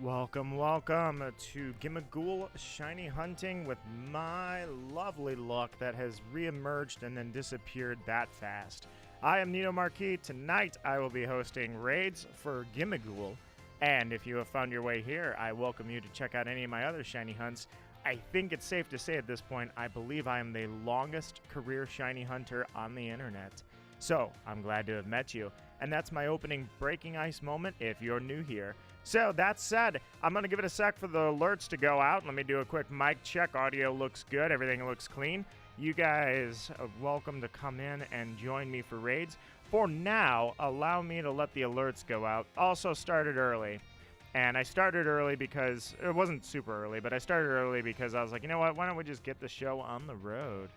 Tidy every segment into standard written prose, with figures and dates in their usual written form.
Welcome, welcome to Gimmighoul Shiny Hunting with my lovely luck that has re-emerged and then disappeared that fast. I am Nino Marquis. Tonight I will be hosting raids for Gimmighoul, and if you have found your way here, I welcome you to check out any of my other shiny hunts. I think it's safe to say at this point, I believe I am the longest career shiny hunter on the internet. So, I'm glad to have met you, and that's my opening breaking ice moment if you're new here. So, that said, I'm going to give it a sec for the alerts to go out. Let me do a quick mic check. Audio looks good. Everything looks clean. You guys are welcome to come in and join me for raids. For now, allow me to let the alerts go out. Also started early. And I started early because, it wasn't super early, but I started early because I was like, you know what, why don't we just get the show on the road?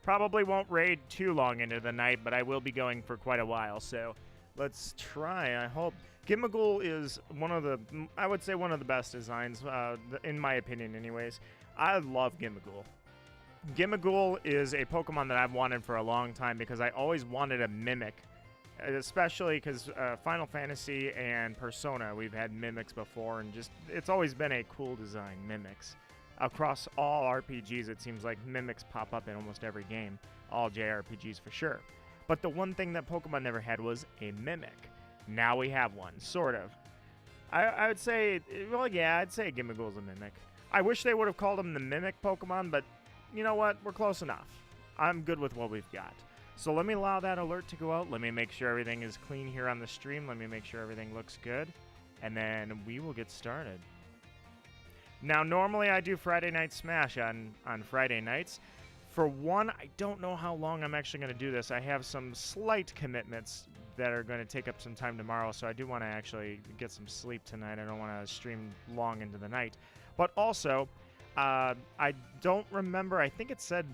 Probably won't raid too long into the night, but I will be going for quite a while, so let's try. I hope. Gimmighoul is one of the, I would say one of the best designs, in my opinion anyways. I love Gimmighoul. Gimmighoul is a Pokemon that I've wanted for a long time because I always wanted a Mimic. Especially because Final Fantasy and Persona, we've had Mimics before, and just, it's always been a cool design, Mimics. Across all RPGs, it seems like Mimics pop up in almost every game. All JRPGs for sure. But the one thing that Pokemon never had was a Mimic. Now we have one, sort of. I would say, well, yeah, I'd say Gimmighoul's a Mimic. I wish they would have called him the Mimic Pokemon, but you know what? We're close enough. I'm good with what we've got. So let me allow that alert to go out. Let me make sure everything is clean here on the stream. Let me make sure everything looks good. And then we will get started. Now, normally I do Friday Night Smash on Friday nights. For one, I don't know how long I'm actually going to do this. I have some slight commitments that are going to take up some time tomorrow, so I do want to actually get some sleep tonight. I don't want to stream long into the night. But also, I don't remember. I think it said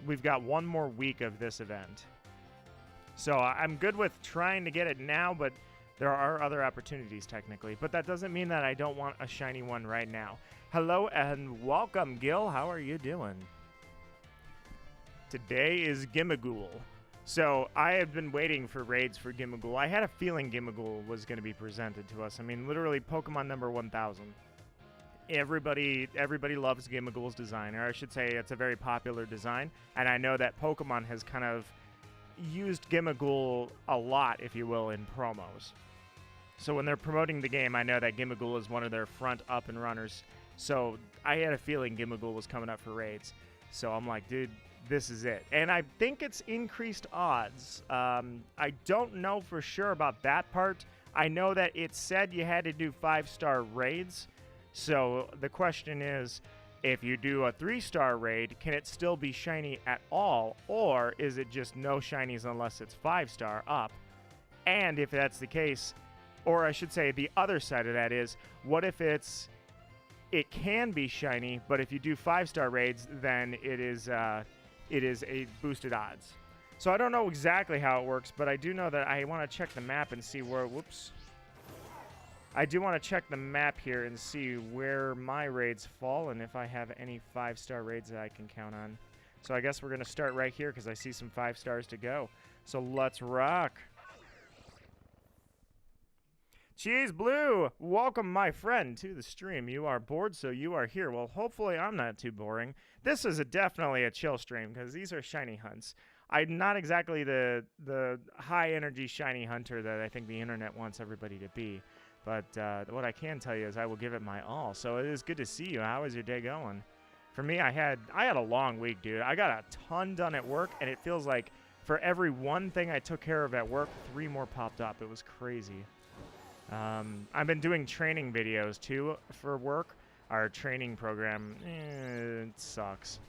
we've got one more week of this event. So I'm good with trying to get it now, but there are other opportunities technically. But that doesn't mean that I don't want a shiny one right now. Hello and welcome, Gil. How are you doing? Today is Gimmighoul. So I have been waiting for raids for Gimmighoul. I had a feeling Gimmighoul was going to be presented to us. I mean, literally Pokemon number 1000. Everybody loves Gimmighoul's design, or I should say it's a very popular design. And I know that Pokemon has kind of used Gimmighoul a lot, if you will, in promos. So when they're promoting the game, I know that Gimmighoul is one of their front up and runners. So I had a feeling Gimmighoul was coming up for raids. So I'm like, dude, this is it. And I think it's increased odds. I don't know for sure about that part. I know that it said you had to do 5-star raids. So the question is, if you do a 3-star raid, can it still be shiny at all? Or is it just no shinies unless it's 5-star up? And if that's the case, or I should say the other side of that is, what if it can be shiny, but if you do 5-star raids, then it is a boosted odds. So I don't know exactly how it works, but I do know that I want to check the map and see where, whoops. I do want to check the map here and see where my raids fall and if I have any 5-star raids that I can count on. So I guess we're going to start right here because I see some 5 stars to go. So let's rock. Cheese Blue, welcome my friend to the stream. You are bored, so you are here. Well, hopefully I'm not too boring. This is definitely a chill stream because these are shiny hunts. I'm not exactly the high energy shiny hunter that I think the internet wants everybody to be. But what I can tell you is I will give it my all. So it is good to see you. How is your day going? For me, I had a long week, dude. I got a ton done at work, and it feels like for every one thing I took care of at work, 3 more popped up. It was crazy. I've been doing training videos too for work. Our training program, it sucks.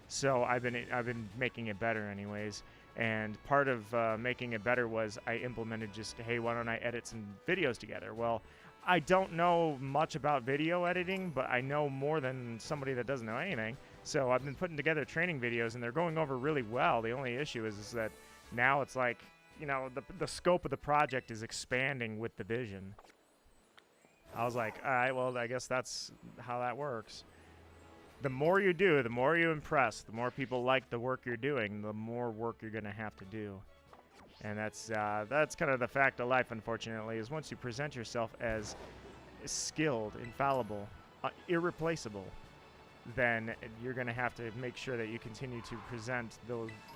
So I've been making it better anyways. And part of making it better was I implemented just, hey, why don't I edit some videos together? Well, I don't know much about video editing, but I know more than somebody that doesn't know anything. So I've been putting together training videos, and they're going over really well. The only issue is that now it's like, you know, the scope of the project is expanding with the vision. I was like, all right, well, I guess that's how that works. The more you do, the more you impress, the more people like the work you're doing, the more work you're going to have to do. And that's kind of the fact of life, unfortunately, is once you present yourself as skilled, infallible, irreplaceable, then you're going to have to make sure that you continue to present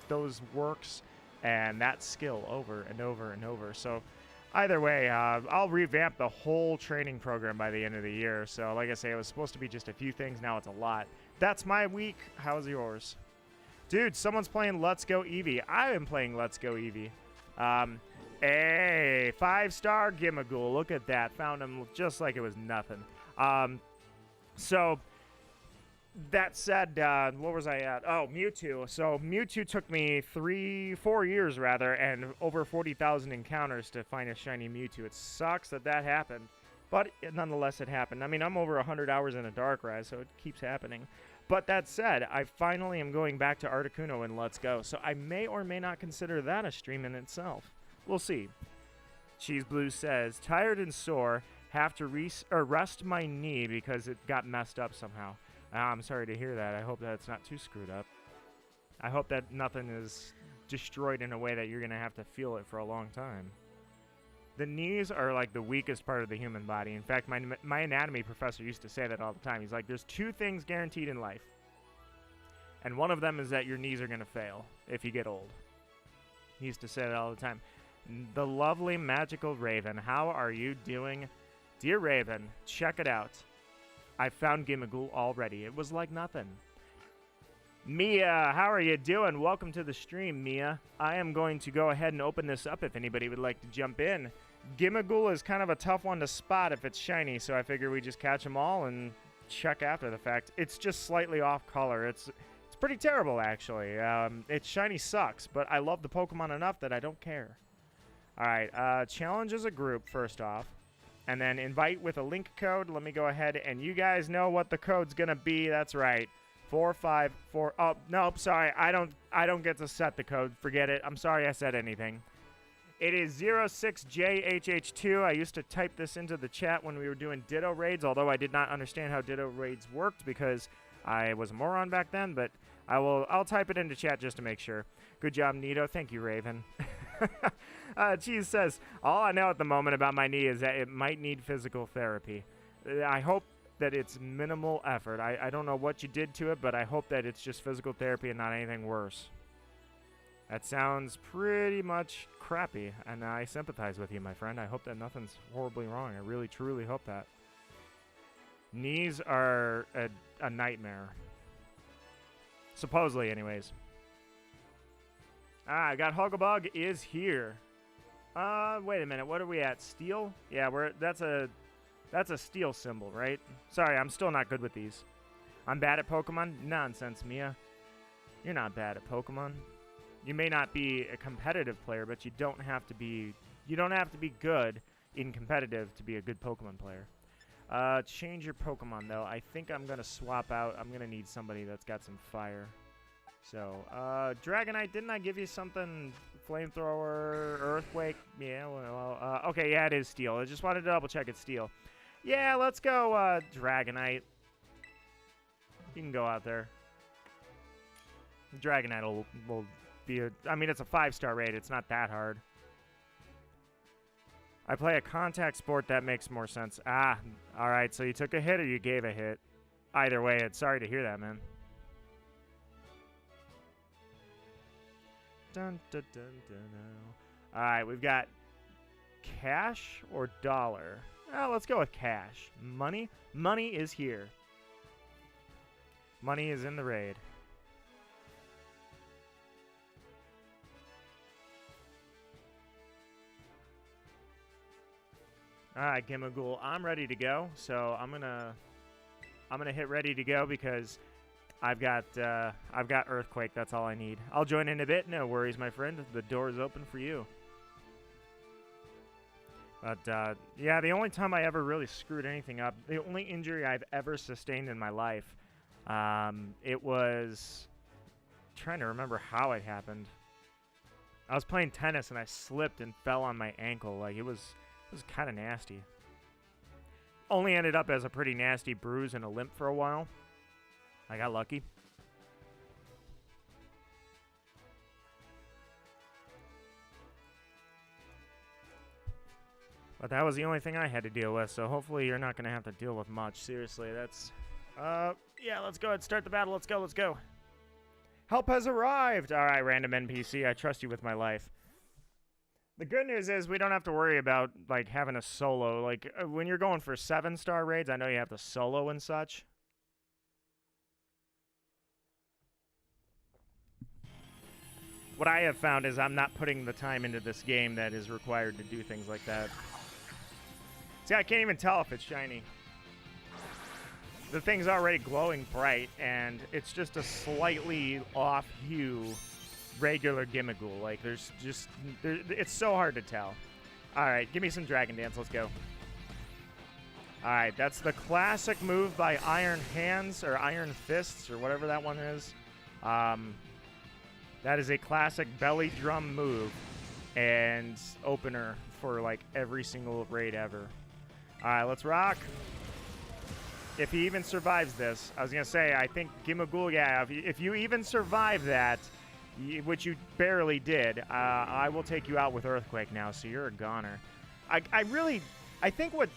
those works and that skill over and over and over. So either way, I'll revamp the whole training program by the end of the year. So like I say, it was supposed to be just a few things. Now it's a lot. That's my week. How's yours? Dude, someone's playing Let's Go Eevee. I am playing Let's Go Eevee. Hey, 5-star Gimmighoul. Look at that. Found him just like it was nothing. So that said, what was I at? Oh, Mewtwo. So Mewtwo took me 4 years rather, and over 40,000 encounters to find a shiny Mewtwo. It sucks that happened, but nonetheless it happened. I mean, I'm over 100 hours in a Darkrai, so it keeps happening. But that said, I finally am going back to Articuno and Let's Go, so I may or may not consider that a stream in itself. We'll see. Cheese Blue says, tired and sore, have to rest my knee because it got messed up somehow. I'm sorry to hear that. I hope that's not too screwed up. I hope that nothing is destroyed in a way that you're going to have to feel it for a long time. The knees are like the weakest part of the human body. In fact, my anatomy professor used to say that all the time. He's like, there's 2 things guaranteed in life. And one of them is that your knees are going to fail if you get old. He used to say that all the time. The lovely, magical Raven. How are you doing? Dear Raven, check it out. I found Gimmighoul already. It was like nothing. Mia, how are you doing? Welcome to the stream, Mia. I am going to go ahead and open this up if anybody would like to jump in. Gimmighoul is kind of a tough one to spot if it's shiny, so I figure we just catch them all and check after the fact. It's just slightly off color. It's pretty terrible, actually. Its shiny sucks, but I love the Pokemon enough that I don't care. All right, challenge as a group, first off. And then invite with a link code. Let me go ahead, and you guys know what the code's going to be. That's right. 454. Oh, nope, sorry. I don't get to set the code. Forget it. I'm sorry I said anything. It is 06JHH2. I used to type this into the chat when we were doing Ditto raids, although I did not understand how Ditto raids worked because I was a moron back then, but I'll type it into chat just to make sure. Good job, Nito. Thank you, Raven. Cheese says, all I know at the moment about my knee is that it might need physical therapy. I hope that it's minimal effort. I don't know what you did to it, but I hope that it's just physical therapy and not anything worse. That sounds pretty much crappy, and I sympathize with you, my friend. I hope that nothing's horribly wrong. I really, truly hope that. Knees are a nightmare. Supposedly, anyways. I got Hugabug is here. Wait a minute. What are we at? Steel? Yeah, that's a steel symbol, right? Sorry, I'm still not good with these. I'm bad at Pokemon? Nonsense, Mia. You're not bad at Pokemon. You may not be a competitive player, but you don't have to be good in competitive to be a good Pokemon player. Change your Pokemon, though. I think I'm going to swap out. I'm going to need somebody that's got some fire. So, Dragonite, didn't I give you something? Flamethrower, Earthquake? Yeah, well, okay, yeah, it is Steel. I just wanted to double check it's Steel. Yeah, let's go, Dragonite. You can go out there. Dragonite will be I mean, it's a 5-star raid. It's not that hard. I play a contact sport. That makes more sense. Ah, all right, so you took a hit or you gave a hit. Either way, it's sorry to hear that, man. Dun, dun, dun, dun, dun. All right, we've got cash or dollar. Let's go with cash. Money? Money is here. Money is in the raid. All right, Gimmighoul, I'm ready to go. So I'm gonna hit ready to go because I've got Earthquake. That's all I need. I'll join in a bit. No worries, my friend. The door is open for you. But yeah, the only time I ever really screwed anything up, the only injury I've ever sustained in my life, it was trying to remember how it happened. I was playing tennis and I slipped and fell on my ankle. Like it was kind of nasty. Only ended up as a pretty nasty bruise and a limp for a while. I got lucky. But that was the only thing I had to deal with, so hopefully you're not going to have to deal with much. Seriously, that's... yeah, let's go ahead and start the battle. Let's go, let's go. Help has arrived! Alright, random NPC, I trust you with my life. The good news is we don't have to worry about, like, having a solo. Like, when you're going for 7-star raids, I know you have to solo and such. What I have found is I'm not putting the time into this game that is required to do things like that. See, I can't even tell if it's shiny. The thing's already glowing bright, and it's just a slightly off hue regular Gimmighoul. Like, it's so hard to tell. Alright, give me some Dragon Dance. Let's go. Alright, that's the classic move by Iron Hands, or Iron Fists, or whatever that one is. That is a classic belly drum move and opener for, like, every single raid ever. Alright, let's rock. If he even survives this, I was going to say, I think Gimmighoul, yeah, if you even survive that, which you barely did, I will take you out with Earthquake now, so you're a goner. I think what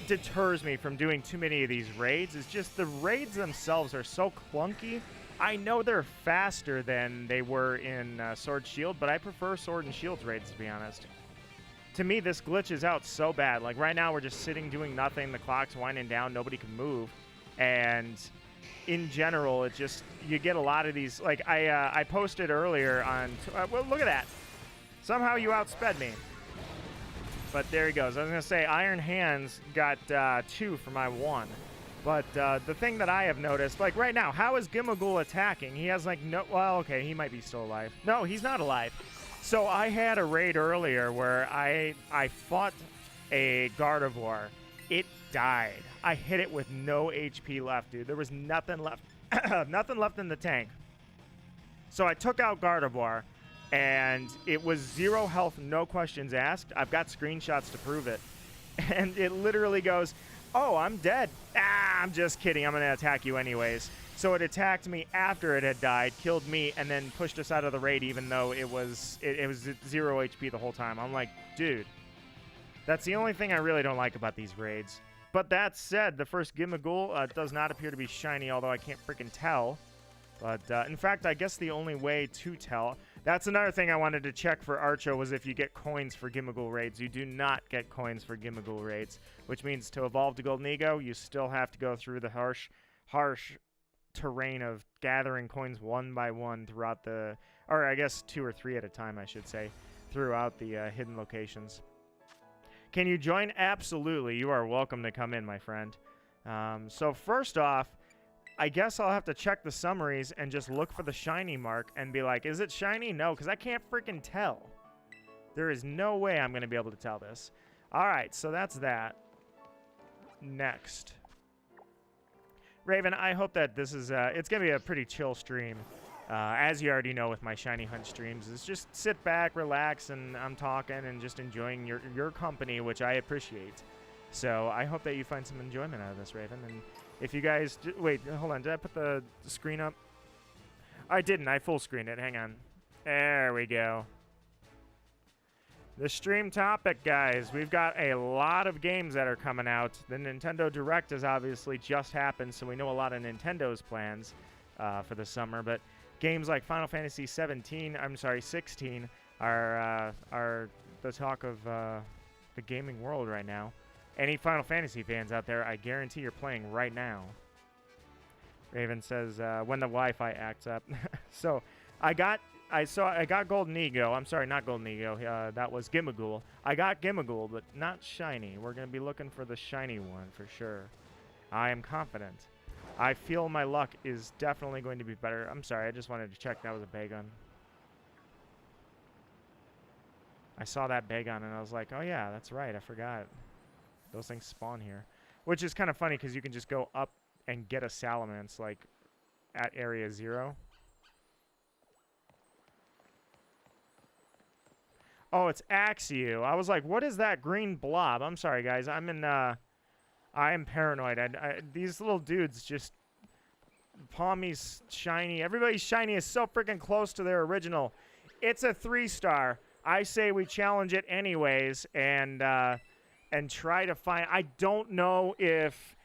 deters me from doing too many of these raids is just the raids themselves are so clunky. I know they're faster than they were in Sword Shield, but I prefer Sword and Shield raids, to be honest. To me, this glitches out so bad. Like, right now, we're just sitting doing nothing. The clock's winding down. Nobody can move. And in general, it just, you get a lot of these. Like, I posted earlier on, well, look at that. Somehow you outsped me. But there he goes. I was going to say, Iron Hands got 2 for my 1. But the thing that I have noticed, like right now, how is Gimmighoul attacking? He has like no, well, okay, he might be still alive. No, he's not alive. So I had a raid earlier where I fought a Gardevoir. It died. I hit it with no HP left, dude. There was nothing left, nothing left in the tank. So I took out Gardevoir, and it was 0 health, no questions asked. I've got screenshots to prove it. And it literally goes, oh, I'm dead. Ah, I'm just kidding. I'm going to attack you anyways. So it attacked me after it had died, killed me, and then pushed us out of the raid even though it was 0 HP the whole time. I'm like, dude, that's the only thing I really don't like about these raids. But that said, the first Gimmighoul does not appear to be shiny, although I can't freaking tell. But in fact, I guess the only way to tell... That's another thing I wanted to check for Archo was if you get coins for Gimmighoul raids. You do not get coins for Gimmighoul raids, which means to evolve to Golden Ego, you still have to go through the harsh terrain of gathering coins one by one throughout the... Or I guess 2 or 3 at a time, I should say, throughout the hidden locations. Can you join? Absolutely. You are welcome to come in, my friend. So first off, I guess I'll have to check the summaries and just look for the shiny mark and be like, is it shiny? No, because I can't freaking tell. There is no way I'm going to be able to tell this. All right, so that's that. Next. Raven, I hope that this is, it's going to be a pretty chill stream. As you already know with my shiny hunt streams, is just sit back, relax, and I'm talking and just enjoying your company, which I appreciate. So I hope that you find some enjoyment out of this, Raven. And if you guys... Wait, hold on. Did I put the screen up? I didn't. I full screened it. Hang on. There we go. The stream topic, guys. We've got a lot of games that are coming out. The Nintendo Direct has obviously just happened, so we know a lot of Nintendo's plans for the summer. But games like Final Fantasy 16 are the talk of the gaming world right now. Any Final Fantasy fans out there, I guarantee you're playing right now. Raven says, when the Wi-Fi acts up. So, I got Golden Ego. I'm sorry, not Golden Ego. That was Gimmighoul. I got Gimmighoul, but not shiny. We're going to be looking for the shiny one for sure. I am confident. I feel my luck is definitely going to be better. I'm sorry, I just wanted to check that was a Bagon. I saw that Bagon and I was like, oh yeah, that's right, I forgot. Those things spawn here. Which is kind of funny because you can just go up and get a Salamence, like, at Area 0. Oh, it's Axew. I was like, what is that green blob? I'm sorry, guys. I am paranoid. These little dudes just... Palmy's shiny. Everybody's shiny is so freaking close to their original. It's a 3-star. I say we challenge it anyways, and... and try to find. I don't know if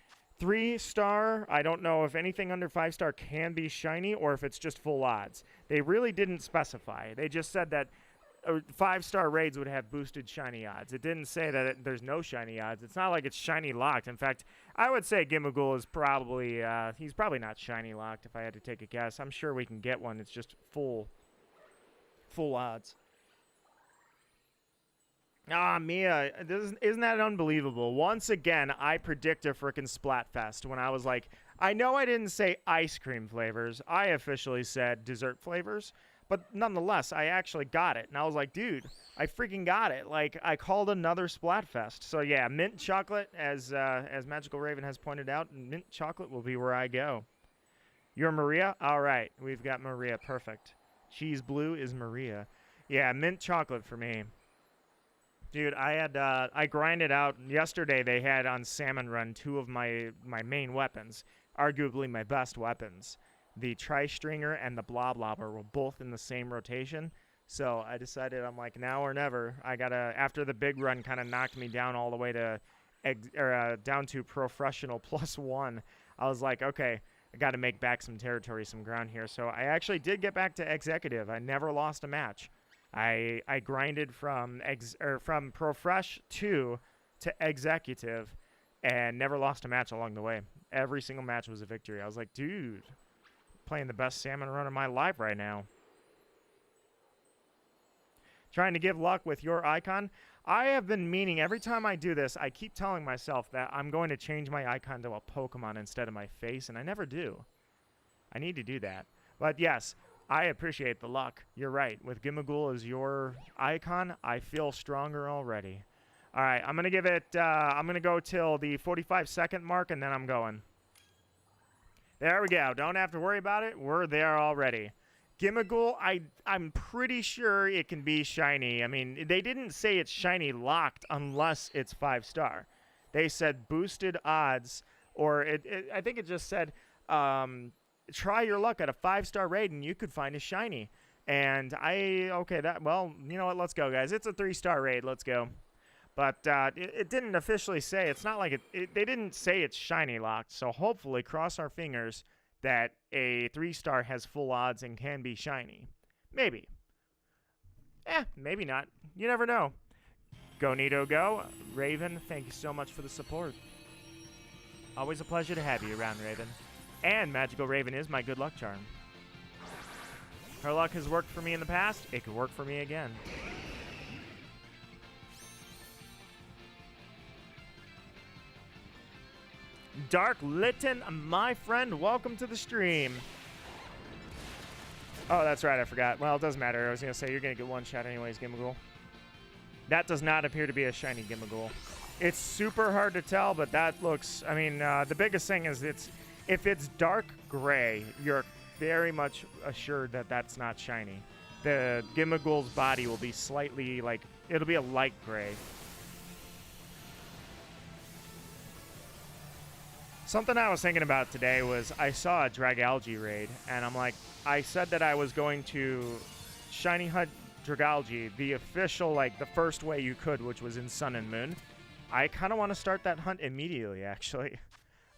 3-star, I don't know if anything under 5-star can be shiny or if it's just full odds. They really didn't specify. They just said that 5-star raids would have boosted shiny odds. It didn't say that there's no shiny odds. It's not like it's shiny locked. In fact, I would say Gimmighoul is probably, he's probably not shiny locked if I had to take a guess. I'm sure we can get one. It's just full odds. Ah, Mia, isn't that unbelievable? Once again, I predict a frickin' Splatfest when I was like, I know I didn't say ice cream flavors. I officially said dessert flavors. But nonetheless, I actually got it. And I was like, dude, I freaking got it. Like, I called another Splatfest. So yeah, mint chocolate, as Magical Raven has pointed out, mint chocolate will be where I go. You're Maria? All right, we've got Maria. Perfect. Cheese blue is Maria. Yeah, mint chocolate for me. Dude, I grinded out yesterday. They had on Salmon Run 2 of my main weapons, arguably my best weapons. The Tri-Stringer and the Bloblobber were both in the same rotation. So I decided, I'm like, now or never. I gotta, after the big run kind of knocked me down all the way to, down to Professional +1. I was like, okay, I gotta make back some territory, some ground here. So I actually did get back to Executive. I never lost a match. I grinded from Profresh 2 to Executive and never lost a match along the way. Every single match was a victory. I was like, dude, playing the best salmon run of my life right now. Trying to give luck with your icon. I have been meaning, every time I do this, I keep telling myself that I'm going to change my icon to a Pokemon instead of my face, and I never do. I need to do that. But yes, I appreciate the luck. You're right. With Gimmighoul as your icon, I feel stronger already. All right, I'm going to give it, I'm going to go till the 45-second mark, and then I'm going. There we go. Don't have to worry about it. We're there already. Gimmighoul, I'm pretty sure it can be shiny. I mean, they didn't say it's shiny locked unless it's 5-star. They said boosted odds, or I think it just said try your luck at a 5-star raid and you could find a shiny. And well, you know what? Let's go, guys. It's a 3-star raid. Let's go. But it didn't officially say. It's not like they didn't say it's shiny locked. So hopefully, cross our fingers that a 3-star has full odds and can be shiny. Maybe. Maybe not. You never know. Go, Nito, go. Raven, thank you so much for the support. Always a pleasure to have you around, Raven. And Magical Raven is my good luck charm. Her luck has worked for me in the past. It could work for me again. Dark Litten, my friend, welcome to the stream. Oh, that's right, I forgot. Well, it doesn't matter. I was going to say, you're going to get one shot anyways, Gimmighoul. That does not appear to be a shiny Gimmighoul. It's super hard to tell, but that looks... I mean, the biggest thing is if it's dark gray, you're very much assured that that's not shiny. The Gimmighoul's body will be slightly, like... It'll be a light gray. Something I was thinking about today was I saw a Dragalge raid, and I'm like, I said that I was going to shiny hunt Dragalge, the official, like, the first way you could, which was in Sun and Moon. I kind of want to start that hunt immediately, actually.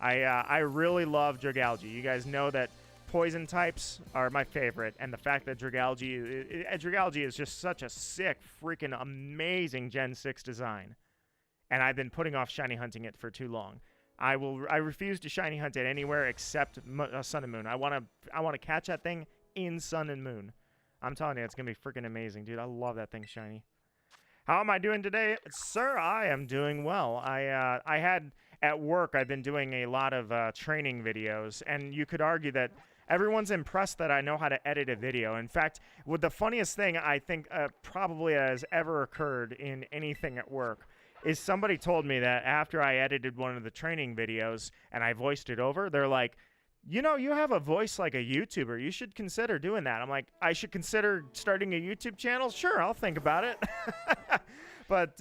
I really love Dragalge. You guys know that poison types are my favorite, and the fact that Dragalge is just such a sick, freaking amazing Gen 6 design. And I've been putting off shiny hunting it for too long. I refuse to shiny hunt it anywhere except Sun and Moon. I want to catch that thing in Sun and Moon. I'm telling you, it's gonna be freaking amazing, dude. I love that thing shiny. How am I doing today, sir? I am doing well. I had at work. I've been doing a lot of training videos, and you could argue that everyone's impressed that I know how to edit a video. In fact, the funniest thing I think probably has ever occurred in anything at work is somebody told me that after I edited one of the training videos and I voiced it over, they're like, you know, you have a voice like a YouTuber. You should consider doing that. I'm like, I should consider starting a YouTube channel? Sure, I'll think about it. But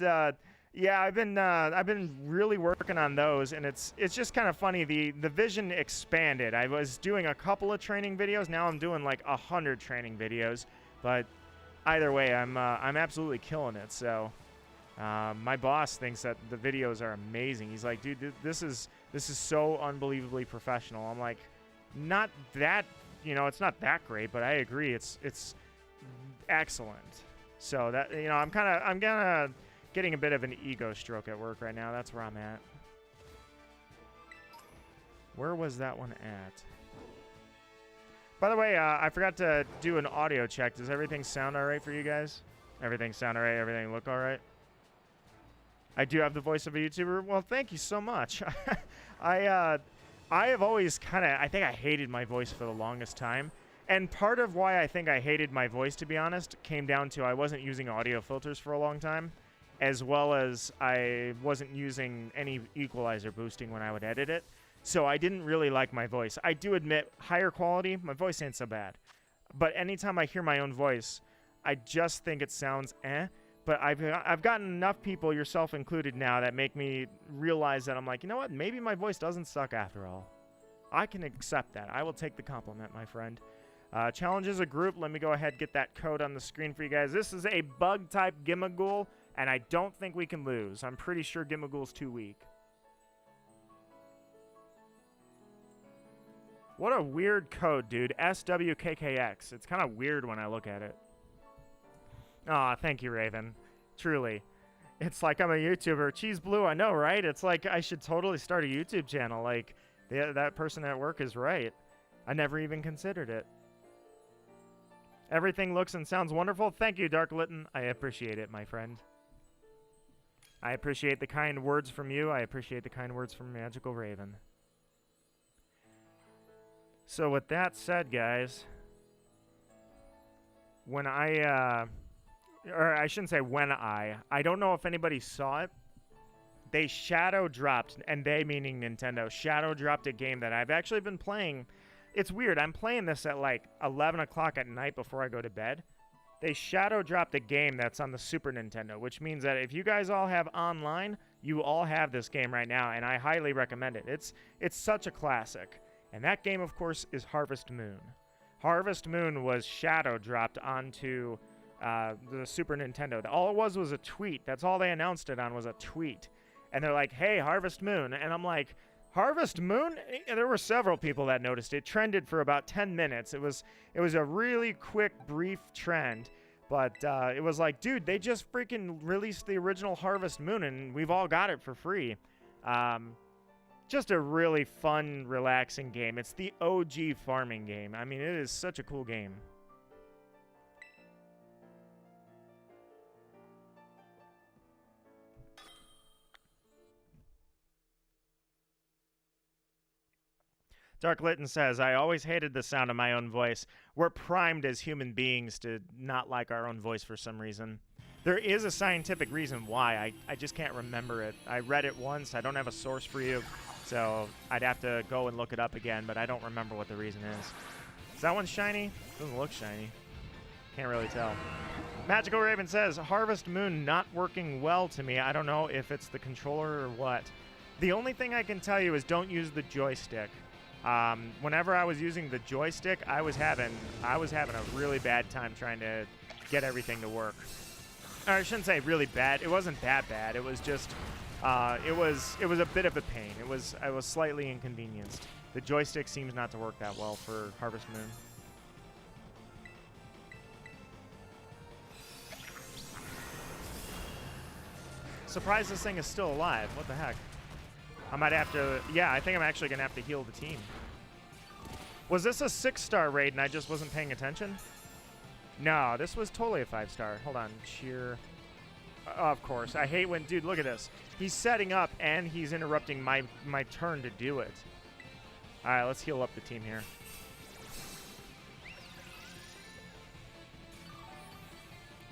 yeah, I've been really working on those, and it's just kind of funny. The vision expanded. I was doing a couple of training videos. Now I'm doing like 100 training videos. But either way, I'm absolutely killing it. So My boss thinks that the videos are amazing. He's like, dude, this is so unbelievably professional. I'm like, not that, you know, it's not that great, but I agree, it's excellent. So that, you know, I'm getting a bit of an ego stroke at work right now. That's where I'm at. Where was that one at? By the way, I forgot to do an audio check. Does everything sound all right for you guys? Everything sound all right? Everything look all right? I do have the voice of a YouTuber. Well, thank you so much. I have always I think I hated my voice for the longest time. And part of why I think I hated my voice, to be honest, came down to I wasn't using audio filters for a long time, as well as I wasn't using any equalizer boosting when I would edit it. So I didn't really like my voice. I do admit, higher quality, my voice ain't so bad. But anytime I hear my own voice, I just think it sounds eh. But I've gotten enough people, yourself included now, that make me realize that I'm like, you know what? Maybe my voice doesn't suck after all. I can accept that. I will take the compliment, my friend. Challenge is a group. Let me go ahead and get that code on the screen for you guys. This is a bug-type Gimmighoul, and I don't think we can lose. I'm pretty sure Gimmighoul's too weak. What a weird code, dude. SWKKX. It's kind of weird when I look at it. Aw, thank you, Raven. Truly. It's like I'm a YouTuber. Cheese Blue, I know, right? It's like I should totally start a YouTube channel. Like, that person at work is right. I never even considered it. Everything looks and sounds wonderful. Thank you, Dark Litton. I appreciate it, my friend. I appreciate the kind words from you. I appreciate the kind words from Magical Raven. So with that said, guys, when or I shouldn't say when I don't know if anybody saw it. They shadow dropped, and they meaning Nintendo, shadow dropped a game that I've actually been playing. It's weird. I'm playing this at like 11 o'clock at night before I go to bed. They shadow dropped a game that's on the Super Nintendo, which means that if you guys all have online, you all have this game right now, and I highly recommend it. It's such a classic. And that game, of course, is Harvest Moon. Harvest Moon was shadow dropped onto the Super Nintendo. All it was a tweet. That's all they announced it on, was a tweet. And they're like, hey, Harvest Moon. And I'm like, Harvest Moon? And there were several people that noticed. It trended for about 10 minutes. It was a really quick, brief trend. But it was like, dude, they just freaking released the original Harvest Moon, and we've all got it for free. Just a really fun, relaxing game. It's the OG farming game. I mean, it is such a cool game. Dark Litton says, I always hated the sound of my own voice. We're primed as human beings to not like our own voice for some reason. There is a scientific reason why. I just can't remember it. I read it once. I don't have a source for you, so I'd have to go and look it up again, but I don't remember what the reason is. Is that one shiny? Doesn't look shiny. Can't really tell. Magical Raven says, Harvest Moon not working well to me. I don't know if it's the controller or what. The only thing I can tell you is don't use the joystick. Whenever I was using the joystick, I was having a really bad time trying to get everything to work. Or I shouldn't say really bad. It wasn't that bad. It was just, it was a bit of a pain. I was slightly inconvenienced. The joystick seems not to work that well for Harvest Moon. Surprised this thing is still alive. What the heck? I might have to... Yeah, I think I'm actually going to have to heal the team. Was this a 6-star raid and I just wasn't paying attention? No, this was totally a 5-star. Hold on. Cheer. Of course. I hate when... Dude, look at this. He's setting up and he's interrupting my turn to do it. All right, let's heal up the team here.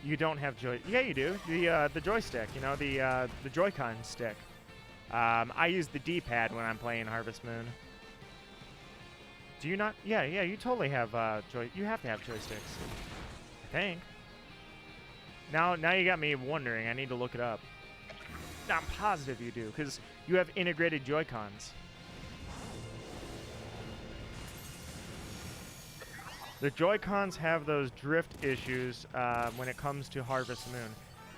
You don't have joy... Yeah, you do. The joystick. You know, the Joy-Con stick. I use the D-pad when I'm playing Harvest Moon. Do you not? Yeah, you totally have you have to have joysticks. I think. Now you got me wondering. I need to look it up. I'm positive you do, because you have integrated Joy-Cons. The Joy-Cons have those drift issues when it comes to Harvest Moon.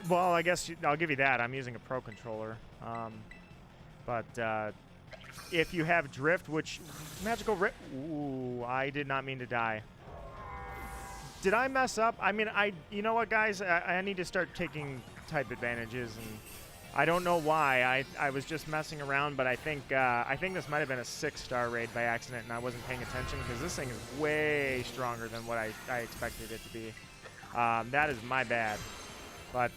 Well, I guess I'll give you that. I'm using a Pro controller. But if you have drift, which magical rift... Ooh, I did not mean to die. Did I mess up? I mean, you know what, guys? I need to start taking type advantages, and I don't know why. I was just messing around, but I think this might have been a 6-star raid by accident, and I wasn't paying attention because this thing is way stronger than what I expected it to be. That is my bad. But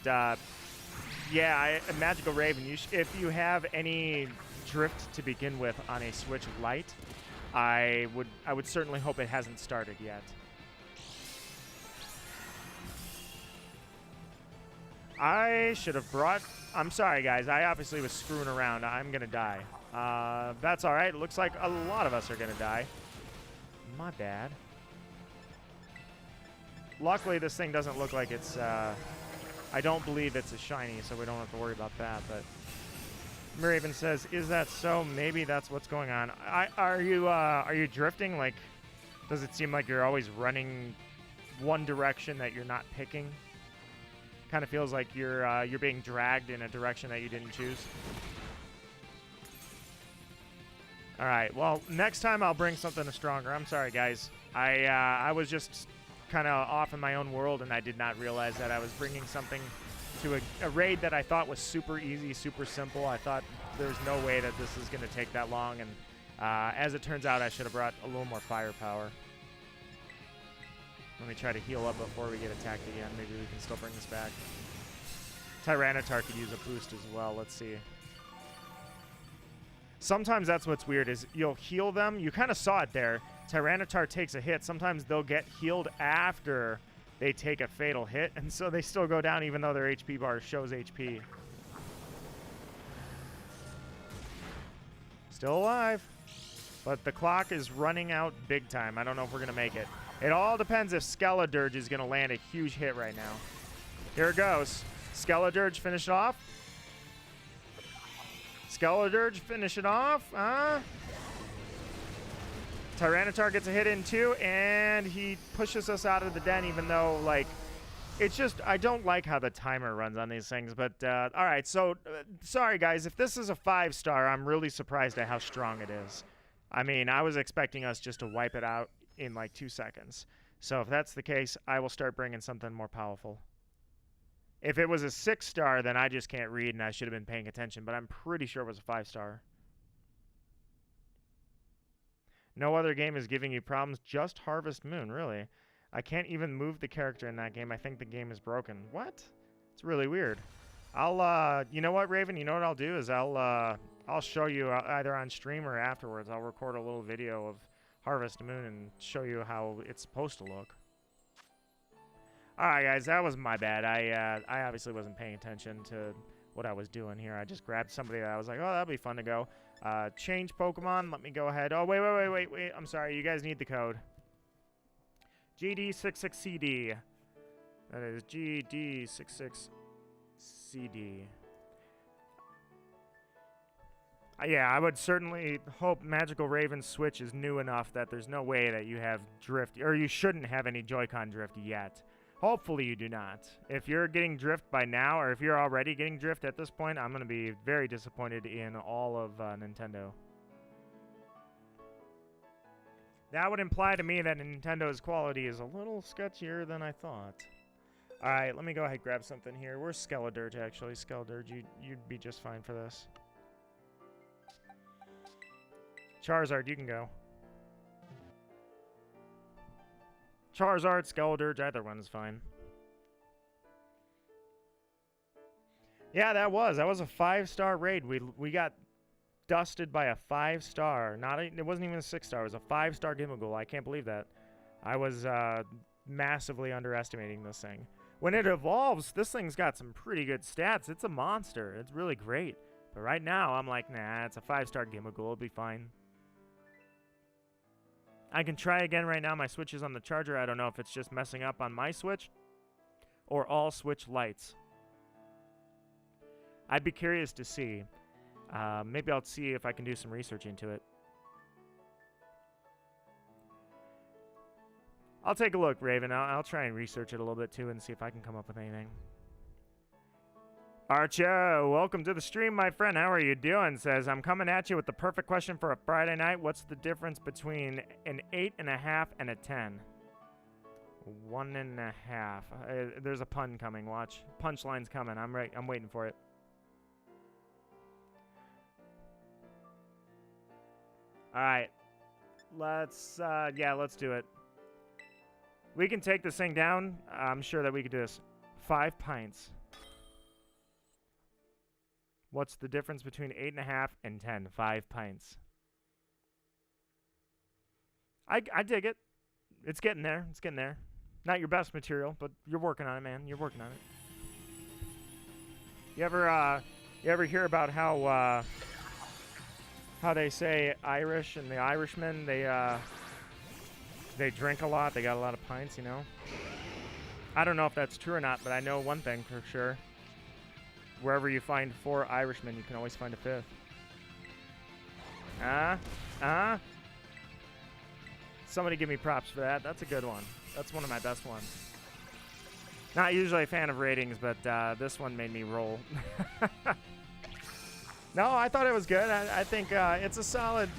yeah, Magical Raven. If you have any drift to begin with on a Switch Lite, I would certainly hope it hasn't started yet. I should have brought... I'm sorry, guys. I obviously was screwing around. I'm going to die. That's all right. It looks like a lot of us are going to die. My bad. Luckily, this thing doesn't look like it's... I don't believe it's a shiny, so we don't have to worry about that. But Raven says, is that so? Maybe that's what's going on. Are you drifting? Like, does it seem like you're always running one direction that you're not picking? Kind of feels like you're being dragged in a direction that you didn't choose. All right. Well, next time I'll bring something stronger. I'm sorry, guys. I was just kind of off in my own world, and I did not realize that I was bringing something to a raid that I thought was super easy, super simple. I thought there's no way that this is going to take that long, and as it turns out, I should have brought a little more firepower. Let me try to heal up before we get attacked again. Maybe we can still bring this back. Tyranitar could use a boost as well. Let's see. Sometimes that's what's weird is you'll heal them. You kind of saw it there. Tyranitar takes a hit. Sometimes they'll get healed after they take a fatal hit, and so they still go down even though their HP bar shows HP. Still alive. But the clock is running out big time. I don't know if we're going to make it. It all depends if Skeledirge is going to land a huge hit right now. Here it goes. Skeledirge, finish it off. Skeledirge, finish it off. Tyranitar gets a hit in too, and he pushes us out of the den, even though, like, it's just, I don't like how the timer runs on these things. But, all right, so, sorry, guys. If this is a 5-star, I'm really surprised at how strong it is. I mean, I was expecting us just to wipe it out in like 2 seconds. So if that's the case, I will start bringing something more powerful. If it was a 6-star, then I just can't read and I should have been paying attention, but I'm pretty sure it was a 5-star. No other game is giving you problems, just Harvest Moon, really. I can't even move the character in that game. I think the game is broken. What? It's really weird. You know what, Raven? You know what I'll do is I'll show you either on stream or afterwards. I'll record a little video of Harvest Moon and show you how it's supposed to look. Alright, guys, that was my bad. I obviously wasn't paying attention to what I was doing here. I just grabbed somebody that I was like, oh, that'd be fun to go. Change Pokemon. Let me go ahead. Oh, wait. I'm sorry. You guys need the code. GD66CD. That is GD66CD. Yeah, I would certainly hope Magical Raven's Switch is new enough that there's no way that you have drift, or you shouldn't have any Joy-Con drift yet. Hopefully you do not. If you're getting drift by now, or if you're already getting drift at this point, I'm going to be very disappointed in all of Nintendo. That would imply to me that Nintendo's quality is a little sketchier than I thought. Alright, let me go ahead and grab something here. Where's Skeledirge, actually? Skeledirge, you'd be just fine for this. Charizard, you can go. Charizard, Skeledirge, either one's fine. Yeah, that was a 5-star raid. We got dusted by a 5-star. It wasn't even a 6-star. It was a 5-star Gimmighoul. I can't believe that. I was massively underestimating this thing. When it evolves, this thing's got some pretty good stats. It's a monster. It's really great. But right now, I'm like, nah, it's a 5-star Gimmighoul. It'll be fine. I can try again right now. My Switch is on the charger. I don't know if it's just messing up on my Switch or all Switch lights. I'd be curious to see. Maybe I'll see if I can do some research into it. I'll take a look, Raven. I'll try and research it a little bit too and see if I can come up with anything. Archo, welcome to the stream, my friend. How are you doing? Says, I'm coming at you with the perfect question for a Friday night. What's the difference between an 8.5 and a 10? 1.5. There's a pun coming. Watch. Punchline's coming. I'm waiting for it. All right. Let's do it. We can take this thing down. I'm sure that we could do this. 5 pints. What's the difference between 8.5 and 10? 5 pints. I dig it. It's getting there. It's getting there. Not your best material, but you're working on it, man. You're working on it. You ever hear about how they say Irish and the Irishmen, they drink a lot. They got a lot of pints, you know? I don't know if that's true or not, but I know one thing for sure. Wherever you find 4 Irishmen, you can always find a 5th. Somebody give me props for that. That's a good one. That's one of my best ones. Not usually a fan of ratings, but this one made me roll. No, I thought it was good. I think it's a solid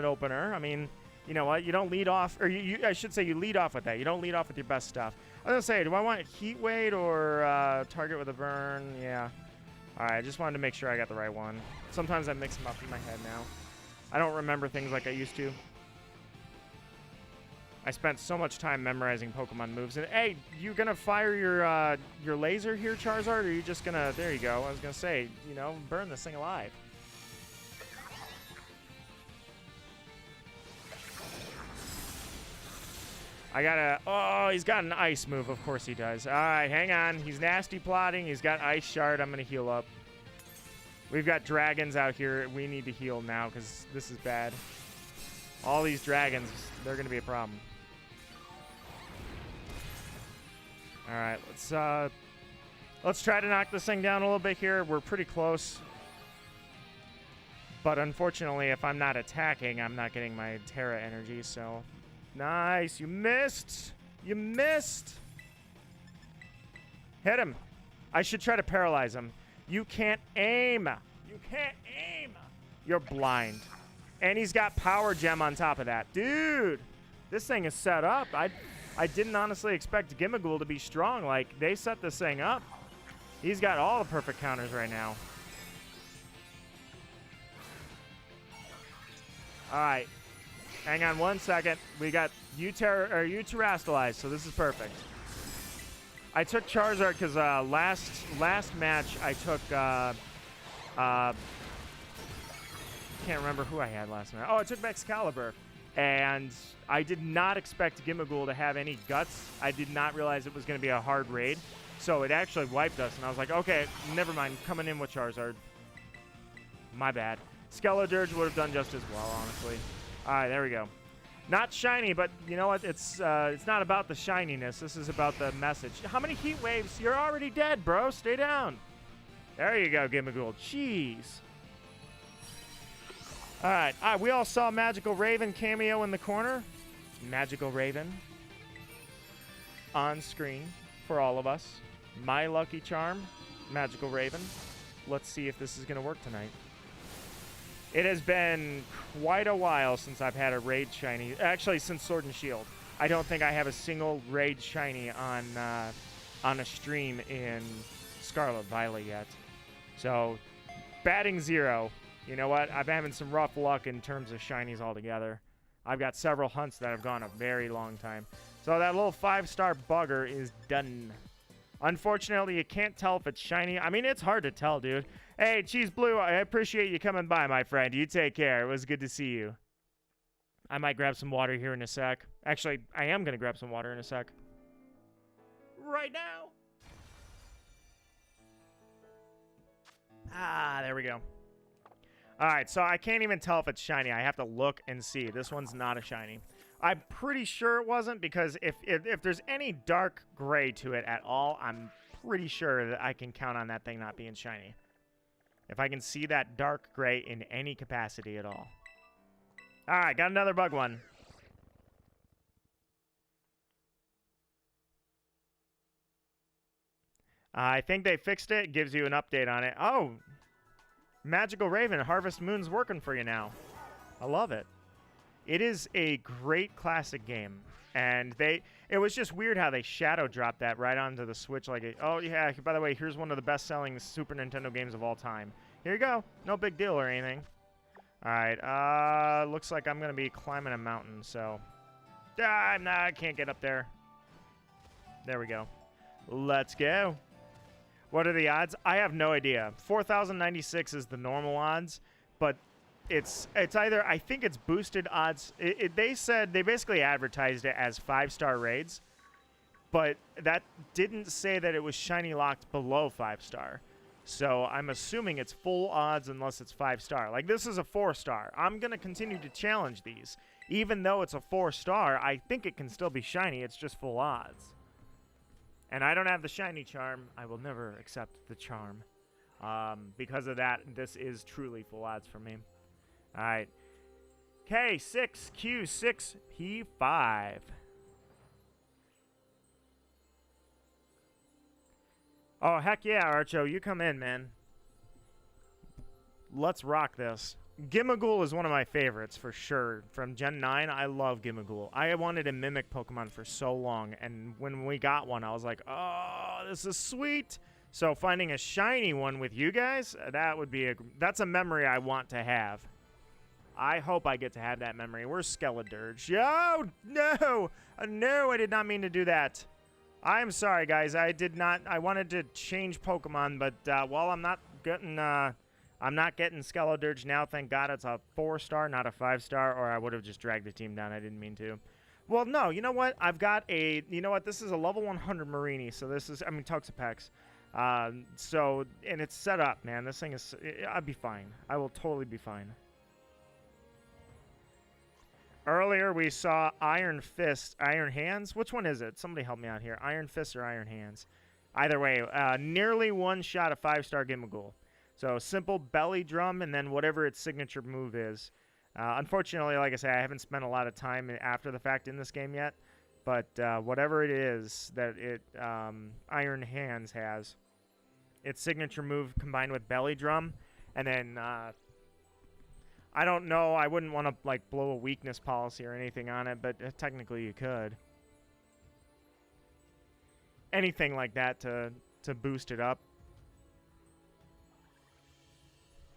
opener. I mean, you know what? You don't lead off, or I should say you lead off with that. You don't lead off with your best stuff. I was gonna say, do I want heat weight or target with a burn? Yeah. All right, I just wanted to make sure I got the right one. Sometimes I mix them up in my head now. I don't remember things like I used to. I spent so much time memorizing Pokemon moves. And hey, you gonna fire your laser here, Charizard, or are you just gonna? There you go. I was gonna say, you know, burn this thing alive. Oh, he's got an ice move. Of course he does. All right, hang on. He's nasty plotting. He's got ice shard. I'm going to heal up. We've got dragons out here. We need to heal now because this is bad. All these dragons, they're going to be a problem. All right, let's try to knock this thing down a little bit here. We're pretty close. But unfortunately, if I'm not attacking, I'm not getting my Terra energy, so... Nice. You missed. You missed. Hit him. I should try to paralyze him. You can't aim. You can't aim. You're blind. And he's got Power Gem on top of that. Dude, this thing is set up. I didn't honestly expect Gimmighoul to be strong. Like, they set this thing up. He's got all the perfect counters right now. All right. Hang on 1 second. We got you terastallized, so this is perfect. I took Charizard because last match I took can't remember who I had last match. Oh, I took Excalibur, and I did not expect Gimmighoul to have any guts. I did not realize it was going to be a hard raid, so it actually wiped us, and I was like, okay, never mind, coming in with Charizard. My bad. Skeledirge would have done just as well, honestly. All right, there we go. Not shiny, but you know what? It's not about the shininess. This is about the message. How many heat waves? You're already dead, bro. Stay down. There you go, Gimmighoul. Jeez. All right. We all saw Magical Raven cameo in the corner. Magical Raven. On screen for all of us. My lucky charm. Magical Raven. Let's see if this is going to work tonight. It has been quite a while since I've had a raid shiny. Actually, since Sword and Shield. I don't think I have a single raid shiny on a stream in Scarlet Violet yet. So, batting 0. You know what? I'm having some rough luck in terms of shinies altogether. I've got several hunts that have gone a very long time. So that little 5-star bugger is done. Unfortunately, you can't tell if it's shiny. I mean, it's hard to tell, dude. Hey, Cheese Blue, I appreciate you coming by, my friend. You take care. It was good to see you. I might grab some water here in a sec. Actually, I am going to grab some water in a sec. Right now. There we go. All right, so I can't even tell if it's shiny. I have to look and see. This one's not a shiny. I'm pretty sure it wasn't because if there's any dark gray to it at all, I'm pretty sure that I can count on that thing not being shiny. If I can see that dark gray in any capacity at all. All right, got another bug one. I think they fixed it. Gives you an update on it. Oh, Magical Raven, Harvest Moon's working for you now. I love it. It is a great classic game. And it was just weird how they shadow dropped that right onto the Switch. Like, oh yeah, by the way, here's one of the best-selling Super Nintendo games of all time. Here you go. No big deal or anything. All right, looks like I'm going to be climbing a mountain, so... I can't get up there. There we go. Let's go. What are the odds? I have no idea. 4,096 is the normal odds, but it's either, I think it's boosted odds. They said, they basically advertised it as 5-star raids, but that didn't say that it was shiny locked below 5-star. So I'm assuming it's full odds unless it's 5-star. Like, this is a 4-star. I'm going to continue to challenge these. Even though it's a 4-star, I think it can still be shiny. It's just full odds. And I don't have the shiny charm. I will never accept the charm. Because of that, this is truly full odds for me. All right. K6Q6P5. Oh, heck yeah, Archo. You come in, man. Let's rock this. Gimmighoul is one of my favorites, for sure. From Gen 9, I love Gimmighoul. I wanted a Mimic Pokemon for so long, and when we got one, I was like, oh, this is sweet. So finding a shiny one with you guys, that would be that's a memory I want to have. I hope I get to have that memory. Where's Skeledirge? Oh, no! No, I did not mean to do that. I'm sorry, guys. I wanted to change Pokemon, but while I'm not getting Skeledirge now. Thank God it's a 4-star, not a 5-star, or I would have just dragged the team down. I didn't mean to. Well, no, you know what? I've got a, you know what? This is a level 100 Marini, so this is, I mean, Toxapex. So, and it's set up, man. This thing is, I'll be fine. I will totally be fine. Earlier, we saw Iron Fist, Iron Hands. Which one is it? Somebody help me out here. Iron Fist or Iron Hands? Either way, nearly one shot of 5-star Gimmighoul. So, simple belly drum and then whatever its signature move is. Unfortunately, like I say, I haven't spent a lot of time after the fact in this game yet. But whatever it is that Iron Hands has, its signature move combined with belly drum. And then, I don't know, I wouldn't want to like blow a weakness policy or anything on it, but technically you could. Anything like that to boost it up.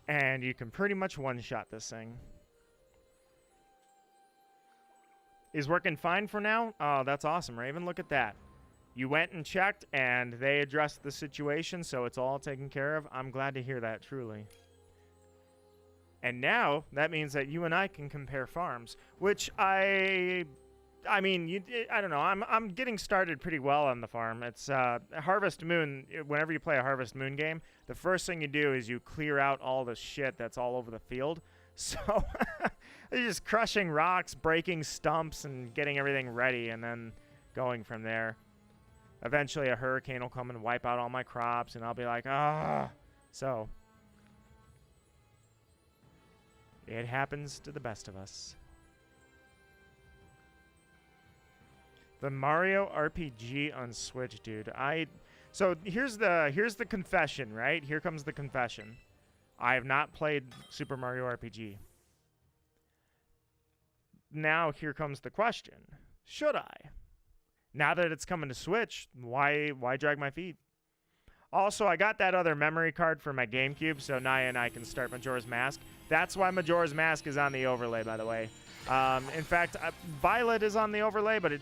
And you can pretty much one-shot this thing. Is working fine for now? Oh, that's awesome, Raven. Look at that. You went and checked, and they addressed the situation, so it's all taken care of. I'm glad to hear that, truly. And now, that means that you and I can compare farms, which I mean, I don't know. I'm getting started pretty well on the farm. It's Harvest Moon. Whenever you play a Harvest Moon game, the first thing you do is you clear out all the shit that's all over the field. So you're just crushing rocks, breaking stumps, and getting everything ready, and then going from there. Eventually, a hurricane will come and wipe out all my crops, and I'll be like, ah. So it happens to the best of us. The Mario RPG on Switch, dude. So here's the confession, right? Here comes the confession. I have not played Super Mario RPG. Now here comes the question. Should I? Now that it's coming to Switch, why drag my feet? Also, I got that other memory card for my GameCube, so Naya and I can start Majora's Mask. That's why Majora's Mask is on the overlay, by the way. In fact, Violet is on the overlay, but it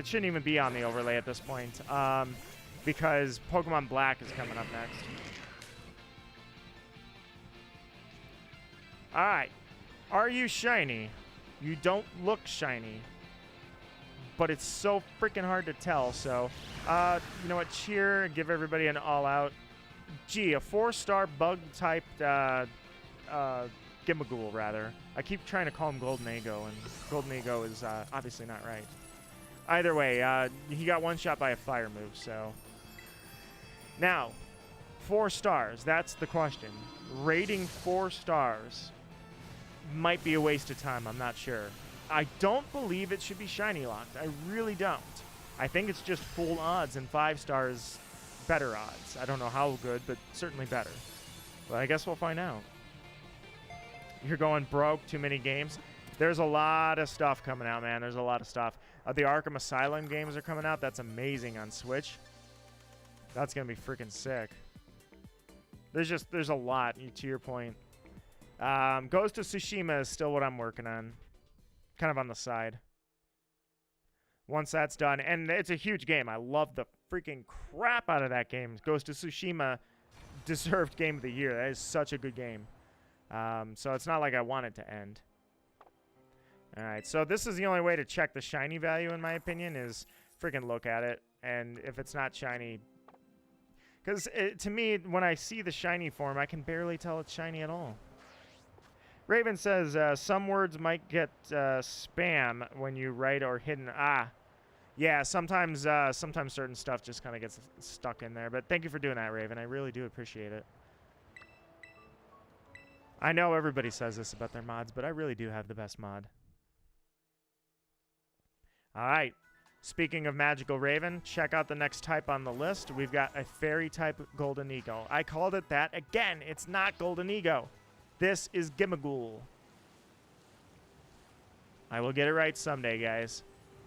shouldn't even be on the overlay at this point, because Pokemon Black is coming up next. Alright. Are you shiny? You don't look shiny. But it's so freaking hard to tell, so... you know what? Cheer. Give everybody an all-out. Gee, a 4-star bug-typed Gimmighoul, rather. I keep trying to call him Golden Ego, and Golden Ego is obviously not right. Either way, he got one shot by a fire move, so... Now, 4 stars. That's the question. Rating 4 stars might be a waste of time. I'm not sure. I don't believe it should be shiny locked. I really don't. I think it's just full odds, and 5 stars better odds. I don't know how good, but certainly better. But I guess we'll find out. You're going broke, too many games. There's a lot of stuff coming out, man. There's a lot of stuff. The Arkham Asylum games are coming out. That's amazing on Switch. That's going to be freaking sick. There's a lot, to your point. Ghost of Tsushima is still what I'm working on. Kind of on the side. Once that's done, and it's a huge game. I love the freaking crap out of that game. Ghost of Tsushima deserved Game of the Year. That is such a good game. So it's not like I want it to end. Alright, so this is the only way to check the shiny value, in my opinion, is freaking look at it. And if it's not shiny... Because to me, when I see the shiny form, I can barely tell it's shiny at all. Raven says, some words might get spam when you write or hidden. Yeah, sometimes certain stuff just kind of gets stuck in there. But thank you for doing that, Raven. I really do appreciate it. I know everybody says this about their mods, but I really do have the best mod. All right. Speaking of Magical Raven, check out the next type on the list. We've got a Fairy type Golden Ego. I called it that. Again, it's not Golden Ego. This is Gimmighoul. I will get it right someday, guys.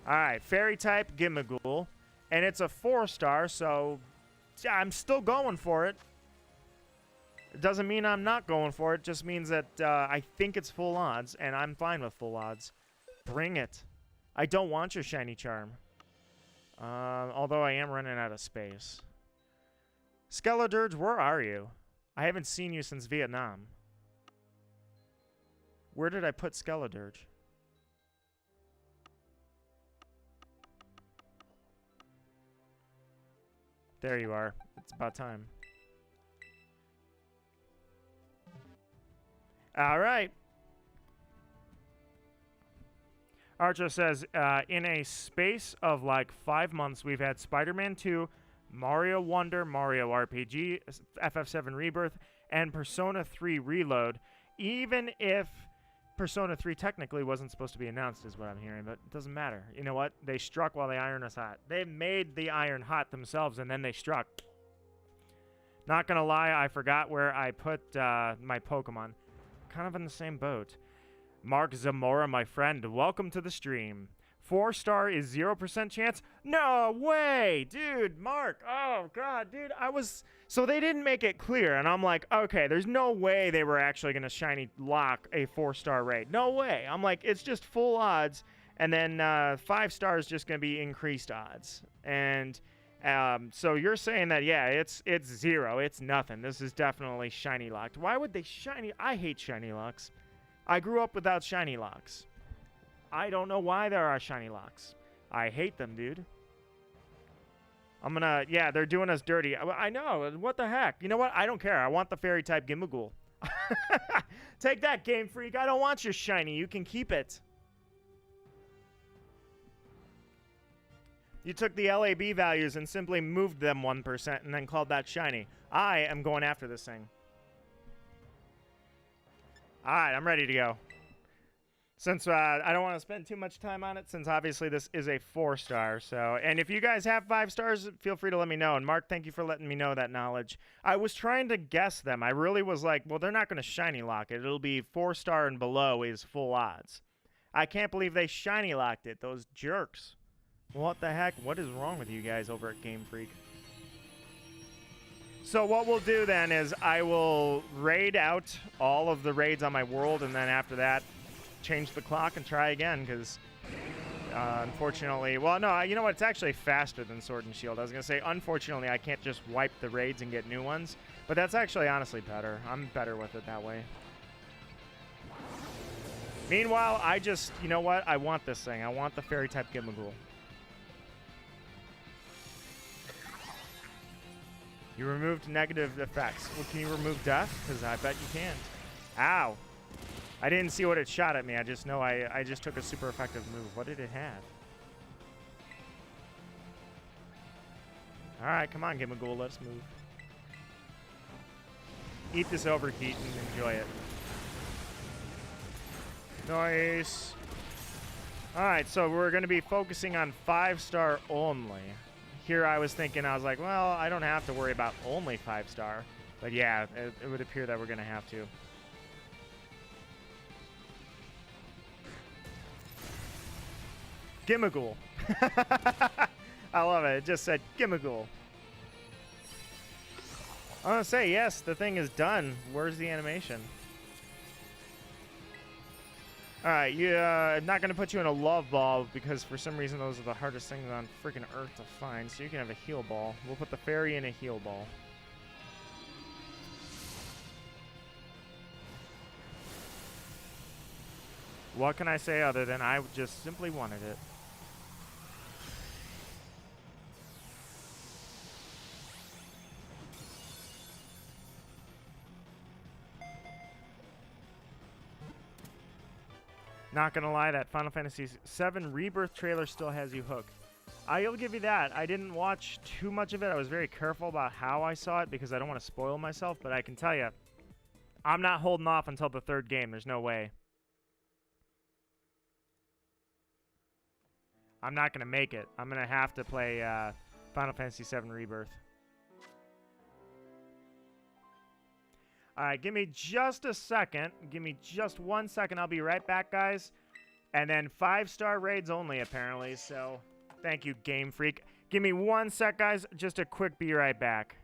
All right, Fairy type Gimmighoul. And it's a 4-star, so yeah, I'm still going for it. It doesn't mean I'm not going for it. It just means that I think it's full odds, and I'm fine with full odds. Bring it. I don't want your shiny charm. Although I am running out of space. Skeledirge, where are you? I haven't seen you since Vietnam. Where did I put Skeledirge? There you are. It's about time. All right. Archer says, in a space of like 5 months, we've had Spider-Man 2, Mario Wonder, Mario RPG, FF7 Rebirth, and Persona 3 Reload. Even if Persona 3 technically wasn't supposed to be announced, is what I'm hearing, but it doesn't matter. You know what? They struck while the iron was hot. They made the iron hot themselves, and then they struck. Not gonna lie, I forgot where I put my Pokemon. Kind of in the same boat. Mark Zamora, my friend, welcome to the stream. 4-star is 0% chance? No way, dude, Mark. Oh, God, dude, so they didn't make it clear, and I'm like, okay, there's no way they were actually going to shiny lock a 4-star raid. No way. I'm like, it's just full odds, and then 5 stars just going to be increased odds. And so you're saying that, yeah, it's 0. It's nothing. This is definitely shiny locked. Why would they shiny? I hate shiny locks. I grew up without shiny locks. I don't know why there are shiny locks. I hate them, dude. Yeah, they're doing us dirty. I know. What the heck? You know what? I don't care. I want the Fairy type Gimmighoul. Take that, Game Freak. I don't want your shiny. You can keep it. You took the LAB values and simply moved them 1% and then called that shiny. I am going after this thing. All right, I'm ready to go. Since I don't want to spend too much time on it, since obviously this is a 4-star. So, and if you guys have 5 stars, feel free to let me know. And Mark, thank you for letting me know that knowledge. I was trying to guess them. I really was like, well, they're not going to shiny lock it. It'll be 4-star and below is full odds. I can't believe they shiny locked it. Those jerks. What the heck? What is wrong with you guys over at Game Freak? So what we'll do then is I will raid out all of the raids on my world, and then after that, change the clock and try again, because unfortunately, well, no, you know what? It's actually faster than Sword and Shield. I was going to say, unfortunately, I can't just wipe the raids and get new ones, but that's actually honestly better. I'm better with it that way. Meanwhile, I just, you know what? I want this thing. I want the Fairy type Gimmighoul. You removed negative effects. Well, can you remove death? Because I bet you can't. Ow. I didn't see what it shot at me. I just know I just took a super effective move. What did it have? Alright, come on, Gimmighoul. Let's move. Eat this overheat and enjoy it. Nice. Alright, so we're going to be focusing on 5-star only. here I was thinking, I was like, well, I don't have to worry about only 5-star. But yeah, it would appear that we're going to have to. Gimmighoul. I love it. It just said Gimmighoul. I'm going to say, yes, the thing is done. Where's the animation? Alright, I'm not going to put you in a love ball because for some reason those are the hardest things on freaking Earth to find. So you can have a heal ball. We'll put the fairy in a heal ball. What can I say other than I just simply wanted it? Not gonna lie, that Final Fantasy VII Rebirth trailer still has you hooked. I'll give you that. I didn't watch too much of it. I was very careful about how I saw it because I don't want to spoil myself, but I can tell you, I'm not holding off until the 3rd game. There's no way. I'm not gonna make it. I'm gonna have to play Final Fantasy VII Rebirth. Alright, give me just a second. Give me just 1 second. I'll be right back, guys. And then 5-star raids only, apparently. So, thank you, Game Freak. Give me 1 sec, guys. Just a quick be right back.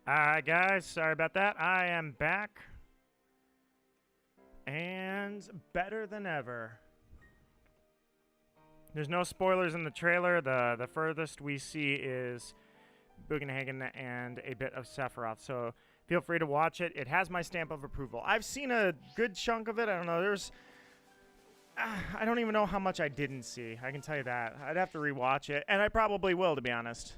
Alright, guys, sorry about that. I am back. And better than ever. There's no spoilers in the trailer. The furthest we see is Bugenhagen and a bit of Sephiroth. So feel free to watch it. It has my stamp of approval. I've seen a good chunk of it. I don't know. I don't even know how much I didn't see. I can tell you that. I'd have to rewatch it. And I probably will, to be honest.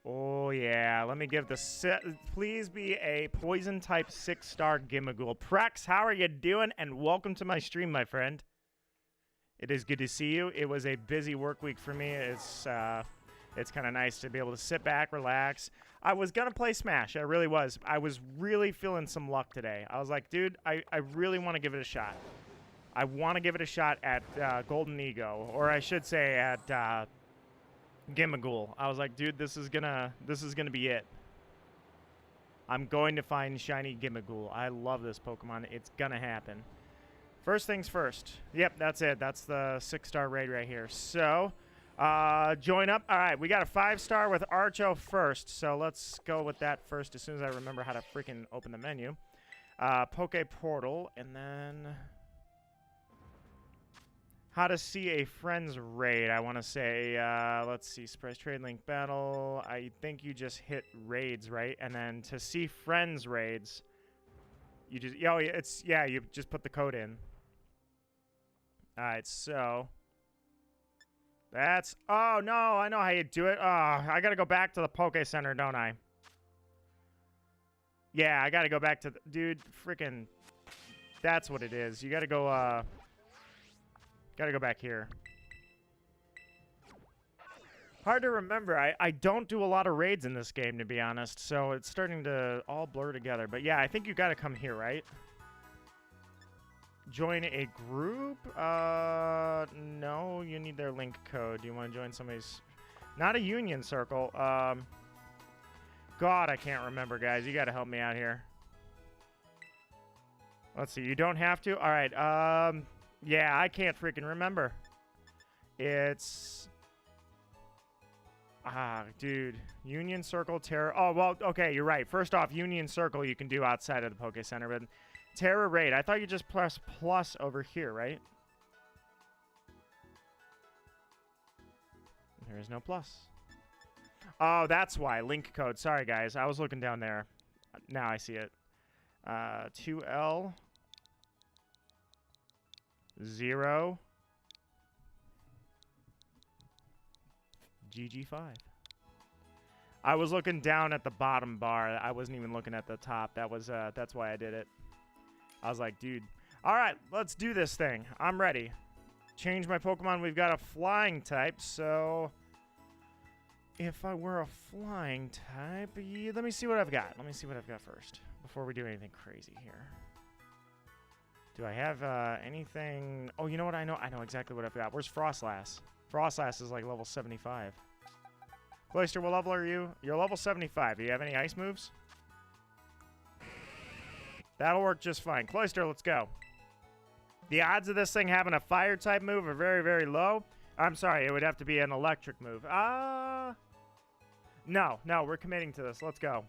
Oh, yeah. Let me give please be a poison type 6-star Gimmighoul. Prex, how are you doing? And welcome to my stream, my friend. It is good to see you. It was a busy work week for me. It's kind of nice to be able to sit back, relax. I was going to play Smash. I really was. I was really feeling some luck today. I was like, dude, I really want to give it a shot. I want to give it a shot at Golden Ego, or I should say at Gimmighoul. I was like, dude, this is gonna be it. I'm going to find shiny Gimmighoul. I love this Pokemon. It's gonna happen. First things first. Yep, that's it. That's the 6-star raid right here. So, join up. All right, we got a 5-star with Archo first. So let's go with that first as soon as I remember how to freaking open the menu. Poke Portal, and then how to see a friend's raid. I want to say, let's see, surprise trade link battle. I think you just hit raids, right? And then to see friends raids, you just, you just put the code in. All right, so that's, oh no, I know how you do it. Oh, I got to go back to the Poke Center, don't I? Yeah, I got to go back to the, dude, freaking, that's what it is. You got to go, gotta go back here. Hard to remember. I don't do a lot of raids in this game, to be honest, so it's starting to all blur together. But yeah, I think you gotta come here, right? Join a group? No, you need their link code. Do you want to join somebody's... Not a union circle. God, I can't remember, guys. You gotta help me out here. Let's see. You don't have to? All right, yeah, I can't freaking remember. It's... dude. Union Circle, Terra... Oh, well, okay, you're right. First off, Union Circle you can do outside of the Poke Center, but Terra Raid, I thought you just press plus over here, right? There is no plus. Oh, that's why. Link code. Sorry, guys. I was looking down there. Now I see it. 2L... 0 GG5. I was looking down at the bottom bar. I wasn't even looking at the top. That's why I did it. I was like, dude. All right, let's do this thing. I'm ready. Change my Pokemon. We've got a flying type, so if I were a flying type, yeah, let me see what I've got. Let me see what I've got first before we do anything crazy here. Do I have anything? Oh, you know what? I know exactly what I've got. Where's Frostlass? Frostlass is like level 75. Cloyster, what level are you? You're level 75. Do you have any ice moves? That'll work just fine. Cloyster, let's go. The odds of this thing having a fire type move are very, very low. I'm sorry, it would have to be an electric move. No, we're committing to this. Let's go.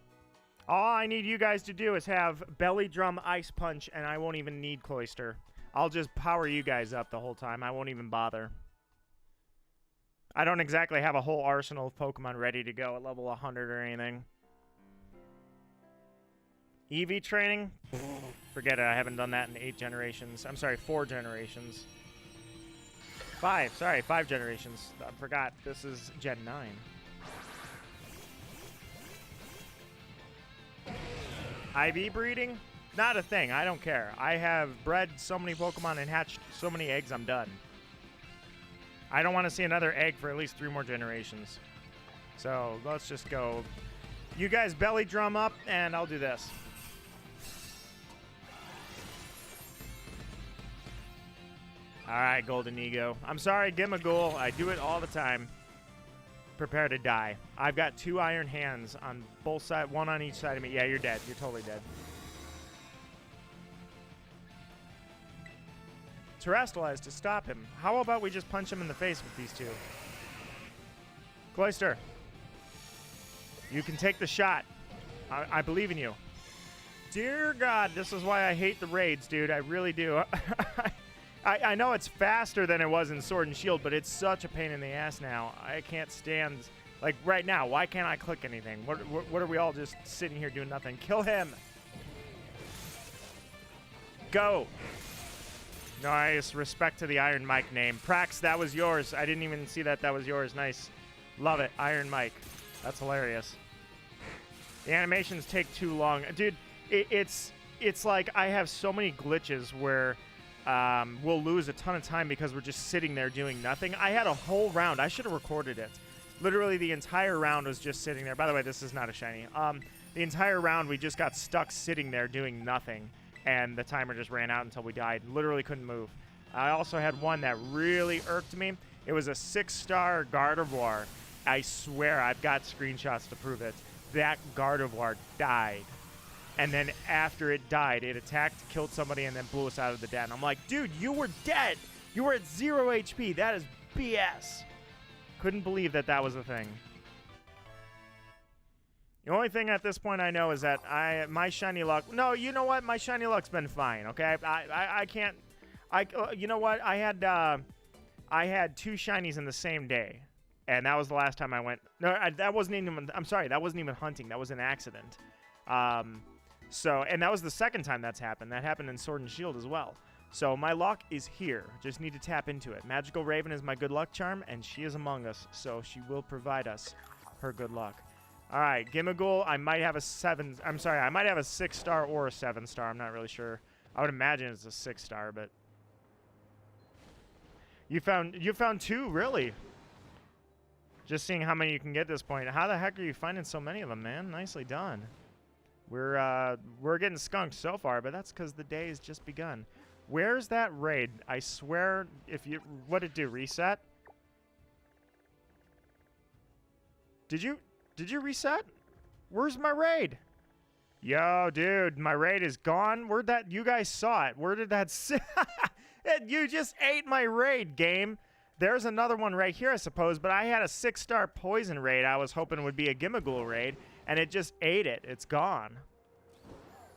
All I need you guys to do is have Belly Drum Ice Punch, and I won't even need Cloyster. I'll just power you guys up the whole time. I won't even bother. I don't exactly have a whole arsenal of Pokemon ready to go at level 100 or anything. EV training? Forget it. I haven't done that in 8 generations. I'm sorry, 4 generations. 5. Sorry, 5 generations. I forgot. This is Gen 9. IV breeding? Not a thing. I don't care. I have bred so many Pokemon and hatched so many eggs, I'm done. I don't want to see another egg for at least 3 more generations. So let's just go. You guys belly drum up, and I'll do this. All right, Golden Ego. I'm sorry, Gimmighoul. I do it all the time. Prepare to die. I've got 2 iron hands on both sides, 1 on each side of me. Yeah, you're dead. You're totally dead. Terrestrialize to stop him. How about we just punch him in the face with these 2? Cloyster. You can take the shot. I believe in you. Dear God, this is why I hate the raids, dude. I really do. I know it's faster than it was in Sword and Shield, but it's such a pain in the ass now. I can't stand... Like, right now, why can't I click anything? What are we all just sitting here doing nothing? Kill him! Go! Nice. Respect to the Iron Mike name. Prax, that was yours. I didn't even see that was yours. Nice. Love it. Iron Mike. That's hilarious. The animations take too long. Dude, it's like I have so many glitches where we'll lose a ton of time because we're just sitting there doing nothing. I had a whole round. I should have recorded it. Literally the entire round was just sitting there. By the way, this is not a shiny. The entire round we just got stuck sitting there doing nothing. And the timer just ran out until we died. Literally couldn't move. I also had one that really irked me. It was a 6-star Gardevoir. I swear, I've got screenshots to prove it. That Gardevoir died. And then after it died, it attacked, killed somebody, and then blew us out of the den. I'm like, dude, you were dead. You were at 0 HP. That is BS. Couldn't believe that was a thing. The only thing at this point I know is that my shiny luck... No, you know what? My shiny luck's been fine, okay? I can't... you know what? I had 2 shinies in the same day. And that was the last time I went... No, that wasn't even... I'm sorry, that wasn't even hunting. That was an accident. So, and that was the second time that's happened. That happened in Sword and Shield as well. So my luck is here. Just need to tap into it. Magical Raven is my good luck charm, and she is among us. So she will provide us her good luck. All right, Gimmighoul, I might have a 7... I'm sorry, I might have a 6-star or a 7-star. I'm not really sure. I would imagine it's a 6-star, but... You found 2, really? Just seeing how many you can get at this point. How the heck are you finding so many of them, man? Nicely done. We're getting skunked so far, but that's because the day has just begun. Where's that raid? I swear, if you... What did it do? Reset? Did you reset? Where's my raid? Yo, dude, my raid is gone. Where'd that... You guys saw it. Where did that... You just ate my raid, game. There's another one right here, I suppose, but I had a 6-star poison raid I was hoping would be a Gimmighoul raid, and it just ate it. It's gone.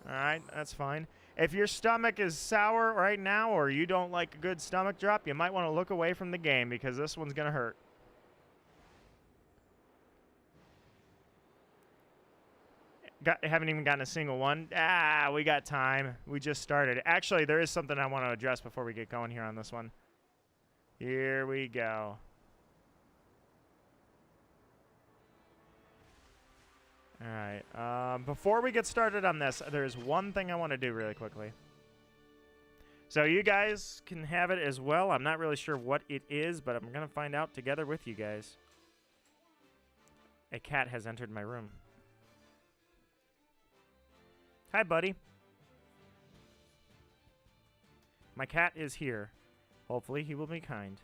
All right, that's fine. If your stomach is sour right now or you don't like a good stomach drop, you might want to look away from the game because this one's going to hurt. Haven't even gotten a single one. We got time. We just started. Actually, there is something I want to address before we get going here on this one. Here we go. All right. Before we get started on this, there's one thing I want to do really quickly. So you guys can have it as well. I'm not really sure what it is, but I'm going to find out together with you guys. A cat has entered my room. Hi, buddy. My cat is here. Hopefully, he will be kind.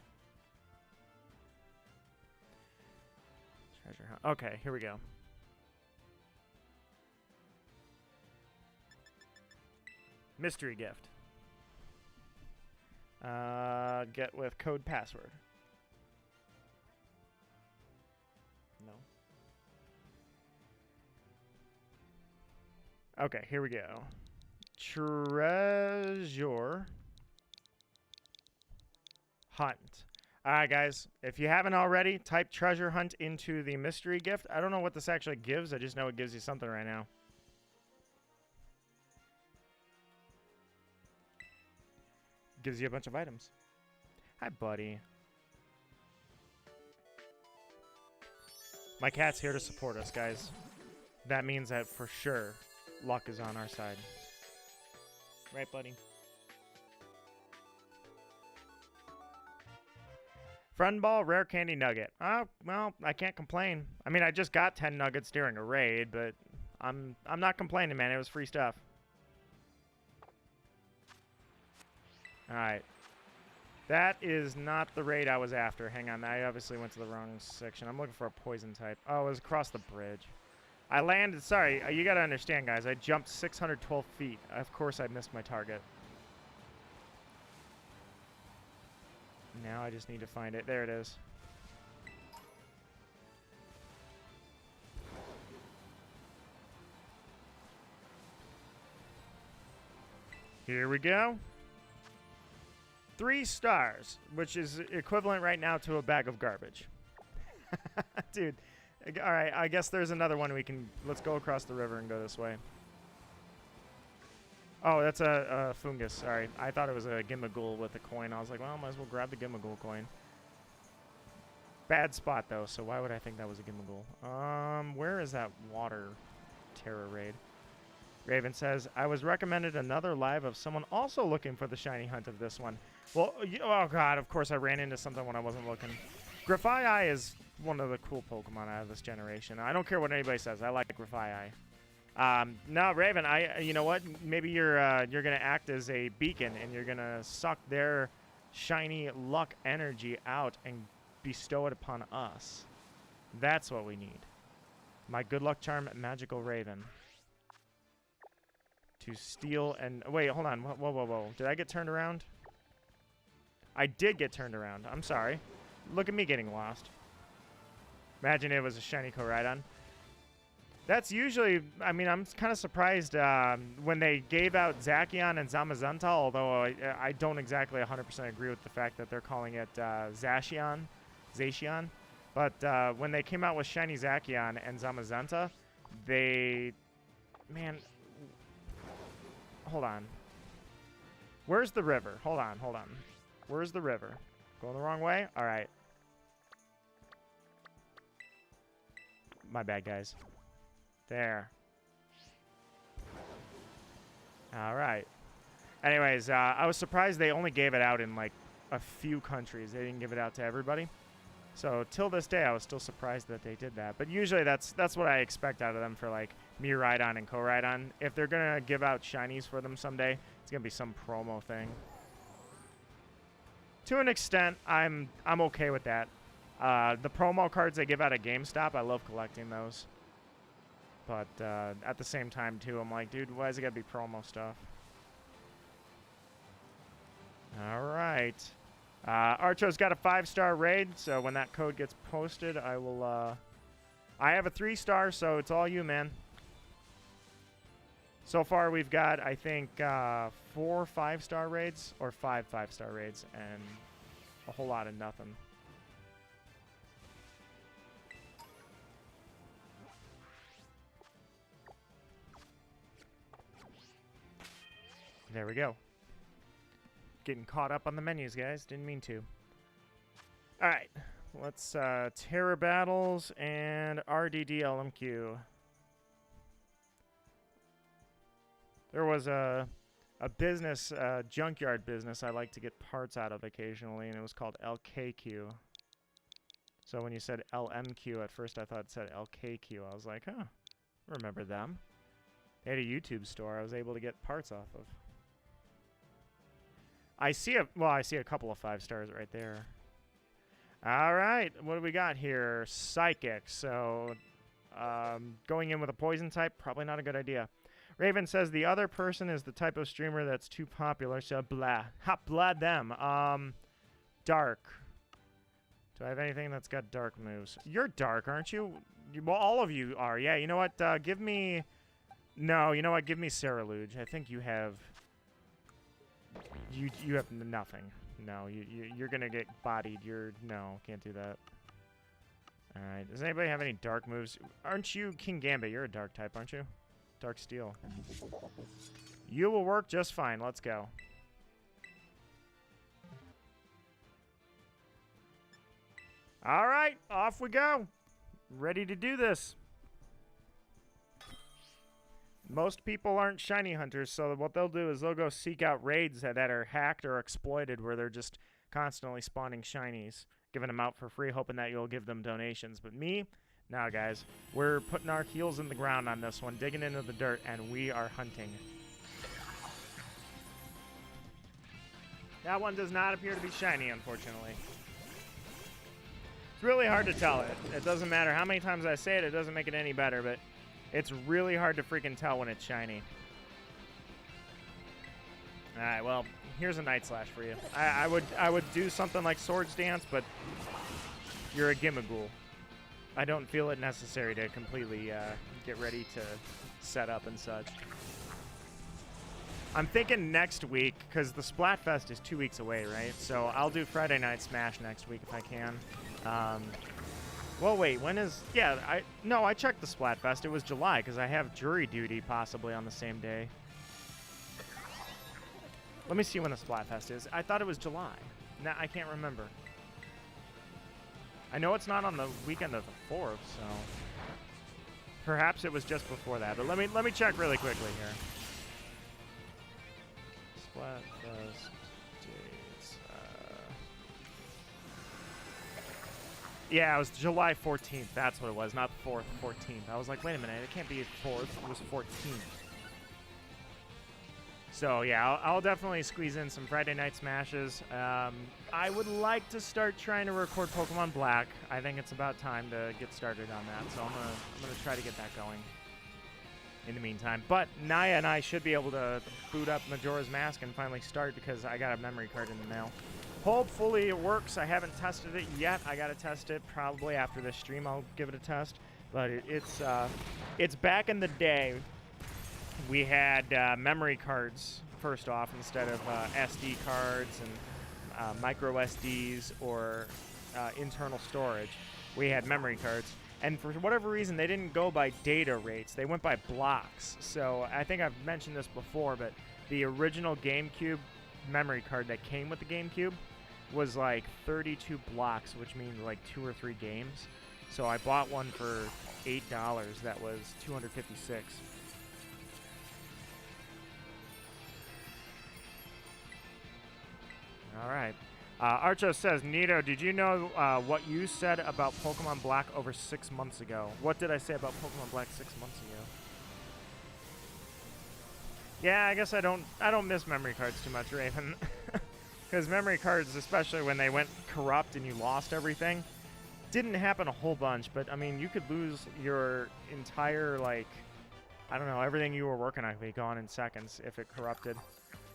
Treasure hunt. Okay, here we go. Mystery gift. Get with code password. No. Okay, here we go. Treasure hunt. All right, guys. If you haven't already, type treasure hunt into the mystery gift. I don't know what this actually gives. I just know it gives you something right now. Gives you a bunch of items. Hi, buddy. My cat's here to support us, guys. That means that for sure luck is on our side. Right, buddy? Friend ball, rare candy nugget. Oh, well, I can't complain. I mean, I just got 10 nuggets during a raid, but I'm not complaining, man. It was free stuff. All right. That is not the raid I was after. Hang on. I obviously went to the wrong section. I'm looking for a poison type. Oh, it was across the bridge. I landed. Sorry. You got to understand, guys. I jumped 612 feet. Of course, I missed my target. Now I just need to find it. There it is. Here we go. 3 stars, which is equivalent right now to a bag of garbage. Dude. All right, I guess there's another one we can... Let's go across the river and go this way. Oh, that's a fungus. Sorry. I thought it was a Gimmighoul with a coin. I was like, well, might as well grab the Gimmighoul coin. Bad spot, though, so why would I think that was a Gimmighoul? Where is that water terror raid? Raven says, I was recommended another live of someone also looking for the shiny hunt of this one. Well, oh god, of course I ran into something when I wasn't looking. Grafai is one of the cool Pokemon out of this generation. I don't care what anybody says. I like Grafai. No, Raven, you know what? Maybe you're gonna act as a beacon and you're gonna suck their shiny luck energy out and bestow it upon us. That's what we need. My good luck charm, Magical Raven. To steal and... Wait, hold on. Whoa, whoa, whoa. Did I get turned around? I did get turned around. I'm sorry. Look at me getting lost. Imagine it was a shiny Koraidon. That's usually... I mean, I'm kind of surprised when they gave out Zacian and Zamazenta, although I don't exactly 100% agree with the fact that they're calling it Zacian. But when they came out with shiny Zacian and Zamazenta, they... Man... Hold on. Where's the river? Hold on, hold on. Where's the river? Going the wrong way? All right. My bad, guys. There. All right. Anyways, I was surprised they only gave it out in, like, a few countries. They didn't give it out to everybody. So, till this day, I was still surprised that they did that. But usually, that's what I expect out of them for, like, Miraidon and Koraidon. If they're going to give out shinies for them someday, it's going to be some promo thing. To an extent, I'm okay with that. The promo cards they give out at GameStop, I love collecting those. But at the same time, too, I'm like, dude, why is it got to be promo stuff? All right. Archo's got a 5-star raid, so when that code gets posted, I will... I have a 3-star, so it's all you, man. So far, we've got, I think, 4 5-star raids, or 5 5-star raids, and a whole lot of nothing. There we go. Getting caught up on the menus, guys. Didn't mean to. All right. Let's Terror Battles and RDD LMQ. There was a business, junkyard business I like to get parts out of occasionally, and it was called LKQ. So when you said LMQ, at first I thought it said LKQ. I was like, huh, remember them. They had a YouTube store I was able to get parts off of. I see a couple of 5 stars right there. All right, what do we got here? Psychic. So going in with a poison type, probably not a good idea. Raven says the other person is the type of streamer that's too popular, so blah. Ha, blah them. Dark. Do I have anything that's got dark moves? You're dark, aren't you? Well, all of you are. Yeah, you know what? Give me... No, you know what? Give me Ceruledge. I think you have... You have nothing. No, you're gonna get bodied. No, can't do that. Alright, does anybody have any dark moves? Aren't you King Gambit? You're a dark type, aren't you? Dark Steel. You will work just fine. Let's go. Alright, off we go. Ready to do this. Most people aren't shiny hunters, so what they'll do is they'll go seek out raids that are hacked or exploited where they're just constantly spawning shinies, giving them out for free, hoping that you'll give them donations. But me, nah, guys, we're putting our heels in the ground on this one, digging into the dirt, and we are hunting. That one does not appear to be shiny, unfortunately. It's really hard to tell it. It doesn't matter how many times I say it, it doesn't make it any better, but it's really hard to freaking tell when it's shiny. Alright, well, here's a Night Slash for you. I would do something like Swords Dance, but you're a Gimmighoul. I don't feel it necessary to completely get ready to set up and such. I'm thinking next week, because the Splatfest is 2 weeks away, right? So I'll do Friday Night Smash next week if I can. Well, wait, when is... Yeah, I checked the Splatfest. It was July, because I have jury duty possibly on the same day. Let me see when the Splatfest is. I thought it was July. Nah, I can't remember. I know it's not on the weekend of the 4th, so... Perhaps it was just before that, but let me check really quickly here. Splatfest dates. Yeah, it was July 14th. That's what it was, not 4th, 14th. I was like, wait a minute, it can't be 4th. It was 14th. So yeah, I'll definitely squeeze in some Friday Night Smashes. I would like to start trying to record Pokemon Black. I think it's about time to get started on that. So I'm gonna try to get that going in the meantime. But Naya and I should be able to boot up Majora's Mask and finally start because I got a memory card in the mail. Hopefully it works. I haven't tested it yet. I gotta test it probably after this stream. I'll give it a test. But it's back in the day. We had memory cards, first off, instead of SD cards and micro SDs or internal storage. We had memory cards. And for whatever reason, they didn't go by data rates. They went by blocks. So I think I've mentioned this before, but the original GameCube memory card that came with the GameCube was like 32 blocks, which means like 2 or 3 games. So I bought one for $8. That was $256. All right. Archo says, Nito, did you know what you said about Pokemon Black over 6 months ago? What did I say about Pokemon Black 6 months ago? Yeah, I guess I don't miss memory cards too much, Raven. Because memory cards, especially when they went corrupt and you lost everything, didn't happen a whole bunch. But, I mean, you could lose your entire, like, I don't know, everything you were working on could be gone in seconds if it corrupted.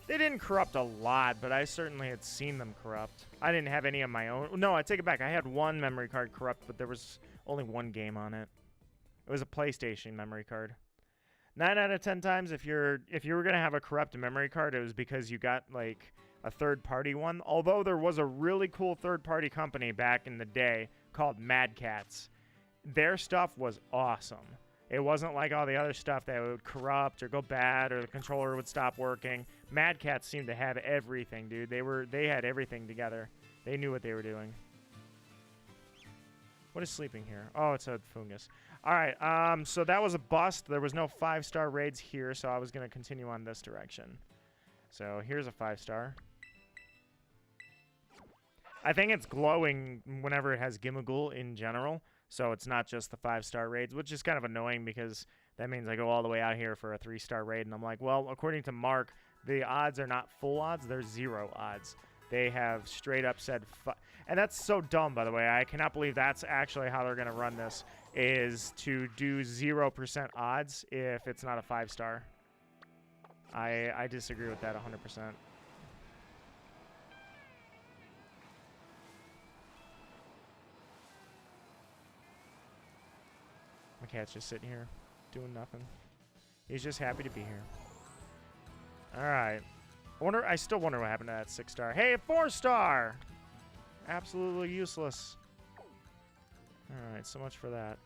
They didn't corrupt a lot, but I certainly had seen them corrupt. I didn't have any of my own. No, I take it back. I had one memory card corrupt, but there was only one game on it. It was a PlayStation memory card. 9 out of 10 times, if you were gonna have a corrupt memory card, it was because you got like a third-party one. Although there was a really cool third-party company back in the day called Mad Catz. Their stuff was awesome. It wasn't like all the other stuff that would corrupt or go bad or the controller would stop working. Mad Catz seemed to have everything, dude. They had everything together. They knew what they were doing. What is sleeping here? Oh, it's a fungus. All right, so that was a bust. There was no 5-star raids here, so I was going to continue on this direction. So here's a 5-star. I think it's glowing whenever it has Gimmighoul in general. So it's not just the 5-star raids, which is kind of annoying because that means I go all the way out here for a 3-star raid. And I'm like, well, according to Mark, the odds are not full odds. They're 0 odds. They have straight up said... And that's so dumb, by the way. I cannot believe that's actually how they're going to run this, is to do 0% odds if it's not a 5-star. I disagree with that 100%. My cat's just sitting here doing nothing. He's just happy to be here. All right. I still wonder what happened to that 6-star. Hey, 4-star! Absolutely useless. All right, so much for that.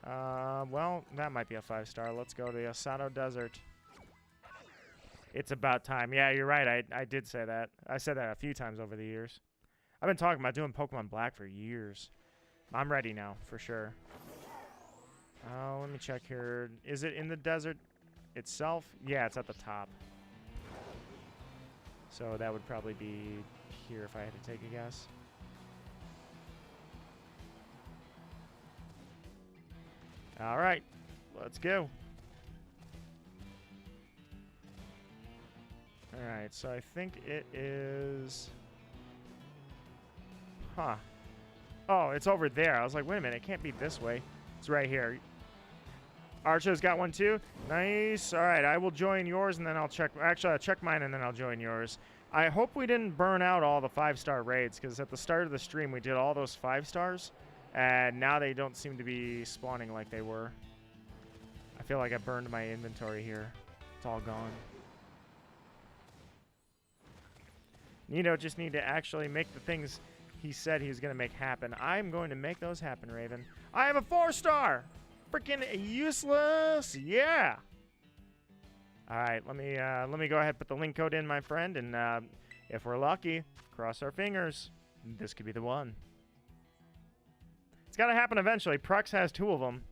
Well, that might be a 5-star. Let's go to the Asado Desert. It's about time. Yeah, you're right. I did say that. I said that a few times over the years. I've been talking about doing Pokemon Black for years. I'm ready now, for sure. Let me check here. Is it in the desert itself? Yeah, it's at the top. So that would probably be here if I had to take a guess. All right, let's go. All right, so I think it is... Huh. Oh, it's over there. I was like, wait a minute, it can't be this way. It's right here. Archo's got one too. Nice. All right, I will join yours and then I'll check. Actually, I'll check mine and then I'll join yours. I hope we didn't burn out all the 5-star raids because at the start of the stream we did all those 5-stars and now they don't seem to be spawning like they were. I feel like I burned my inventory here. It's all gone. Nito just need to actually make the things he said he was going to make happen. I'm going to make those happen, Raven. I have a 4-star! Freaking useless! Yeah! Alright, let me go ahead and put the link code in, my friend, and if we're lucky, cross our fingers, this could be the one. It's got to happen eventually. Prux has 2 of them.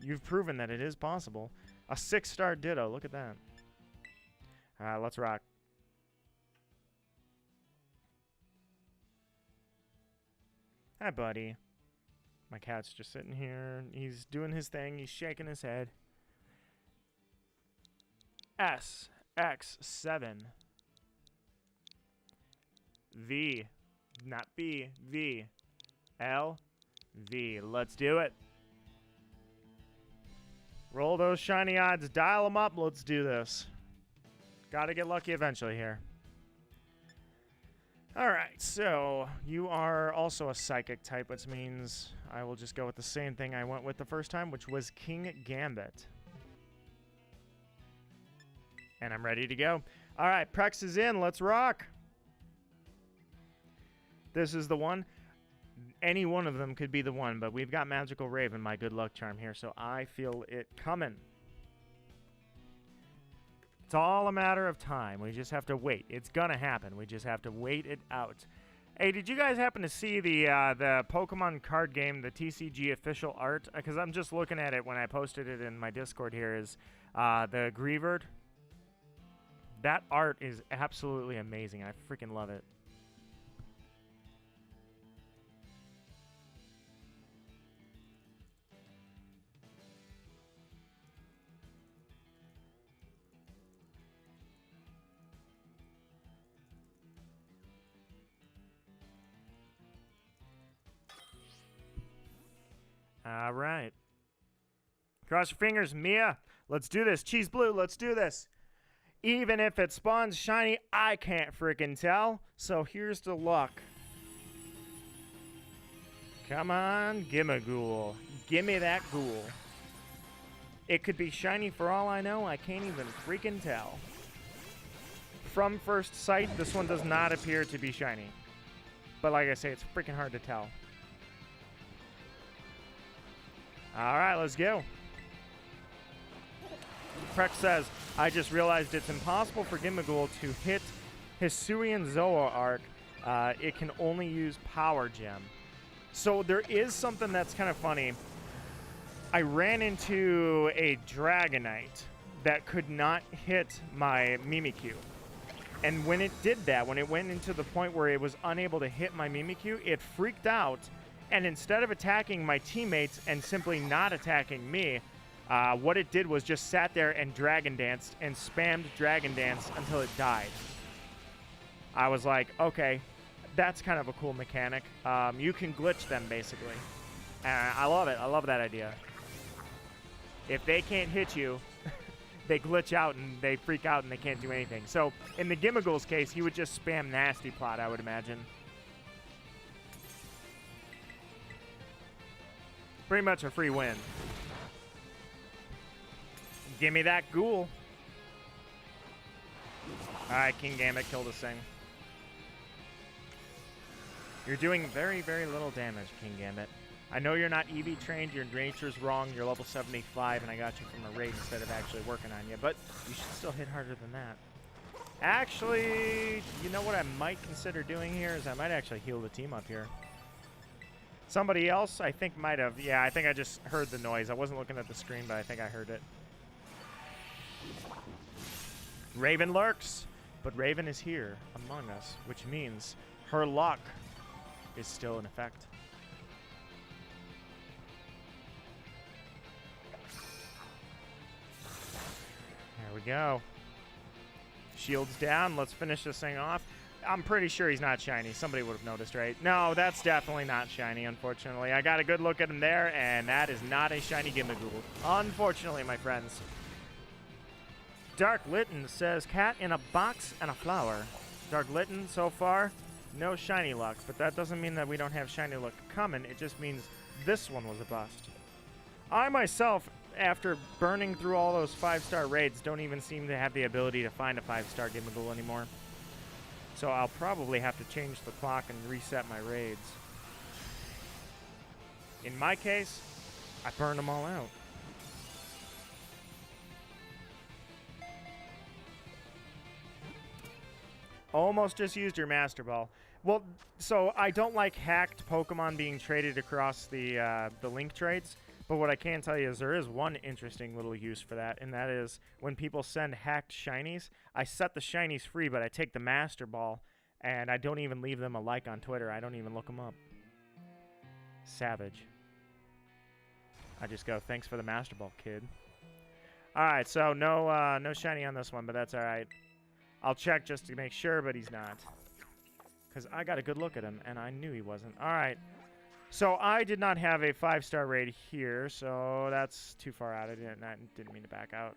You've proven that it is possible. A 6-star Ditto. Look at that. Alright, let's rock. Hi, buddy. My cat's just sitting here. He's doing his thing. He's shaking his head. S, X, 7. V, not B, V. L, V. Let's do it. Roll those shiny odds. Dial them up. Let's do this. Gotta get lucky eventually here. Alright, so you are also a psychic type, which means I will just go with the same thing I went with the first time, which was King Gambit. And I'm ready to go. Alright, Prex is in. Let's rock. This is the one. Any one of them could be the one, but we've got Magical Raven, my good luck charm here, so I feel it coming. It's all a matter of time. We just have to wait. It's gonna happen. We just have to wait it out. Hey, did you guys happen to see the Pokemon card game, the TCG official art? Because I'm just looking at it when I posted it in my Discord here, is the Greavard. That art is absolutely amazing. I freaking love it. All right. Cross your fingers, Mia. Let's do this. Cheese Blue, let's do this. Even if it spawns shiny, I can't freaking tell. So here's the luck. Come on, Gimmighoul. Gimme that ghoul. It could be shiny for all I know. I can't even freaking tell. From first sight, this one does not appear to be shiny. But like I say, it's freaking hard to tell. Alright, let's go. Prex says, I just realized it's impossible for Gimmighoul to hit Hisuian Zoroark. It can only use Power Gem. So there is something that's kind of funny. I ran into a Dragonite that could not hit my Mimikyu. And when it did that, when it went into the point where it was unable to hit my Mimikyu, it freaked out. And instead of attacking my teammates and simply not attacking me, what it did was just sat there and Dragon Danced and spammed Dragon Dance until it died. I was like, okay, that's kind of a cool mechanic. You can glitch them, basically. I love it. I love that idea. If they can't hit you, they glitch out and they freak out and they can't do anything. So in the Gimmighoul's case, he would just spam Nasty Plot, I would imagine. Pretty much a free win. Give me that ghoul. Alright, King Gambit killed this thing. You're doing very, very little damage, King Gambit. I know you're not EV trained, your nature's wrong, you're level 75, and I got you from a raid instead of actually working on you, but you should still hit harder than that. Actually, you know what I might consider doing here is I might actually heal the team up here. Somebody else, I think, might have. Yeah, I think I just heard the noise. I wasn't looking at the screen, but I think I heard it. Raven lurks, but Raven is here among us, which means her luck is still in effect. There we go. Shields down. Let's finish this thing off. I'm pretty sure he's not shiny. Somebody would have noticed, right? No, that's definitely not shiny, unfortunately. I got a good look at him there, and that is not a shiny Gimmighoul. Unfortunately, my friends. Dark Litten says, cat in a box and a flower. Dark Litten, so far, no shiny luck. But that doesn't mean that we don't have shiny luck coming. It just means this one was a bust. I myself, after burning through all those 5-star raids, don't even seem to have the ability to find a 5-star Gimmighoul anymore. So I'll probably have to change the clock and reset my raids. In my case, I burned them all out. Almost just used your Master Ball. Well, so I don't like hacked Pokemon being traded across the link trades, but what I can tell you is there is one interesting little use for that, and that is when people send hacked shinies, I set the shinies free, but I take the Master Ball, and I don't even leave them a like on Twitter. I don't even look them up. Savage. I just go, thanks for the Master Ball, kid. All right, so no shiny on this one, but that's all right. I'll check just to make sure, but he's not. Because I got a good look at him, and I knew he wasn't. All right. So I did not have a 5-star raid here, so that's too far out. I didn't mean to back out.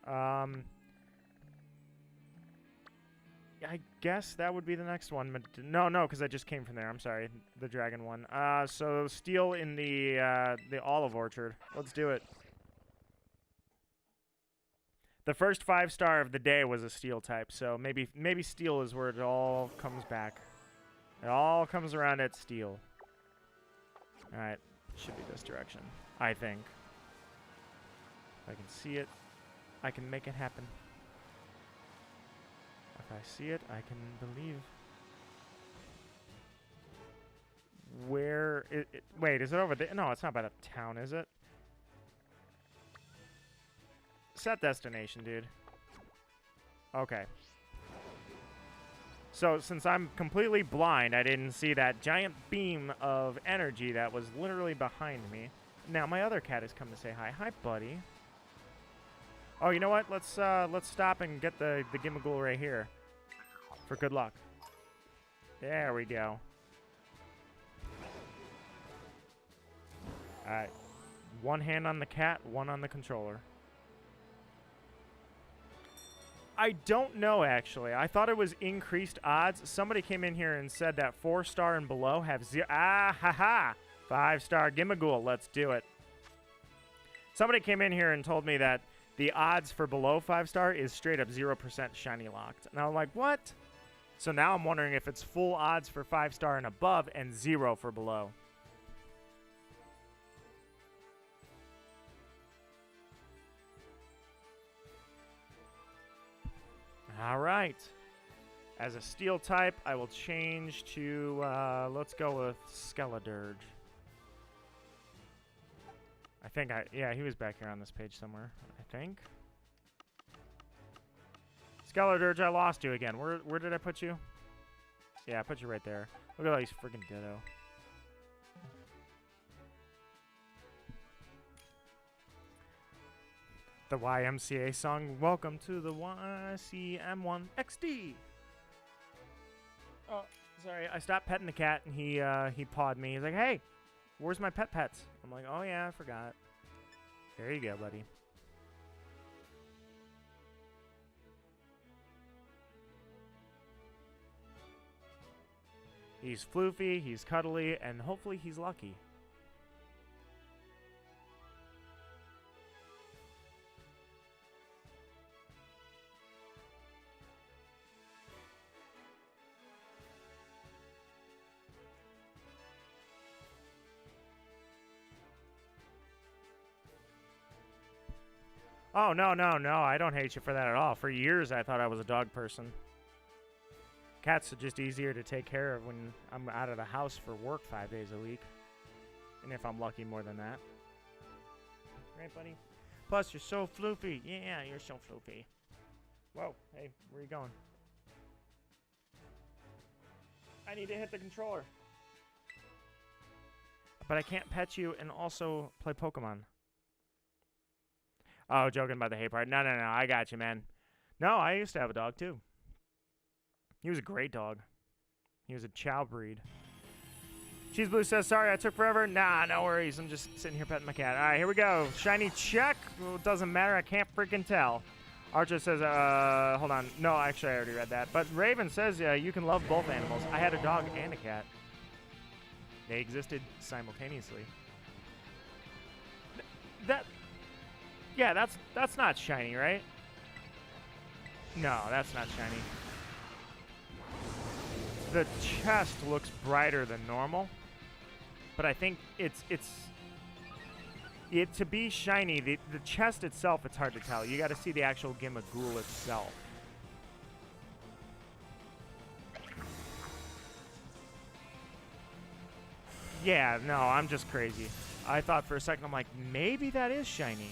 I guess that would be the next one. But no, because I just came from there. I'm sorry, the dragon one. So steel in the olive orchard. Let's do it. The first 5-star of the day was a steel type, so maybe steel is where it all comes back. It all comes around at steel. All right, should be this direction, I think. If I can see it, I can make it happen. If I see it, I can believe. Where? Wait, is it over there? No, it's not by the town, is it? Set destination, dude. Okay. So, since I'm completely blind, I didn't see that giant beam of energy that was literally behind me. Now, my other cat has come to say hi. Hi, buddy. Oh, you know what? Let's stop and get the Gimmighoul right here. For good luck. There we go. Alright. One hand on the cat, one on the controller. I don't know, actually. I thought it was increased odds. Somebody came in here and said that 4-star and below have 0. Ah, ha-ha! 5-star Gimmighoul. Let's do it. Somebody came in here and told me that the odds for below 5-star is straight up 0% shiny locked. And I'm like, what? So now I'm wondering if it's full odds for 5-star and above and 0 for below. All right. As a steel type, I will change to, let's go with Skeledirge. Yeah, he was back here on this page somewhere, I think. Skeledirge, I lost you again. Where did I put you? Yeah, I put you right there. Look at all these freaking ditto. The YMCA song, welcome to the YCM1 XD. Oh, sorry, I stopped petting the cat and he pawed me. He's like, hey, where's my pets? I'm like, oh yeah, I forgot. There you go, buddy. He's floofy, he's cuddly, and hopefully he's lucky. Oh, no, I don't hate you for that at all. For years, I thought I was a dog person. Cats are just easier to take care of when I'm out of the house for work 5 days a week. And if I'm lucky, more than that. Right, buddy? Plus, you're so floofy. Yeah, you're so floofy. Whoa, hey, where are you going? I need to hit the controller. But I can't pet you and also play Pokemon. Oh, joking about the hay part. No, I got you, man. No, I used to have a dog, too. He was a great dog. He was a chow breed. Cheese Blue says, sorry, I took forever. Nah, no worries. I'm just sitting here petting my cat. All right, here we go. Shiny check. Well, it doesn't matter. I can't freaking tell. Archer says, hold on. No, actually, I already read that. But Raven says, you can love both animals. I had a dog and a cat. They existed simultaneously. Yeah, that's not shiny, right? No, that's not shiny. the chest looks brighter than normal, but I think to be shiny, the chest itself, it's hard to tell. You got to see the actual Gimmighoul itself. Yeah, no, I'm just crazy. I thought for a second, I'm like, maybe that is shiny.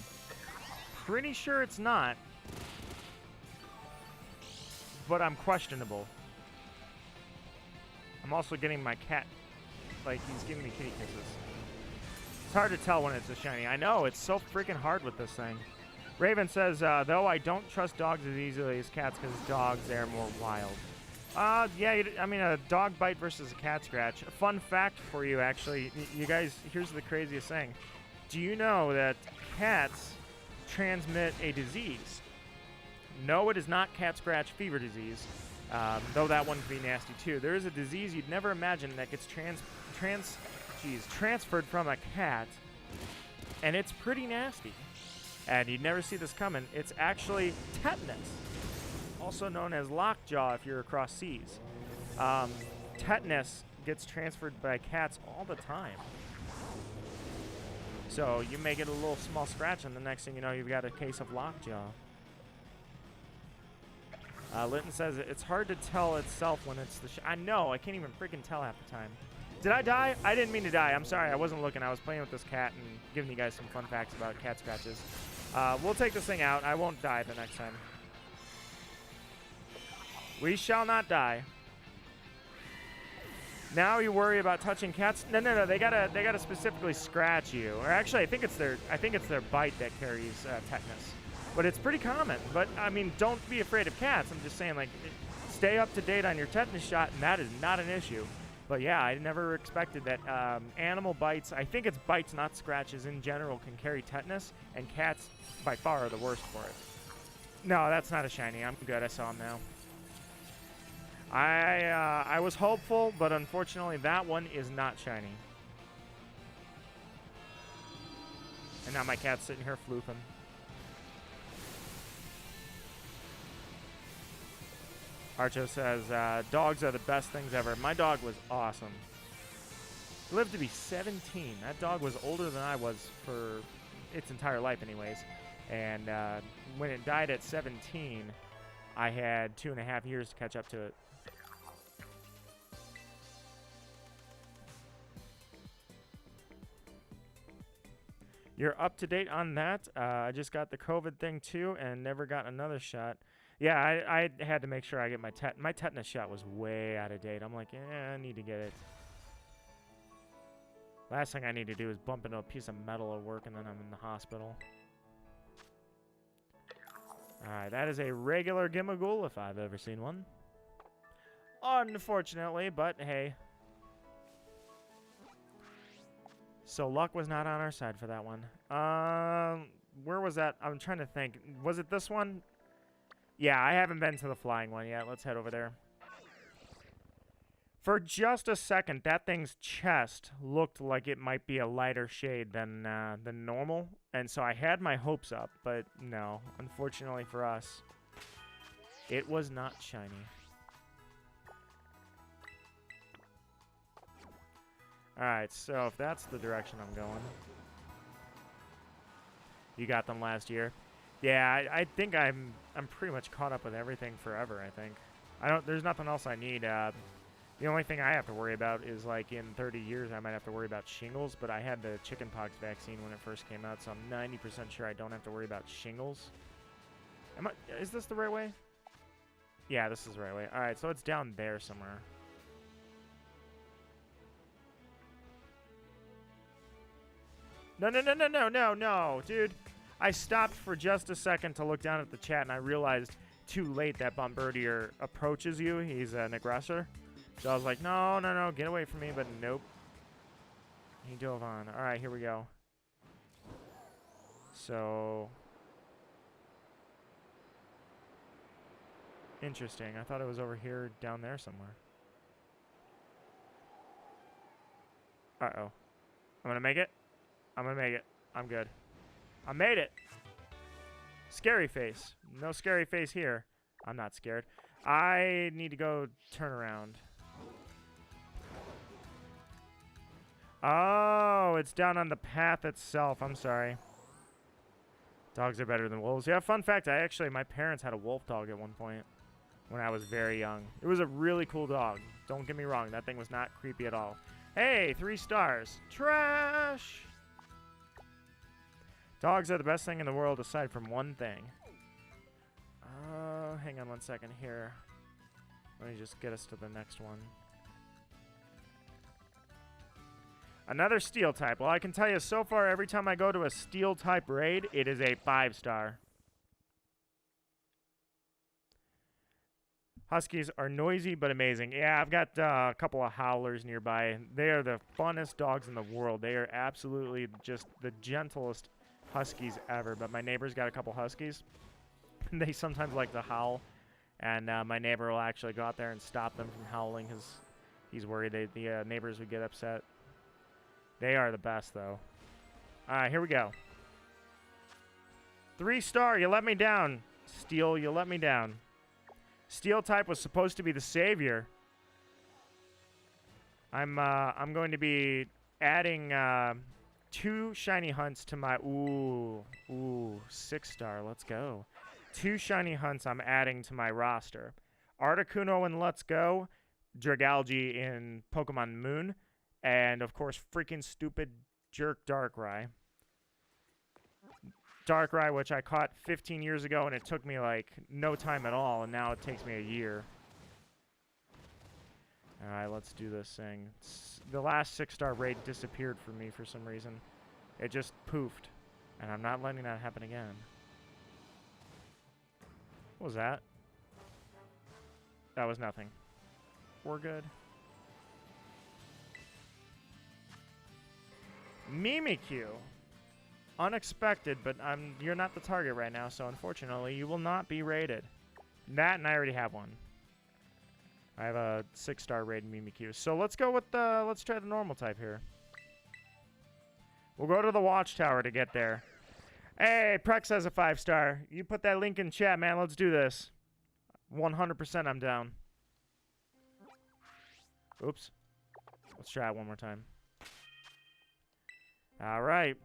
Pretty sure it's not. But I'm questionable. I'm also getting my cat, like, he's giving me kitty kisses. It's hard to tell when it's a shiny. I know, it's so freaking hard with this thing. Raven says, though I don't trust dogs as easily as cats because dogs, they're more wild. Yeah, I mean, a dog bite versus a cat scratch. A fun fact for you, actually. You guys, here's the craziest thing. Do you know that cats transmit a disease? No, it is not cat scratch fever disease, though that one can be nasty too. There is a disease you'd never imagine that gets transferred from a cat, and it's pretty nasty. And you'd never see this coming. It's actually tetanus, also known as lockjaw if you're across seas. Tetanus gets transferred by cats all the time. So you may get a little small scratch, and the next thing you know, you've got a case of lockjaw. Linton says it's hard to tell itself when it's the I know, I can't even freaking tell half the time. Did I die? I didn't mean to die. I'm sorry, I wasn't looking. I was playing with this cat and giving you guys some fun facts about cat scratches. We'll take this thing out. I won't die the next time. We shall not die. Now you worry about touching cats? No. They gotta specifically scratch you. Or actually, I think it's their bite that carries tetanus. But it's pretty common. But I mean, don't be afraid of cats. I'm just saying, like, stay up to date on your tetanus shot, and that is not an issue. But yeah, I never expected that animal bites. I think it's bites, not scratches, in general can carry tetanus, and cats by far are the worst for it. No, that's not a shiny. I'm good. I saw him now. I was hopeful, but unfortunately that one is not shiny. And now my cat's sitting here floofing. Archo says, dogs are the best things ever. My dog was awesome. He lived to be 17. That dog was older than I was for its entire life anyways. And when it died at 17, I had 2.5 years to catch up to it. You're up to date on that. I just got the COVID thing too and never got another shot. Yeah, I had to make sure I get my tetanus shot was way out of date. I'm like, I need to get it. Last thing I need to do is bump into a piece of metal at work and then I'm in the hospital. Alright, that is a regular Gimmighoul if I've ever seen one. Unfortunately, but hey. So luck was not on our side for that one. Where was that? I'm trying to think. Was it this one? Yeah, I haven't been to the flying one yet. Let's head over there. For just a second, that thing's chest looked like it might be a lighter shade than normal. And so I had my hopes up, but no. Unfortunately for us, it was not shiny. Alright, so if that's the direction I'm going. You got them last year. Yeah, I think I'm pretty much caught up with everything forever, I think. There's nothing else I need. The only thing I have to worry about is, like, in 30 years I might have to worry about shingles, but I had the chickenpox vaccine when it first came out, so I'm 90% sure I don't have to worry about shingles. Is this the right way? Yeah, this is the right way. Alright, so it's down there somewhere. No, dude. I stopped for just a second to look down at the chat, and I realized too late that Bombardier approaches you. He's an aggressor. So I was like, no, get away from me, but nope. He dove on. All right, here we go. So, interesting. I thought it was over here, down there somewhere. Uh-oh. I'm gonna make it. I'm good. I made it. Scary face. No scary face here. I'm not scared. I need to go turn around. Oh, it's down on the path itself. I'm sorry. Dogs are better than wolves. Yeah, fun fact, my parents had a wolf dog at one point when I was very young. It was a really cool dog. Don't get me wrong, that thing was not creepy at all. Hey, 3 stars. Trash! Dogs are the best thing in the world aside from one thing. Hang on one second here. Let me just get us to the next one. Another steel type. Well, I can tell you so far, every time I go to a steel type raid, it is a 5-star. Huskies are noisy but amazing. Yeah, I've got a couple of howlers nearby. They are the funnest dogs in the world. They are absolutely just the gentlest huskies ever. But my neighbor's got a couple huskies. They sometimes like to howl. And my neighbor will actually go out there and stop them from howling because he's worried the neighbors would get upset. They are the best, though. All right, here we go. 3-star, you let me down. Steel, you let me down. Steel type was supposed to be the savior. I'm going to be adding 2 shiny hunts to my 6-star. Let's go. 2 shiny hunts I'm adding to my roster. Articuno in Let's Go, Dragalge in Pokemon Moon, and of course freaking stupid jerk Darkrai. Darkrai, which I caught 15 years ago, and it took me like no time at all, and now it takes me a year. Alright, let's do this thing. The last 6-star raid disappeared for me for some reason. It just poofed, and I'm not letting that happen again. What was that? That was nothing. We're good. Mimikyu. Unexpected, but you're not the target right now, so unfortunately you will not be raided. That, and I already have one. I have a 6-star raid Mimikyu. So let's go with let's try the normal type here. We'll go to the watchtower to get there. Hey, Prex has a 5-star. You put that link in chat, man. Let's do this. 100% I'm down. Oops. Let's try it one more time. All right.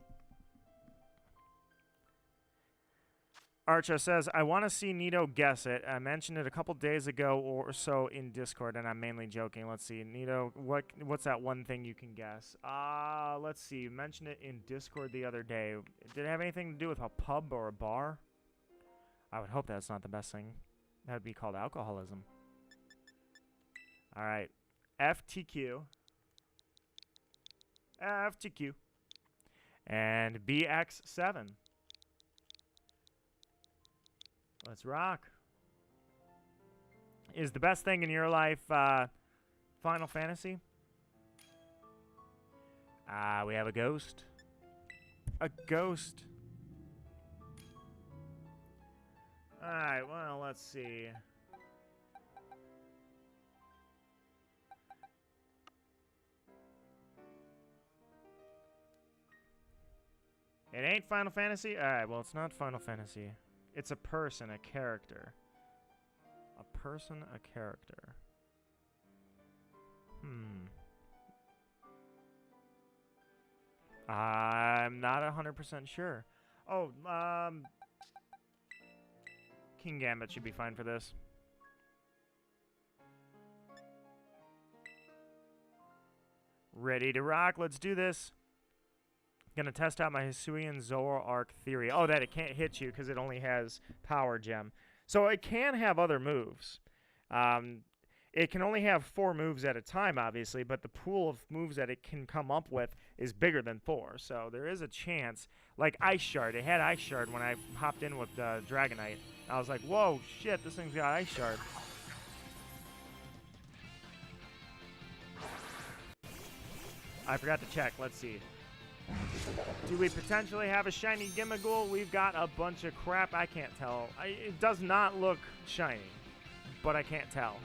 Archa says, I want to see Nito guess it. I mentioned it a couple days ago or so in Discord, and I'm mainly joking. Let's see. Nito, what's that one thing you can guess? Let's see. You mentioned it in Discord the other day. Did it have anything to do with a pub or a bar? I would hope that's not the best thing. That would be called alcoholism. All right. FTQ. FTQ. And BX7. Let's rock. Is the best thing in your life Final Fantasy? We have a ghost. A ghost. Alright, well, let's see. It ain't Final Fantasy? Alright, well, it's not Final Fantasy. It's a person, a character. A person, a character. I'm not 100% sure. Oh, King Gambit should be fine for this. Ready to rock. Let's do this. Gonna test out my Hisuian Zoroark theory. Oh, that it can't hit you because it only has Power Gem. So it can have other moves. It can only have 4 moves at a time, obviously, but the pool of moves that it can come up with is bigger than 4. So there is a chance. Like Ice Shard. It had Ice Shard when I hopped in with Dragonite. I was like, whoa, shit, this thing's got Ice Shard. I forgot to check. Let's see. Do we potentially have a shiny Gimmighoul? We've got a bunch of crap. I can't tell. It does not look shiny, but I can't tell.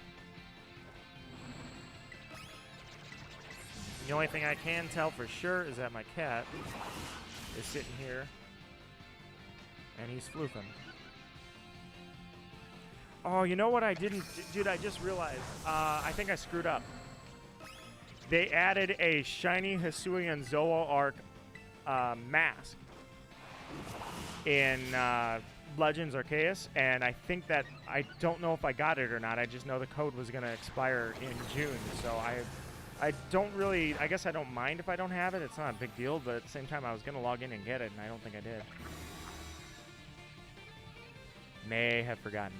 The only thing I can tell for sure is that my cat is sitting here, and he's floofing. Oh, you know what I didn't... Dude, I just realized. I think I screwed up. They added a shiny Hisuian Zoroark mask in Legends Arceus, and I think that I don't know if I got it or not. I just know the code was going to expire in June, so I don't really, I guess I don't mind if I don't have it. It's not a big deal, but at the same time, I was going to log in and get it, and I don't think I did. May have forgotten.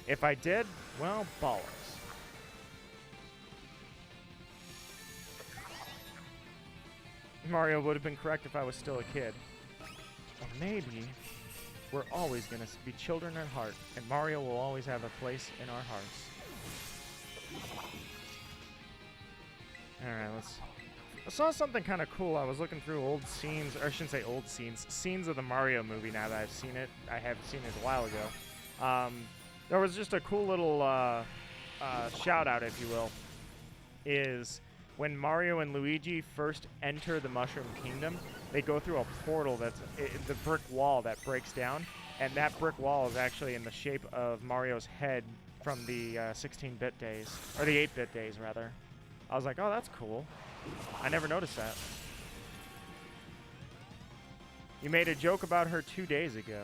If I did, well, ballers. Mario would have been correct if I was still a kid. Or maybe we're always going to be children at heart, and Mario will always have a place in our hearts. Alright, I saw something kind of cool. I was looking through old scenes, or I shouldn't say old scenes, scenes of the Mario movie now that I've seen it. I haven't seen it a while ago. There was just a cool little shout-out, if you will, is when Mario and Luigi first enter the Mushroom Kingdom, they go through a portal that's the brick wall that breaks down, and that brick wall is actually in the shape of Mario's head from the 16-bit days, or the 8-bit days, rather. I was like, oh, that's cool. I never noticed that. You made a joke about her 2 days ago.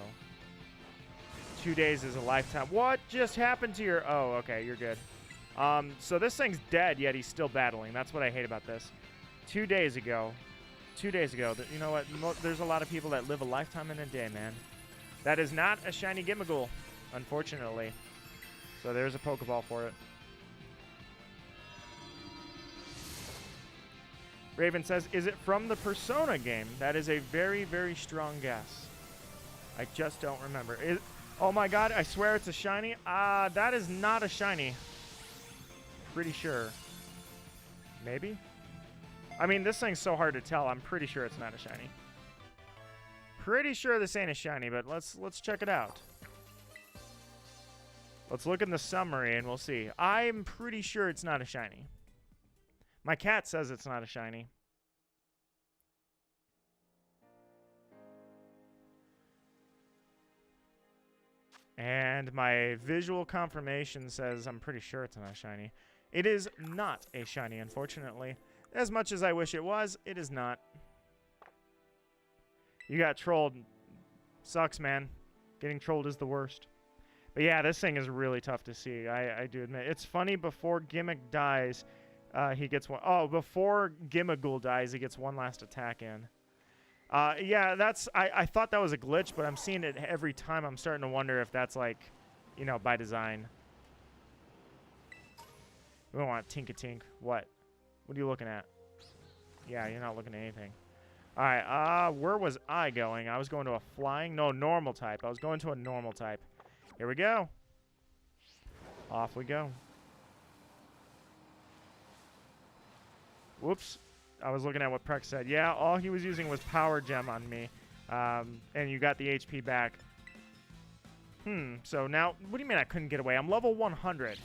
2 days is a lifetime. What just happened to your... Oh, okay, you're good. So this thing's dead, yet he's still battling. That's what I hate about this. 2 days ago. 2 days ago. You know what? There's a lot of people that live a lifetime in a day, man. That is not a shiny Gimmighoul, unfortunately. So there's a Pokeball for it. Raven says, is it from the Persona game? That is a very, very strong guess. I just don't remember. Oh my god, I swear it's a shiny. That is not a shiny. Pretty sure. Maybe? I mean, this thing's so hard to tell. I'm pretty sure it's not a shiny. Pretty sure this ain't a shiny, but let's check it out. Let's look in the summary and we'll see. I'm pretty sure it's not a shiny. My cat says it's not a shiny. And my visual confirmation says I'm pretty sure it's not a shiny. It is not a shiny, unfortunately. As much as I wish it was, it is not. You got trolled. Sucks, man. Getting trolled is the worst. But yeah, this thing is really tough to see. I do admit. It's funny, before Gimmick dies, he gets one. Oh, before Gimmighoul dies, he gets one last attack in. Yeah, that's... I thought that was a glitch, but I'm seeing it every time. I'm starting to wonder if that's, like, you know, by design. We don't want Tink-a-Tink. What? What are you looking at? Yeah, you're not looking at anything. Alright, where was I going? I was going to a flying... No, normal type. I was going to a normal type. Here we go. Off we go. Whoops. I was looking at what Prex said. Yeah, all he was using was Power Gem on me. And you got the HP back. So now... What do you mean I couldn't get away? I'm level 100.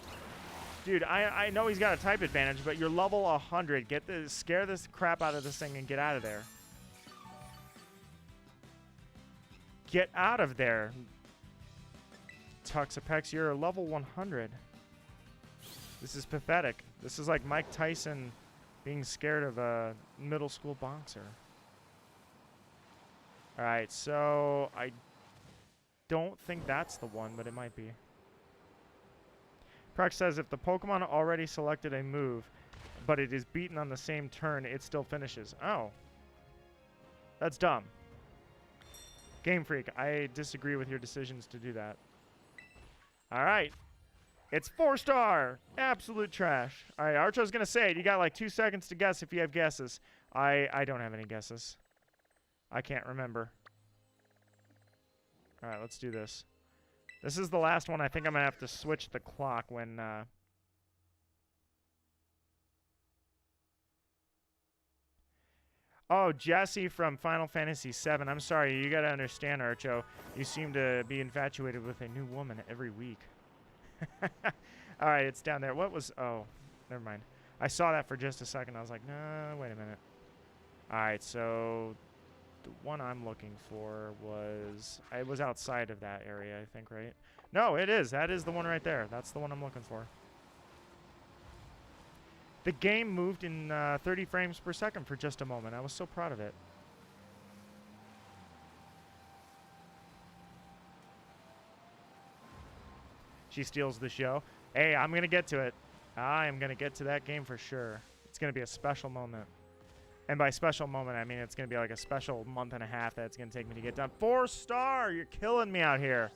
Dude, I know he's got a type advantage, but you're level 100. Scare this crap out of this thing and get out of there. Get out of there. Tuxapex, you're level 100. This is pathetic. This is like Mike Tyson being scared of a middle school boxer. Alright, so I don't think that's the one, but it might be. Prex says if the Pokemon already selected a move, but it is beaten on the same turn, it still finishes. Oh. That's dumb. Game Freak, I disagree with your decisions to do that. Alright. It's 4-star! Absolute trash. Alright, Archo's gonna say it. You got like 2 seconds to guess if you have guesses. I don't have any guesses. I can't remember. Alright, let's do this. This is the last one. I think I'm gonna have to switch the clock when, Oh, Jesse from Final Fantasy VII. I'm sorry, you gotta understand, Archo. You seem to be infatuated with a new woman every week. Alright, it's down there. What was... Oh, never mind. I saw that for just a second. I was like, no, wait a minute. Alright, so... The one I'm looking for was... It was outside of that area, I think, right? No, it is. That is the one right there. That's the one I'm looking for. The game moved in 30 frames per second for just a moment. I was so proud of it. She steals the show. Hey, I'm going to get to it. I am going to get to that game for sure. It's going to be a special moment. And by special moment, I mean it's going to be like a special month and a half that it's going to take me to get done. 4-star! You're killing me out here.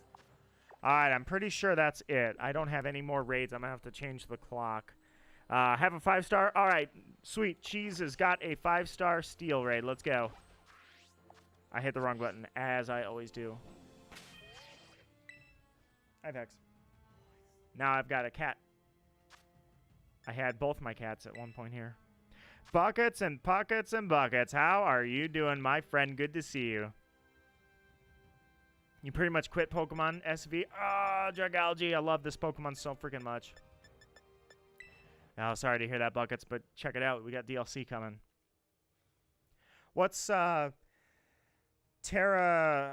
All right, I'm pretty sure that's it. I don't have any more raids. I'm going to have to change the clock. Have a 5-star. All right, sweet. Cheese has got a 5-star steal raid. Let's go. I hit the wrong button, as I always do. Hi, Vex. Now I've got a cat. I had both my cats at one point here. Buckets and buckets and buckets. How are you doing, my friend? Good to see you. You pretty much quit Pokemon SV. Oh, Dragalge. I love this Pokemon so freaking much. Oh, sorry to hear that, Buckets, but check it out. We got DLC coming. What's Terra...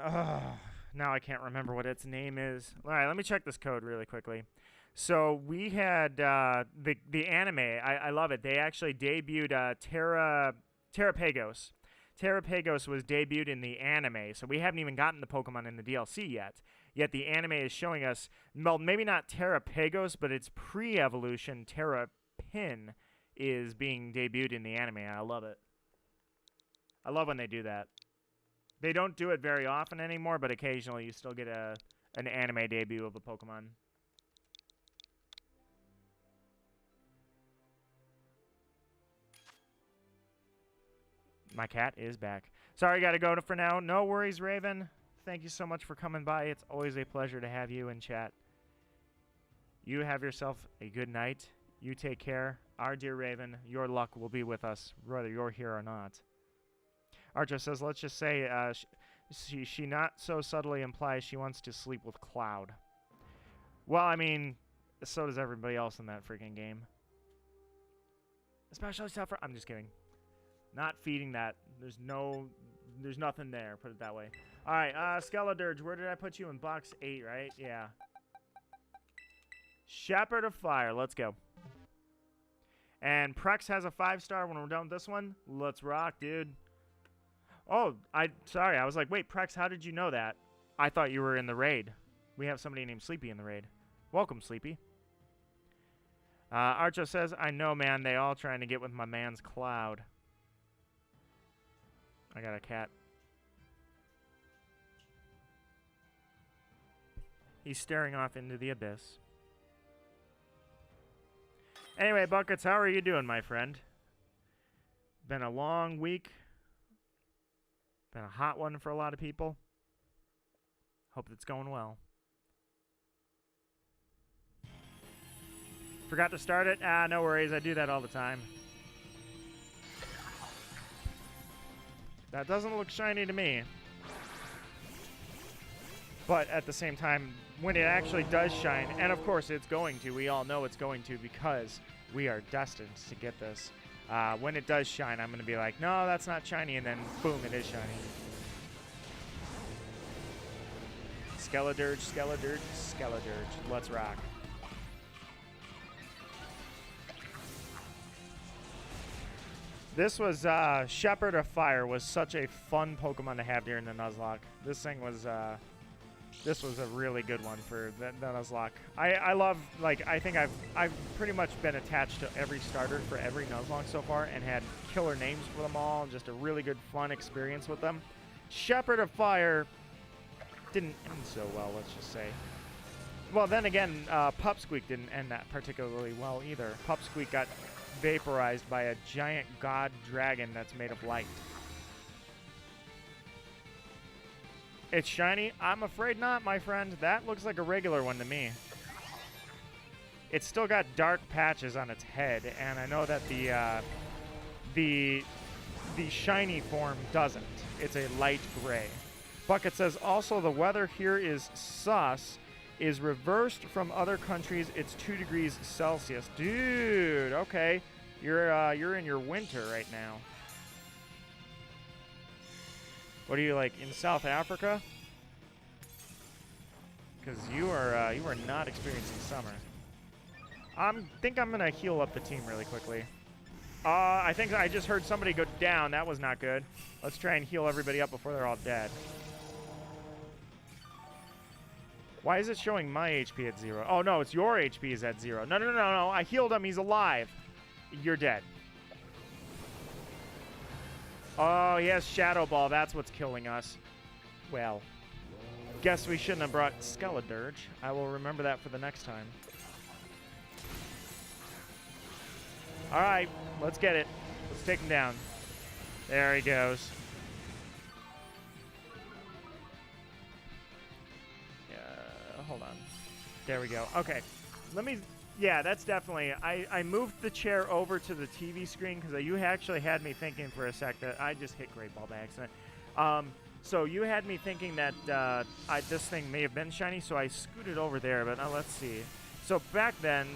Oh, now I can't remember what its name is. All right, let me check this code really quickly. So we had the anime. I love it. They actually debuted Terrapagos. Terrapagos was debuted in the anime, so we haven't even gotten the Pokemon in the DLC yet. Yet the anime is showing us, well, maybe not Terrapagos, but its pre-evolution Terrapin is being debuted in the anime. I love it. I love when they do that. They don't do it very often anymore, but occasionally you still get an anime debut of a Pokemon. My cat is back. Sorry, gotta go for now. No worries, Raven. Thank you so much for coming by. It's always a pleasure to have you in chat. You have yourself a good night. You take care. Our dear Raven, your luck will be with us, whether you're here or not. Archer says, let's just say she not so subtly implies she wants to sleep with Cloud. Well, I mean, so does everybody else in that freaking game. Especially Suffer. I'm just kidding. Not feeding that. There's nothing there, put it that way. All right, Skeledirge, where did I put you in box 8, right? Yeah. Shepherd of Fire, let's go. And Prex has a 5-star when we're done with this one. Let's rock, dude. Oh, sorry, I was like, wait, Prex, how did you know that? I thought you were in the raid. We have somebody named Sleepy in the raid. Welcome, Sleepy. Archo says, I know, man, they all trying to get with my man's Cloud. I got a cat. He's staring off into the abyss. Anyway, Buckets, how are you doing, my friend? Been a long week. Been a hot one for a lot of people. Hope it's going well. Forgot to start it? No worries. I do that all the time. That doesn't look shiny to me. But at the same time, when it actually does shine, and of course it's going to, we all know it's going to because we are destined to get this. When it does shine, I'm going to be like, no, that's not shiny, and then boom, it is shiny. Skeledirge, Skeledirge, Skeledirge. Let's rock. This was, Shepherd of Fire was such a fun Pokemon to have during the Nuzlocke. This thing was, this was a really good one for the Nuzlocke. I love, like, I think I've pretty much been attached to every starter for every Nuzlocke so far and had killer names for them all. Just a really good, fun experience with them. Shepherd of Fire didn't end so well, let's just say. Well, then again, Pupsqueak didn't end that particularly well either. Pupsqueak got vaporized by a giant god dragon that's made of light. It's shiny? I'm afraid not, my friend. That looks like a regular one to me. It's still got dark patches on its head, and I know that the shiny form doesn't. It's a light gray. Bucket says, also the weather here is sus. Is reversed from other countries. It's 2 degrees Celsius. Dude, okay. You're in your winter right now. What are you, like, in South Africa? Because you are not experiencing summer. I think I'm gonna heal up the team really quickly. I think I just heard somebody go down. That was not good. Let's try and heal everybody up before they're all dead. Why is it showing my HP at 0? Oh, no, it's your HP is at 0. No, no, no, no, no. I healed him. He's alive. You're dead. Oh, he has Shadow Ball. That's what's killing us. Well, guess we shouldn't have brought Skeledirge. I will remember that for the next time. All right, let's get it. Let's take him down. There he goes. Hold on. There we go. Okay. Let me... Yeah, that's definitely... I moved the chair over to the TV screen because you actually had me thinking for a sec that I just hit Great Ball by accident. So you had me thinking that this thing may have been shiny, so I scooted over there, but let's see. So back then...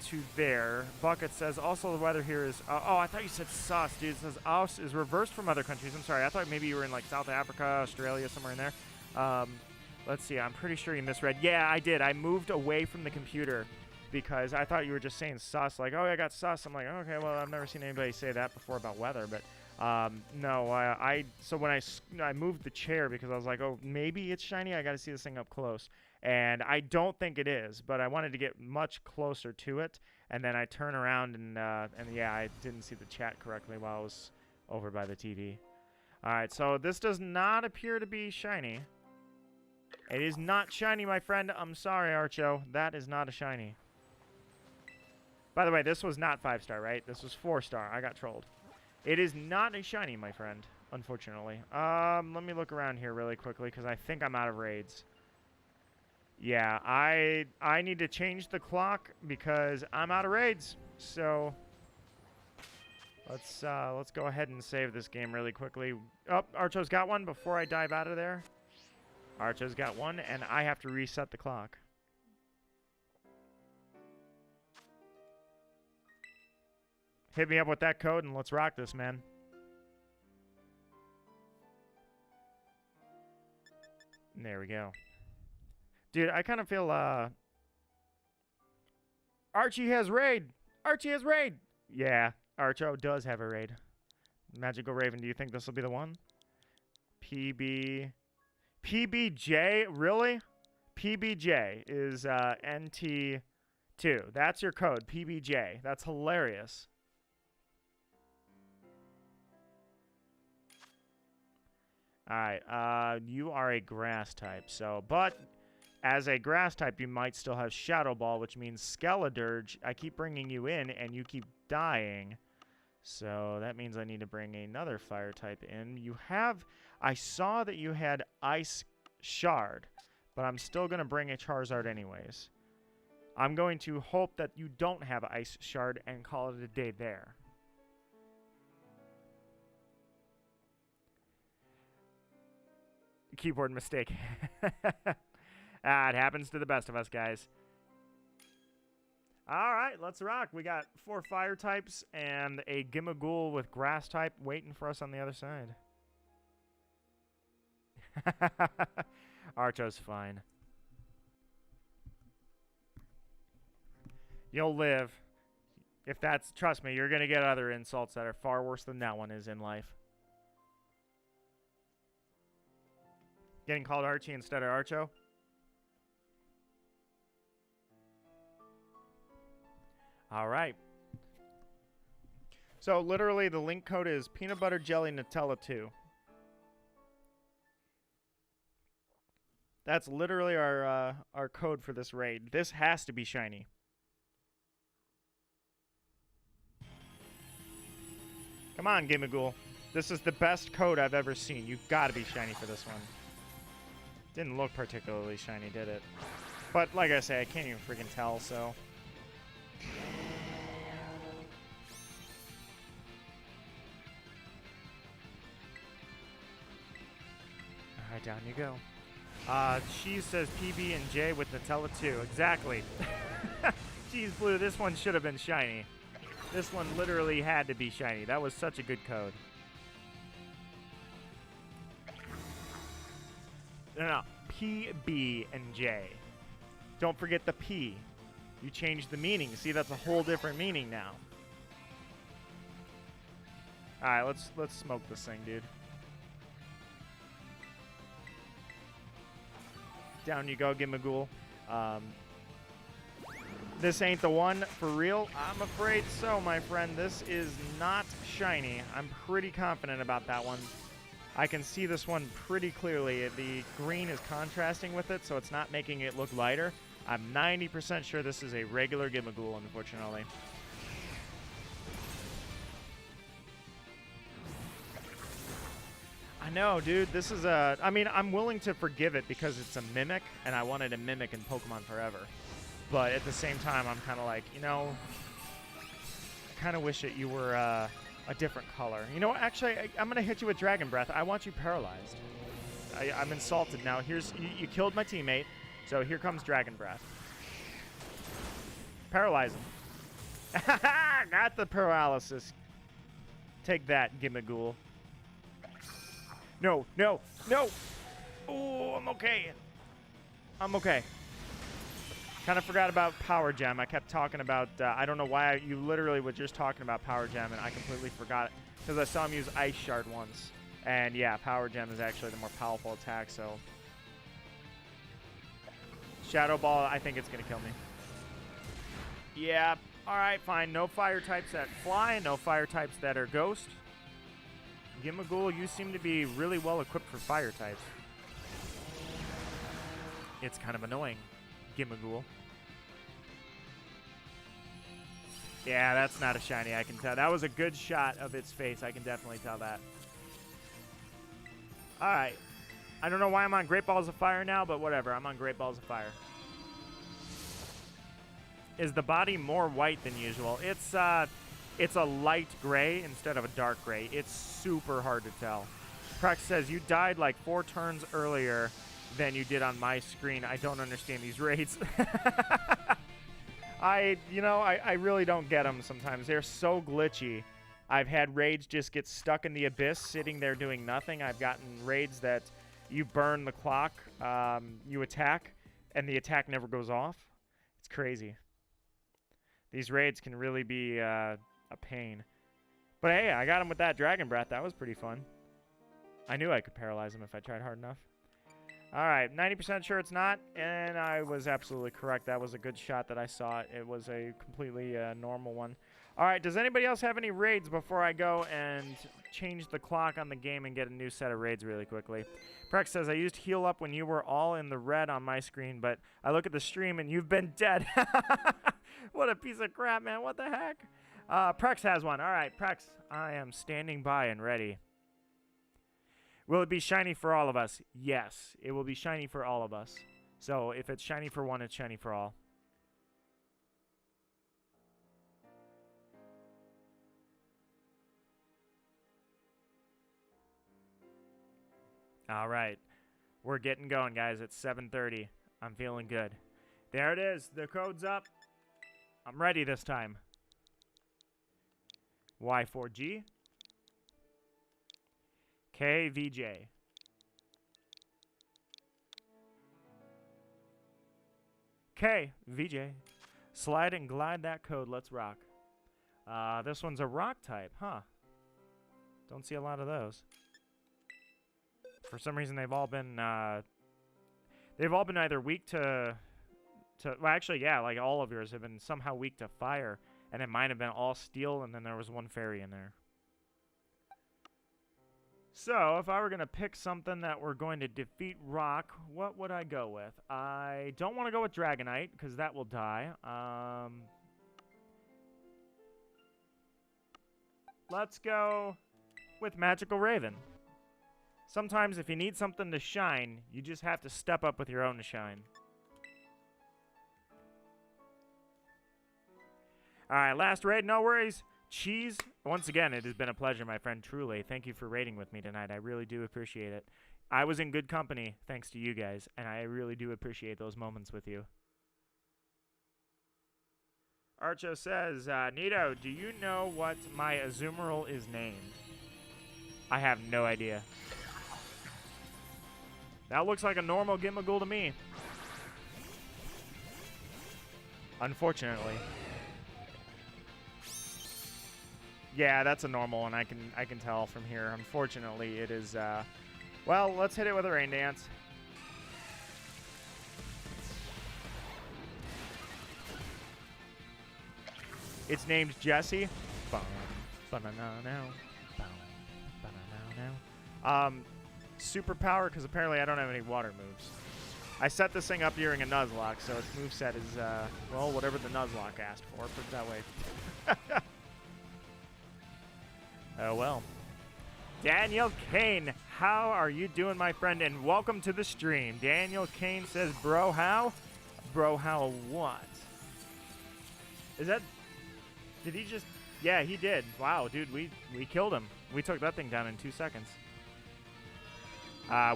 to there. Bucket says, also the weather here is... oh, I thought you said sus, dude. It says us is reversed from other countries. I'm sorry. I thought maybe you were in, like, South Africa, Australia, somewhere in there. Let's see. I'm pretty sure you misread. Yeah, I did. I moved away from the computer because I thought you were just saying sus. Like, oh, I got sus. I'm like, okay, well, I've never seen anybody say that before about weather. But, no, so when I moved the chair because I was like, oh, maybe it's shiny. I got to see this thing up close. And I don't think it is, but I wanted to get much closer to it. And then I turn around and yeah, I didn't see the chat correctly while I was over by the TV. All right, so this does not appear to be shiny. It is not shiny, my friend. I'm sorry, Archo. That is not a shiny. By the way, this was not 5-star, right? This was 4-star. I got trolled. It is not a shiny, my friend, unfortunately. Let me look around here really quickly because I think I'm out of raids. Yeah, I need to change the clock because I'm out of raids. So let's go ahead and save this game really quickly. Oh, Archo's got one before I dive out of there. Archo's got one, and I have to reset the clock. Hit me up with that code and let's rock this, man. There we go. Dude, I kind of feel, Archie has raid! Archie has raid! Yeah, Archo does have a raid. Magical Raven, do you think this will be the one? PBJ? Really? PBJ is, NT2. That's your code, PBJ. That's hilarious. Alright, you are a grass type, so, but... As a grass type, you might still have Shadow Ball, which means Skeledirge. I keep bringing you in, and you keep dying. So that means I need to bring another fire type in. You have... I saw that you had Ice Shard, but I'm still going to bring a Charizard anyways. I'm going to hope that you don't have Ice Shard and call it a day there. Keyboard mistake. It happens to the best of us, guys. All right, let's rock. We got 4 fire types and a Gimmighoul with grass type waiting for us on the other side. Archo's fine. You'll live. If that's, trust me, you're going to get other insults that are far worse than that one is in life. Getting called Archie instead of Archo? All right. So literally the link code is peanut butter jelly Nutella 2. That's literally our code for this raid. This has to be shiny. Come on, Gimmighoul. This is the best code I've ever seen. You've got to be shiny for this one. Didn't look particularly shiny, did it? But like I say, I can't even freaking tell, so... Alright, down you go. Cheese says PB and J with Nutella 2. Exactly. Cheese Blue, this one should have been shiny. This one literally had to be shiny. That was such a good code. No, PB and J. Don't forget the P. You changed the meaning. See, that's a whole different meaning now. All right, let's smoke this thing, dude. Down you go, Gimmighoul. This ain't the one for real. I'm afraid so, my friend. This is not shiny. I'm pretty confident about that one. I can see this one pretty clearly. The green is contrasting with it, so it's not making it look lighter. I'm 90% sure this is a regular Gimmighoul, unfortunately. I know, dude. This is a... I mean, I'm willing to forgive it because it's a Mimic, and I wanted a Mimic in Pokemon Forever. But at the same time, I'm kind of like, you know... I kind of wish that you were a different color. You know what? Actually, I'm going to hit you with Dragon Breath. I want you paralyzed. I'm insulted now. Here's... You killed my teammate, so here comes Dragon Breath. Paralyze him. Got the paralysis. Take that, Gimmighoul. No, no, no! Oh, I'm okay. I'm okay. Kind of forgot about Power Gem. I kept talking about, I don't know why, you literally were just talking about Power Gem, and I completely forgot it. Because I saw him use Ice Shard once. And yeah, Power Gem is actually the more powerful attack, so. Shadow Ball, I think it's going to kill me. Yeah, alright, fine. No fire types that fly, no fire types that are ghost. Gimmighoul, you seem to be really well equipped for fire types. It's kind of annoying, Gimmighoul. Yeah, that's not a shiny, I can tell. That was a good shot of its face. I can definitely tell that. Alright. I don't know why I'm on Great Balls of Fire now, but whatever. I'm on Great Balls of Fire. Is the body more white than usual? It's a light gray instead of a dark gray. It's super hard to tell. Prex says, you died like 4 turns earlier than you did on my screen. I don't understand these raids. I really don't get them sometimes. They're so glitchy. I've had raids just get stuck in the abyss, sitting there doing nothing. I've gotten raids that you burn the clock, you attack, and the attack never goes off. It's crazy. These raids can really be a pain. But hey, I got him with that Dragon Breath. That was pretty fun. I knew I could paralyze him if I tried hard enough. Alright, 90% sure it's not, and I was absolutely correct. That was a good shot that I saw. It was a completely normal one. Alright, does anybody else have any raids before I go and change the clock on the game and get a new set of raids really quickly? Prex says, I used heal up when you were all in the red on my screen, but I look at the stream and you've been dead. What a piece of crap, man. What the heck? Prex has one. Alright, Prex, I am standing by and ready. Will it be shiny for all of us? Yes, it will be shiny for all of us. So if it's shiny for one, it's shiny for all. All right. We're getting going, guys. It's 7:30. I'm feeling good. There it is. The code's up. I'm ready this time. Y4G. KVJ. KVJ. Slide and glide that code. Let's rock. This one's a rock type, huh? Don't see a lot of those. For some reason, they've all been either weak to well, actually, yeah, like all of yours have been somehow weak to fire, and it might have been all steel, and then there was one fairy in there. So, if I were going to pick something that we're going to defeat rock, what would I go with? I don't want to go with Dragonite, because that will die. Let's go with Magical Raven. Sometimes if you need something to shine, you just have to step up with your own to shine. Alright, last raid, no worries. Cheese, once again, it has been a pleasure, my friend, truly. Thank you for raiding with me tonight. I really do appreciate it. I was in good company, thanks to you guys, and I really do appreciate those moments with you. Archo says, Nito, do you know what my Azumarill is named? I have no idea. That looks like a normal Gimmighoul to me. Unfortunately. Yeah, that's a normal one. I can tell from here. Unfortunately, it is. Well, let's hit it with a rain dance. It's named Jesse. Superpower, because apparently I don't have any water moves. I set this thing up during a Nuzlocke, so its moveset is, well, whatever the Nuzlocke asked for, put it that way. Oh, well. Daniel Kane, how are you doing, my friend? And welcome to the stream. Daniel Kane says, bro, how? Bro, how what? Is that... Did he just... Yeah, he did. Wow, dude, we killed him. We took that thing down in 2 seconds.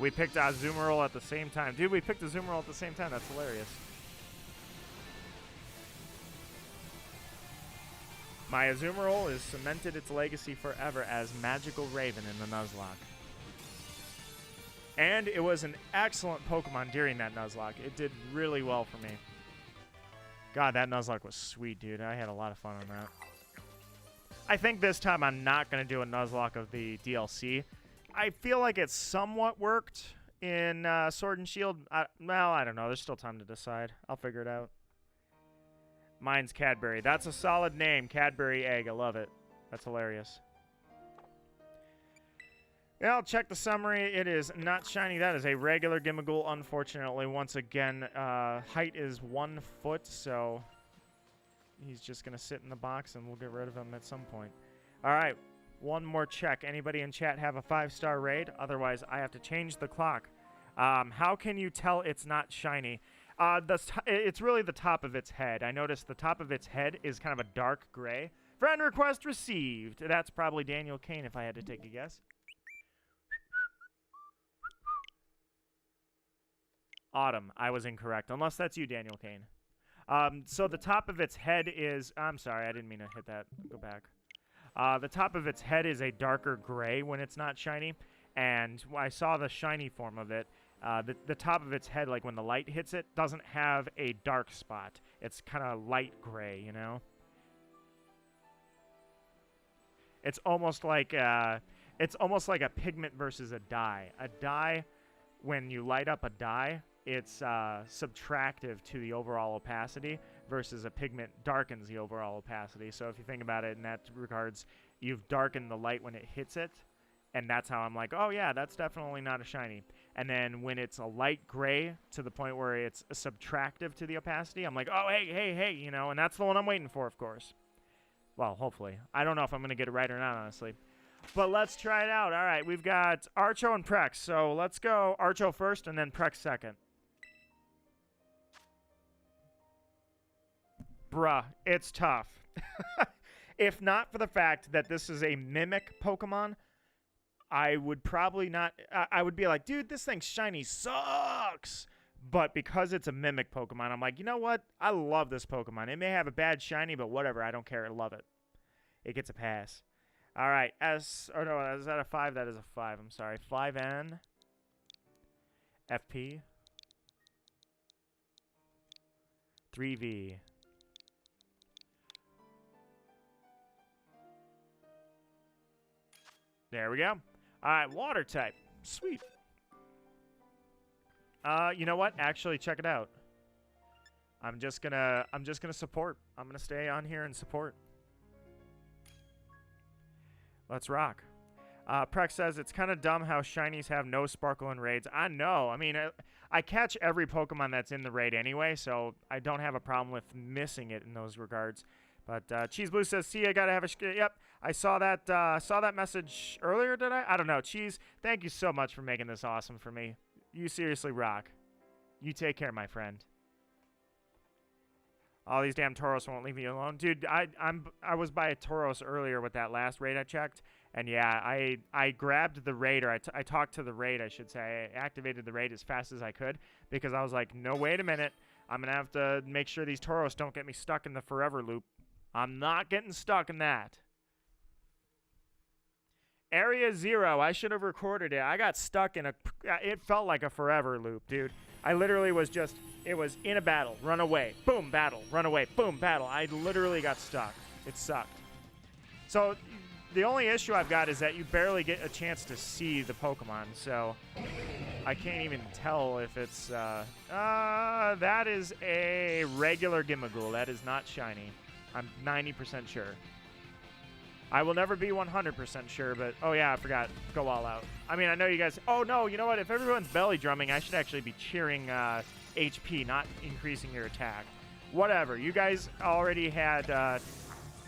We picked Azumarill at the same time. Dude, we picked Azumarill at the same time. That's hilarious. My Azumarill has cemented its legacy forever as Magical Raven in the Nuzlocke. And it was an excellent Pokemon during that Nuzlocke. It did really well for me. God, that Nuzlocke was sweet, dude. I had a lot of fun on that. I think this time I'm not going to do a Nuzlocke of the DLC. I feel like it somewhat worked in Sword and Shield. Well, I don't know. There's still time to decide. I'll figure it out. Mine's Cadbury. That's a solid name. Cadbury Egg. I love it. That's hilarious. Yeah, I'll check the summary. It is not shiny. That is a regular Gimmighoul, unfortunately. Once again, height is 1 foot, so he's just going to sit in the box, and we'll get rid of him at some point. All right. One more check. Anybody in chat have a 5-star raid? Otherwise, I have to change the clock. How can you tell it's not shiny? It's really the top of its head. I noticed the top of its head is kind of a dark gray. Friend request received. That's probably Daniel Kane if I had to take a guess. Autumn. I was incorrect. Unless that's you, Daniel Kane. So the top of its head is... I'm sorry. I didn't mean to hit that. Go back. The top of its head is a darker gray when it's not shiny, and I saw the shiny form of it. The top of its head, like when the light hits it, doesn't have a dark spot. It's kind of light gray, you know? It's almost like a pigment versus a dye. A dye, when you light up a dye, it's subtractive to the overall opacity, versus a pigment darkens the overall opacity. So if you think about it in that regards, you've darkened the light when it hits it, and that's how I'm like, oh yeah, that's definitely not a shiny. And then when it's a light gray to the point where it's subtractive to the opacity, I'm like, oh, hey, you know, and that's the one I'm waiting for, of course. Well, hopefully. I don't know if I'm going to get it right or not, honestly. But let's try it out. All right, we've got Archo and Prex. So let's go Archo first and then Prex second. Bruh, it's tough. If not for the fact that this is a mimic Pokemon, I would probably not... I would be like, dude, this thing's shiny sucks. But because it's a mimic Pokemon, I'm like, you know what? I love this Pokemon. It may have a bad shiny, but whatever. I don't care. I love it. It gets a pass. All right. Oh, no, is that a 5? That is a 5. I'm sorry. 5N. FP. 3V. There we go. All right, water type. Sweet. You know what? Actually, check it out. I'm just gonna support. I'm gonna stay on here and support. Let's rock. Prex says it's kind of dumb how shinies have no sparkle in raids. I know. I mean, I catch every Pokemon that's in the raid anyway, so I don't have a problem with missing it in those regards. But Cheese Blue says, "See, I gotta have a." Yep, I saw that message earlier. Did I? I don't know. Cheese, thank you so much for making this awesome for me. You seriously rock. You take care, my friend. All these damn Tauros won't leave me alone, dude. I was by a Tauros earlier with that last raid I checked, and yeah, I grabbed the raid, or I talked to the raid, I should say. I activated the raid as fast as I could because I was like, no, wait a minute. I'm gonna have to make sure these Tauros don't get me stuck in the forever loop. I'm not getting stuck in that. Area 0. I should have recorded it. I got stuck in a... It felt like a forever loop, dude. I literally was just... It was in a battle. Run away. Boom, battle. Run away. Boom, battle. I literally got stuck. It sucked. So the only issue I've got is that you barely get a chance to see the Pokemon, so I can't even tell if it's, that is a regular Gimmighoul. That is not shiny. I'm 90% sure. I will never be 100% sure, but, oh yeah, I forgot. Go all out. I mean, I know you guys, oh no, you know what? If everyone's belly drumming, I should actually be cheering HP, not increasing your attack. Whatever. You guys already had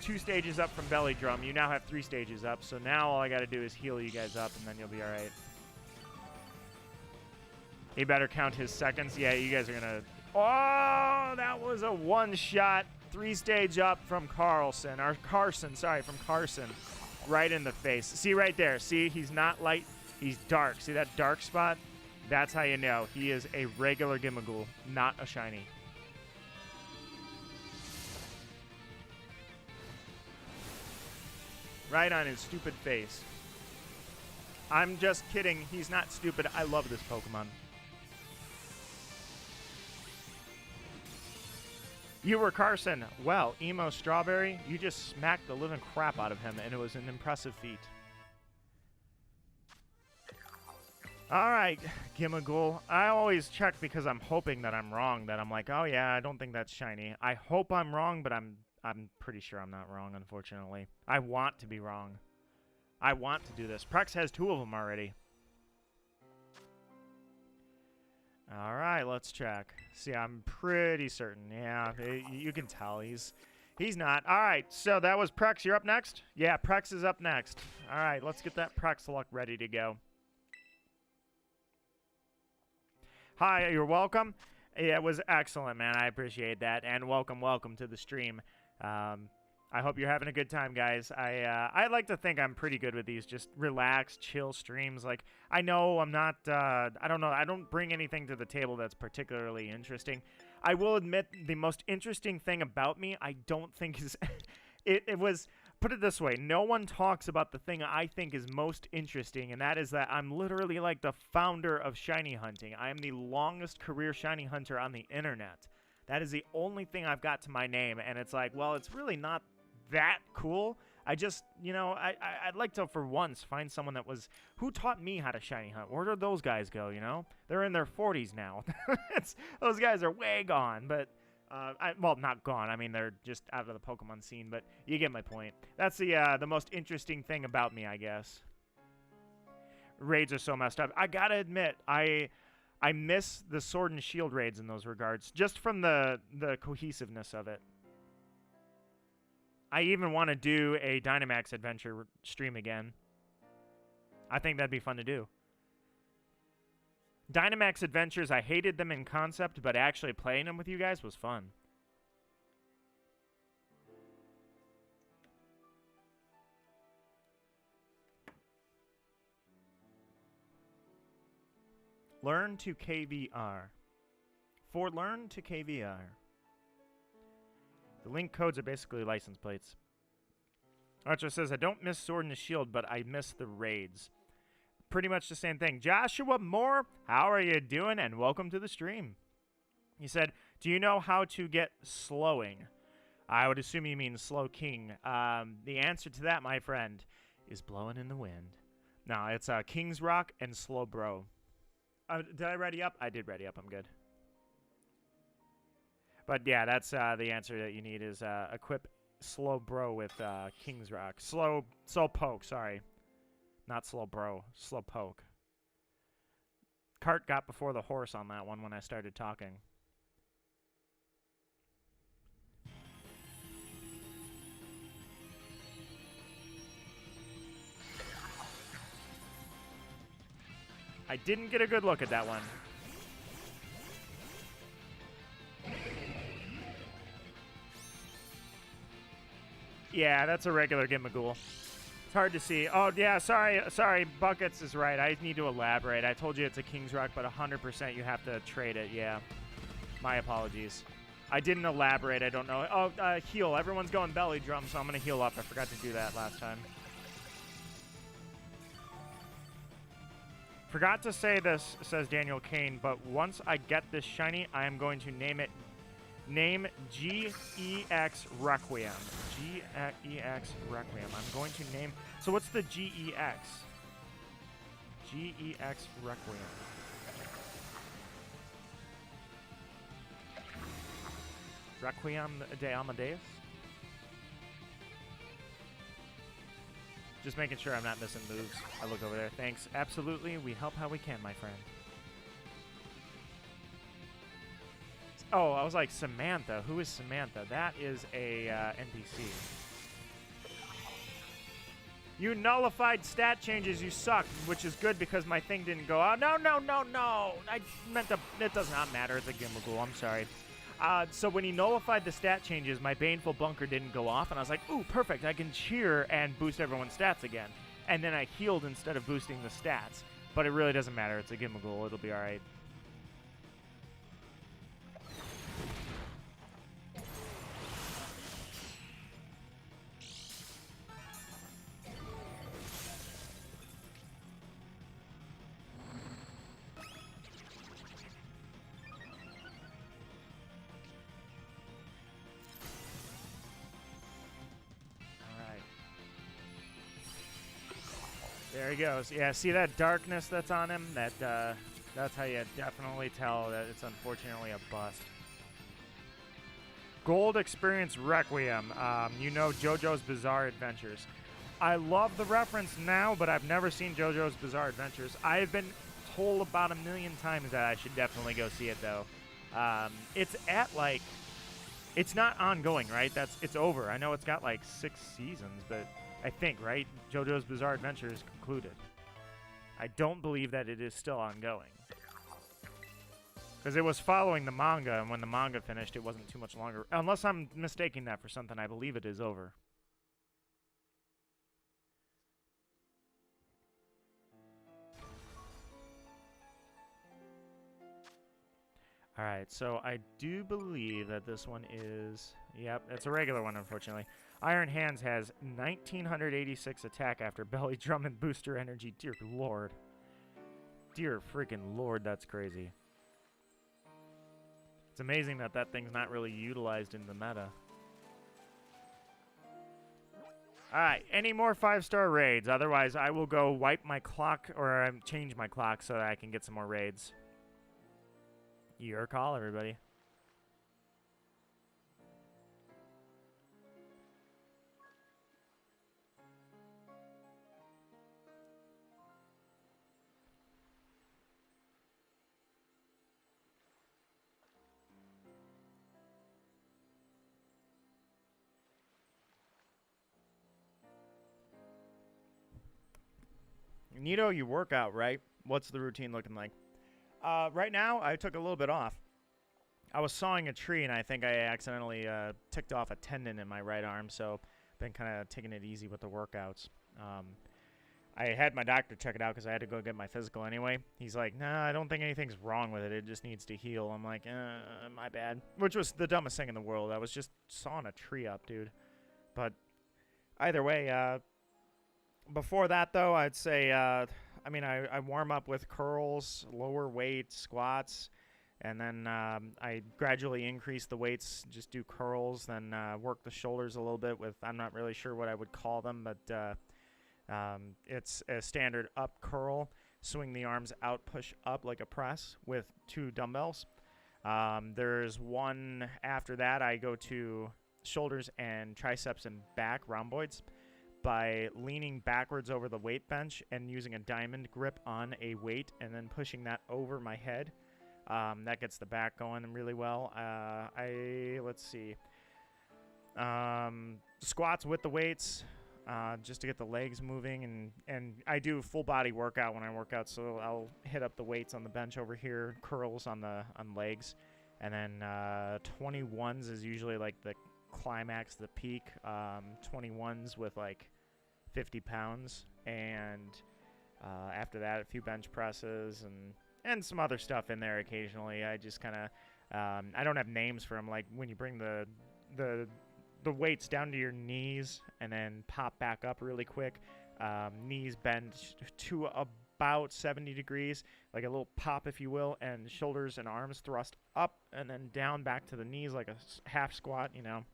2 stages up from belly drum. You now have 3 stages up, so now all I got to do is heal you guys up, and then you'll be all right. He better count his seconds. Yeah, you guys are going to... Oh, that was a one-shot 3-stage up from Carlson. Or Carson, sorry, from Carson. Right in the face. See right there. See, he's not light. He's dark. See that dark spot? That's how you know. He is a regular Gimmighoul, not a shiny. Right on his stupid face. I'm just kidding. He's not stupid. I love this Pokemon. You were Carson. Well, Emo Strawberry, you just smacked the living crap out of him, and it was an impressive feat. All right, Gimmighoul. I always check because I'm hoping that I'm wrong, that I'm like, oh yeah, I don't think that's shiny. I hope I'm wrong, but I'm pretty sure I'm not wrong, unfortunately. I want to be wrong. I want to do this. Prex has 2 of them already. All right, let's check. See, I'm pretty certain. Yeah, you can tell he's not. All right, so that was Prex. You're up next? Yeah, Prex is up next. All right, let's get that Prex luck ready to go. Hi, you're welcome. Yeah, it was excellent, man. I appreciate that. And welcome to the stream. I hope you're having a good time, guys. I like to think I'm pretty good with these, just relaxed, chill streams. Like, I know I'm not, I don't know, I don't bring anything to the table that's particularly interesting. I will admit the most interesting thing about me, I don't think is, it was, put it this way, no one talks about the thing I think is most interesting, and that is that I'm literally like the founder of shiny hunting. I am the longest career shiny hunter on the internet. That is the only thing I've got to my name, and it's like, well, it's really not that cool. I just, you know, I'd like to, for once, find someone that was, who taught me how to shiny hunt? Where did those guys go, you know? They're in their 40s now. Those guys are way gone, but, well, not gone. I mean, they're just out of the Pokemon scene, but you get my point. That's the most interesting thing about me, I guess. Raids are so messed up. I gotta admit, I miss the Sword and Shield raids in those regards, just from the cohesiveness of it. I even want to do a Dynamax adventure stream again. I think that'd be fun to do. Dynamax adventures, I hated them in concept, but actually playing them with you guys was fun. Learn to KVR. For learn to KVR. The link codes are basically license plates. Archer says, I don't miss Sword and Shield, but I miss the raids. Pretty much the same thing. Joshua Moore, how are you doing? And welcome to the stream. He said, do you know how to get slowing? I would assume you mean Slow King. The answer to that, my friend, is blowing in the wind. No, it's King's Rock and Slow Bro. Did I ready up? I did ready up. I'm good. But yeah, that's the answer that you need is equip Slow Bro with King's Rock. Slow Poke, sorry. Not Slow Bro, Slow Poke. Cart got before the horse on that one when I started talking. I didn't get a good look at that one. Yeah, that's a regular Gimmighoul. It's hard to see. Oh, yeah, sorry, Buckets is right. I need to elaborate. I told you it's a King's Rock, but 100% you have to trade it, yeah. My apologies. I didn't elaborate, I don't know. Oh, heal. Everyone's going belly drum, so I'm going to heal up. I forgot to do that last time. Forgot to say this, says Daniel Kane, but once I get this shiny, I am going to name it Name GEX Requiem. GEX Requiem. I'm going to name... So what's the GEX? GEX Requiem. Requiem de Amadeus? Just making sure I'm not missing moves. I look over there. Thanks. Absolutely. We help how we can, my friend. Oh, I was like, Samantha. Who is Samantha? That is a NPC. You nullified stat changes. You suck, which is good because my thing didn't go out. No, no, no, no. I meant to... It does not matter. It's a Gimmighoul. I'm sorry. So when he nullified the stat changes, my Baneful Bunker didn't go off, and I was like, ooh, perfect. I can cheer and boost everyone's stats again. And then I healed instead of boosting the stats. But it really doesn't matter. It's a Gimmighoul. It'll be all right. There he goes. Yeah, see that darkness that's on him? That's how you definitely tell that it's unfortunately a bust. Gold Experience Requiem. You know JoJo's Bizarre Adventures. I love the reference now, but I've never seen JoJo's Bizarre Adventures. I have been told about 1,000,000 times that I should definitely go see it, though. It's at, like... It's not ongoing, right? It's over. I know it's got, like, 6 seasons, but... I think, right? JoJo's Bizarre Adventure is concluded. I don't believe that it is still ongoing. Because it was following the manga, and when the manga finished, it wasn't too much longer. Unless I'm mistaking that for something, I believe it is over. Alright, so I do believe that this one is... Yep, it's a regular one, unfortunately. Iron Hands has 1,986 attack after belly drum and booster energy. Dear Lord. Dear freaking Lord, that's crazy. It's amazing that that thing's not really utilized in the meta. Alright, any more 5-star raids? Otherwise, I will go wipe my clock, or change my clock so that I can get some more raids. Your call, everybody. Nito, you work out, right? What's the routine looking like? Right now, I took a little bit off. I was sawing a tree, and I think I accidentally ticked off a tendon in my right arm, so been kind of taking it easy with the workouts. I had my doctor check it out because I had to go get my physical anyway. He's like, nah, I don't think anything's wrong with it. It just needs to heal. I'm like, my bad. Which was the dumbest thing in the world. I was just sawing a tree up, dude. But either way, before that, though, I'd say, I warm up with curls, lower weight, squats, and then I gradually increase the weights, just do curls, then work the shoulders a little bit with, I'm not really sure what I would call them, but it's a standard up curl, swing the arms out, push up like a press with 2 dumbbells. There's one after that, I go to shoulders and triceps and back rhomboids by leaning backwards over the weight bench and using a diamond grip on a weight and then pushing that over my head. That gets the back going really well. Let's see. Squats with the weights, just to get the legs moving, and I do full body workout when I work out, so I'll hit up the weights on the bench over here, curls on legs, and then 21s is usually like the climax, the peak. 21s with like 50 pounds, and after that a few bench presses and some other stuff in there occasionally. I just kind of I don't have names for them, like when you bring the weights down to your knees and then pop back up really quick, knees bend to about 70 degrees, like a little pop, if you will, and shoulders and arms thrust up and then down back to the knees like a half squat, you know.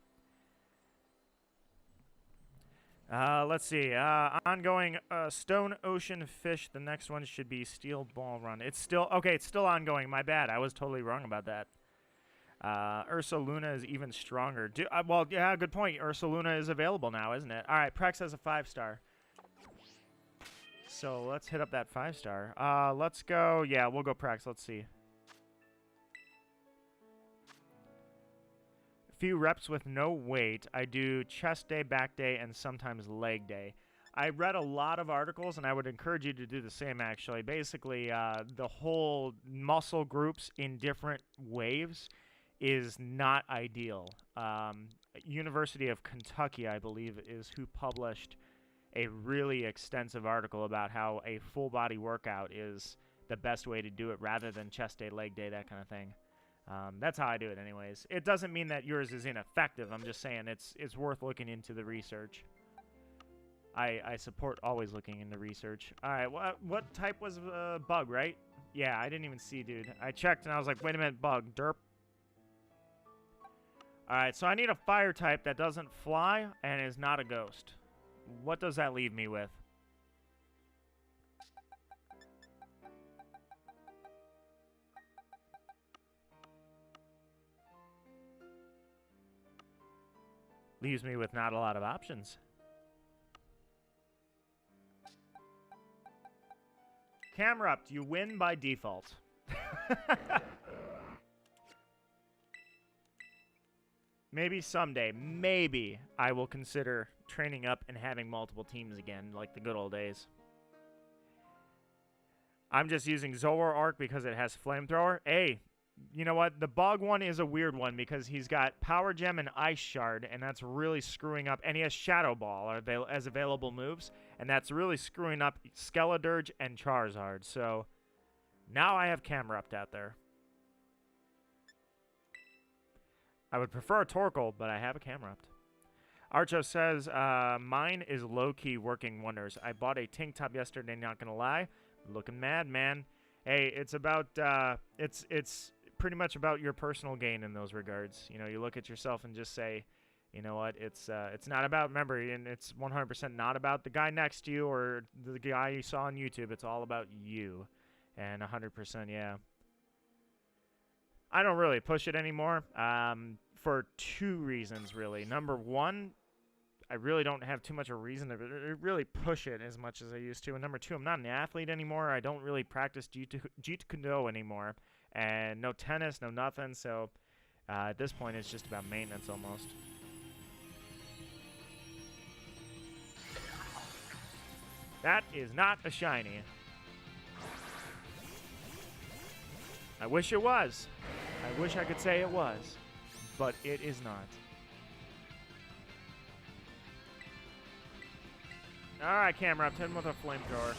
Let's see. Ongoing Stone Ocean Fish. The next one should be Steel Ball Run. It's still... Okay, it's still ongoing. My bad. I was totally wrong about that. Ursa Luna is even stronger. Well, yeah, good point. Ursa Luna is available now, isn't it? All right, Prex has a 5-star. So let's hit up that 5-star. Let's go... Yeah, we'll go Prex. Let's see. Few reps with no weight. I do chest day, back day, and sometimes leg day. I read a lot of articles, and I would encourage you to do the same, actually. Basically, the whole muscle groups in different waves is not ideal. University of Kentucky, I believe, is who published a really extensive article about how a full-body workout is the best way to do it rather than chest day, leg day, that kind of thing. That's how I do it anyways. It doesn't mean that yours is ineffective. I'm just saying it's worth looking into the research. I support always looking into research. All right, what type was bug, right? Yeah, I didn't even see, dude. I checked and I was like, wait a minute, bug, derp. All right, so I need a fire type that doesn't fly and is not a ghost. What does that leave me with? Leaves me with not a lot of options. Camerupt, you win by default. Maybe someday, maybe I will consider training up and having multiple teams again, like the good old days. I'm just using Zoroark Arc because it has Flamethrower. Hey, you know what? The bug one is a weird one because he's got Power Gem and Ice Shard, and that's really screwing up. And he has Shadow Ball as available moves, and that's really screwing up Skeledirge and Charizard. So now I have Camerupt out there. I would prefer a Torkoal, but I have a Camerupt. Archo says, mine is low-key working wonders. I bought a tank top yesterday, not gonna lie. Looking mad, man. Hey, it's about, it's pretty much about your personal gain in those regards. You know, you look at yourself and just say, you know what, it's not about, remember, and it's 100% not about the guy next to you or the guy you saw on YouTube. It's all about you. And 100%, yeah. I don't really push it anymore for 2 reasons, really. Number one, I really don't have too much of a reason to really push it as much as I used to. And number 2, I'm not an athlete anymore. I don't really practice Jeet Kune Do anymore. And no tennis, no nothing. So at this point, it's just about maintenance almost. That is not a shiny. I wish it was. I wish I could say it was, but it is not. All right, Camerupt, hit him with a Flamethrower.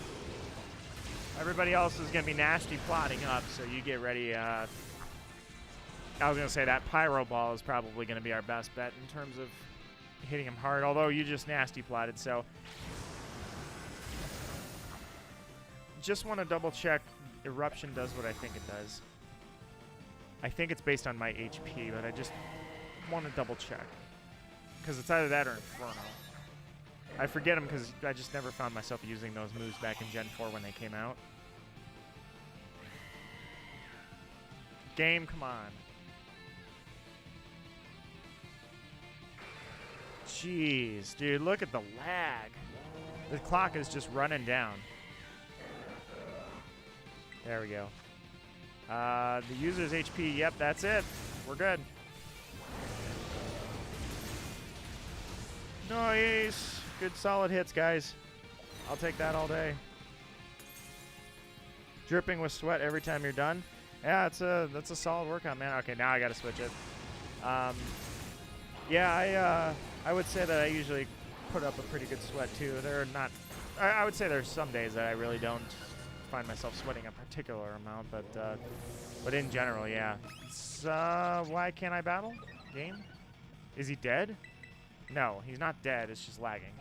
Everybody else is going to be nasty plotting up, so you get ready. I was going to say that Pyro Ball is probably going to be our best bet in terms of hitting him hard, although you just nasty plotted, so. Just want to double check Eruption does what I think it does. I think it's based on my HP, but I just want to double check. Because it's either that or Inferno. I forget them because I just never found myself using those moves back in Gen 4 when they came out. Game, come on. Jeez, dude, look at the lag. The clock is just running down. There we go. The user's HP, yep, that's it. We're good. Nice. Good solid hits, guys. I'll take that all day. Dripping with sweat every time you're done. Yeah, that's a solid workout, man. Okay, now I gotta switch it. Yeah, I would say that I usually put up a pretty good sweat too. They're not. I would say there's some days that I really don't find myself sweating a particular amount, but in general, yeah. Why can't I battle? Game? Is he dead? No, he's not dead. It's just lagging.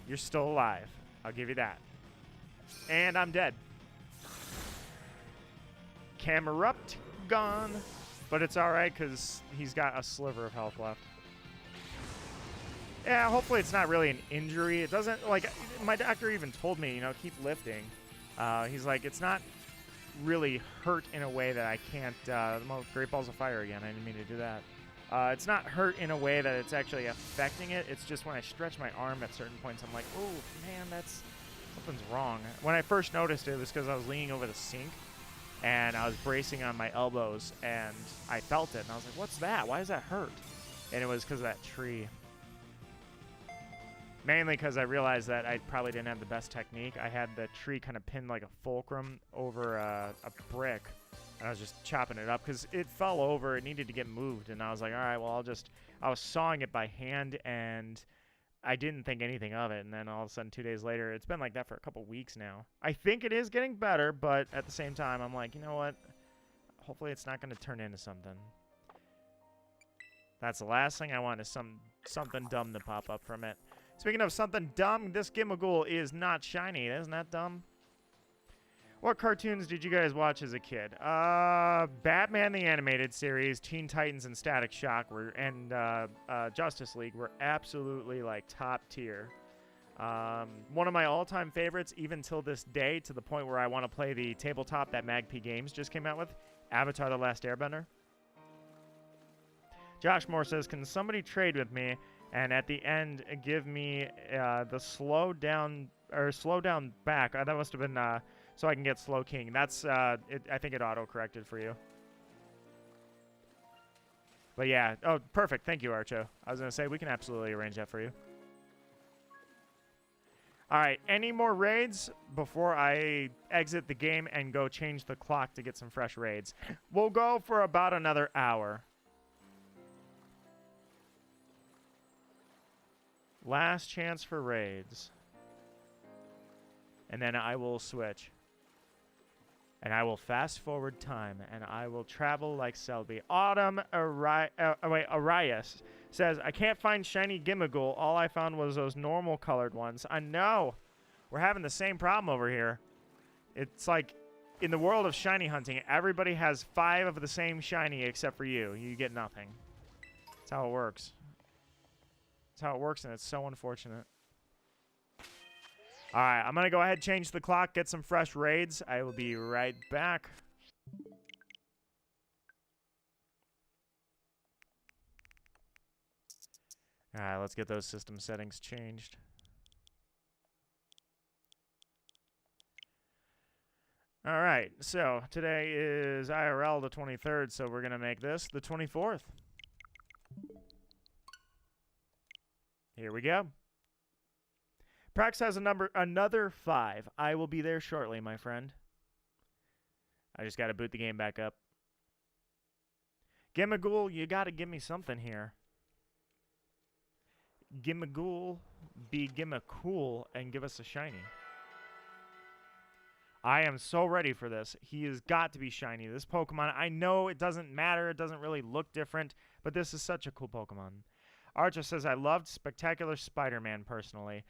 You're still alive. I'll give you that. And I'm dead. Camerupt gone. But it's alright because he's got a sliver of health left. Yeah, hopefully it's not really an injury. It doesn't, like, my doctor even told me, you know, keep lifting. He's like, it's not really hurt in a way that I can't, Great Balls of Fire again. I didn't mean to do that. It's not hurt in a way that it's actually affecting it. It's just when I stretch my arm at certain points, I'm like, oh, man, something's wrong. When I first noticed it, it was because I was leaning over the sink, and I was bracing on my elbows, and I felt it, and I was like, what's that? Why does that hurt? And it was because of that tree. Mainly because I realized that I probably didn't have the best technique. I had the tree kind of pinned like a fulcrum over a brick, and I was just chopping it up because it fell over. It needed to get moved, and I was like, all right, well, I was sawing it by hand, and I didn't think anything of it. And then all of a sudden, 2 days later, it's been like that for a couple weeks now. I think it is getting better, but at the same time, I'm like, you know what? Hopefully it's not going to turn into something. That's the last thing I want, is something dumb to pop up from it. Speaking of something dumb, this Gimmighoul is not shiny. Isn't that dumb? What cartoons did you guys watch as a kid? Batman the Animated Series, Teen Titans, and Static Shock and Justice League were absolutely like top tier. One of my all-time favorites, even till this day, to the point where I want to play the tabletop that Magpie Games just came out with, Avatar: The Last Airbender. Josh Moore says, "Can somebody trade with me? And at the end, give me the slow down back." That must have been so I can get slow king. That's I think it auto corrected for you. But yeah, oh perfect. Thank you, Archo. I was gonna say we can absolutely arrange that for you. All right, any more raids before I exit the game and go change the clock to get some fresh raids? We'll go for about another hour. Last chance for raids. And then I will switch. And I will fast forward time. And I will travel like Selby. Autumn Arias says, "I can't find shiny Gimmighoul. All I found was those normal colored ones." I know. We're having the same problem over here. It's like, in the world of shiny hunting, everybody has 5 of the same shiny except for you. You get nothing. That's how it works. That's how it works, and it's so unfortunate. All right, I'm going to go ahead, change the clock, get some fresh raids. I will be right back. All right, let's get those system settings changed. All right, so today is IRL the 23rd, so we're going to make this the 24th. Here we go. Prax has another 5. I will be there shortly, my friend. I just got to boot the game back up. Gimmighoul, you got to give me something here. Gimmighoul, be Gimmighoul, and give us a shiny. I am so ready for this. He has got to be shiny. This Pokemon, I know it doesn't matter. It doesn't really look different, but this is such a cool Pokemon. Archer says, "I loved Spectacular Spider-Man personally."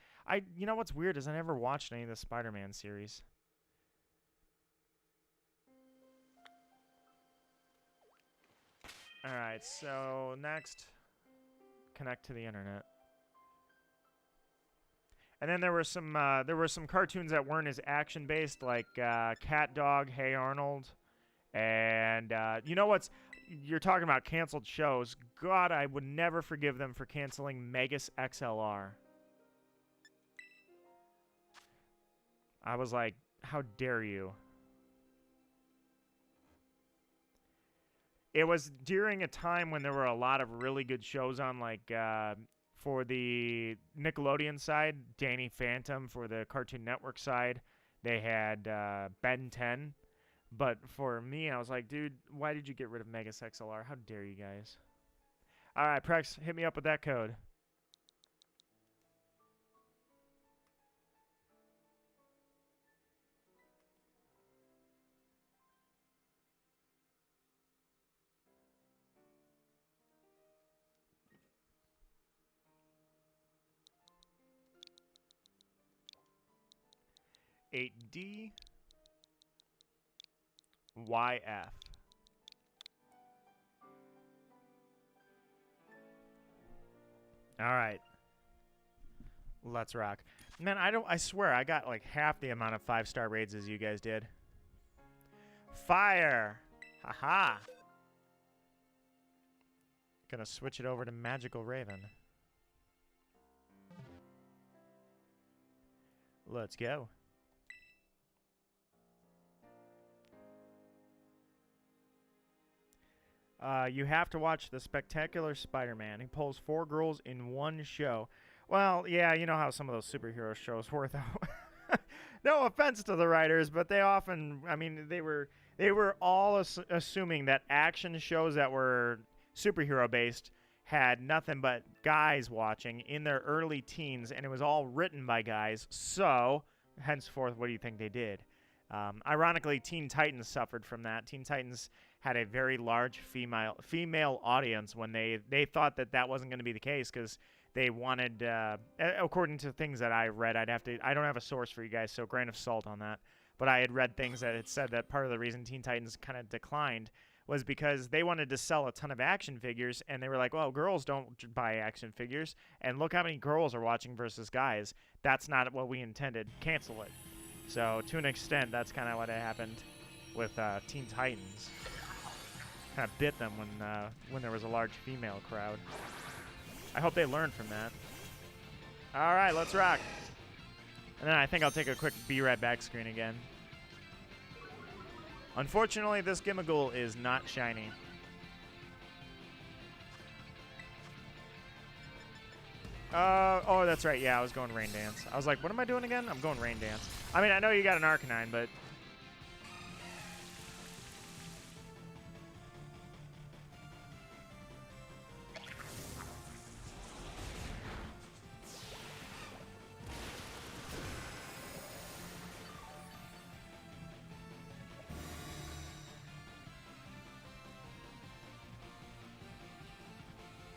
You know what's weird is I never watched any of the Spider-Man series. All right, so next, connect to the internet. And then there were some cartoons that weren't as action-based, like Cat Dog, Hey Arnold, and you know what's? You're talking about canceled shows. God, I would never forgive them for canceling Megas XLR. I was like, how dare you? It was during a time when there were a lot of really good shows on, like, for the Nickelodeon side, Danny Phantom. For the Cartoon Network side, they had Ben 10. But for me, I was like, dude, why did you get rid of Megas XLR? How dare you guys? All right, Prex, hit me up with that code. 8D, YF. All right. Let's rock. Man, I swear I got like half the amount of 5-star raids as you guys did. Fire! Haha! Gonna switch it over to Magical Raven. Let's go. You have to watch The Spectacular Spider-Man. He pulls 4 girls in one show. Well, yeah, you know how some of those superhero shows were, though. No offense to the writers, but they often, I mean, they were all assuming that action shows that were superhero-based had nothing but guys watching in their early teens, and it was all written by guys. So, henceforth, what do you think they did? Ironically, Teen Titans suffered from that. Teen Titans had a very large female audience when they thought that wasn't going to be the case, because they wanted, according to things that I read, I don't have a source for you guys, so grain of salt on that. But I had read things that it said that part of the reason Teen Titans kind of declined was because they wanted to sell a ton of action figures, and they were like, well, girls don't buy action figures, and look how many girls are watching versus guys. That's not what we intended. Cancel it. So, to an extent, that's kind of what happened with Teen Titans. Kind of bit them when there was a large female crowd. I hope they learned from that. All right, let's rock. And then I think I'll take a quick be right back screen again. Unfortunately, this Gimmighoul is not shiny. Oh, that's right. Yeah, I was going Rain Dance. I was like, what am I doing again? I'm going Rain Dance. I mean, I know you got an Arcanine, but...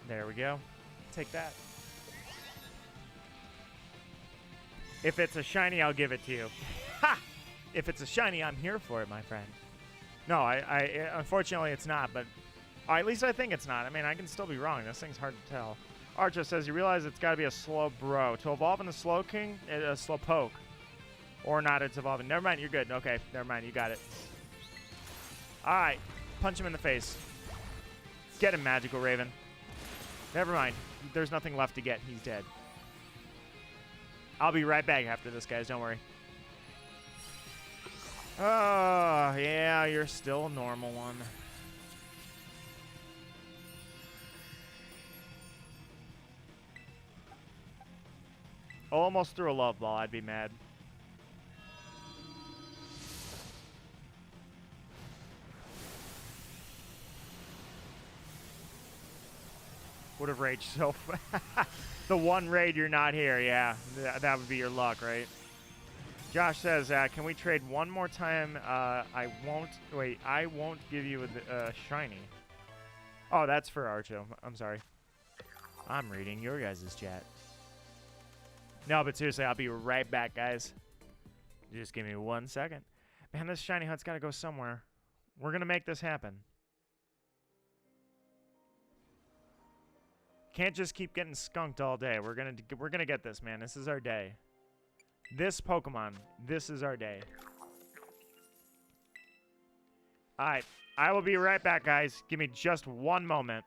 There we go. Take that. If it's a shiny, I'll give it to you. Ha! If it's a shiny, I'm here for it, my friend. No, unfortunately, it's not, but at least I think it's not. I mean, I can still be wrong. This thing's hard to tell. Archer says, you realize it's got to be a slow bro. To evolve in the Slow King, a slow poke. Or not, it's evolving. Never mind, you're good. Okay, never mind, you got it. All right, punch him in the face. Get him, Magical Raven. Never mind. There's nothing left to get. He's dead. I'll be right back after this, guys. Don't worry. Oh, yeah, you're still a normal one. Almost threw a love ball. I'd be mad. Would have raged so the one raid you're not here, yeah. That would be your luck, right? Josh says, can we trade one more time? I won't give you a shiny. Oh, that's for Archo. I'm sorry. I'm reading your guys' chat. No, but seriously, I'll be right back, guys. Just give me 1 second. Man, this shiny hunt's got to go somewhere. We're going to make this happen. Can't just keep getting skunked all day. We're gonna get this, man. This is our day. This Pokemon. This is our day. All right. I will be right back, guys. Give me just 1 moment.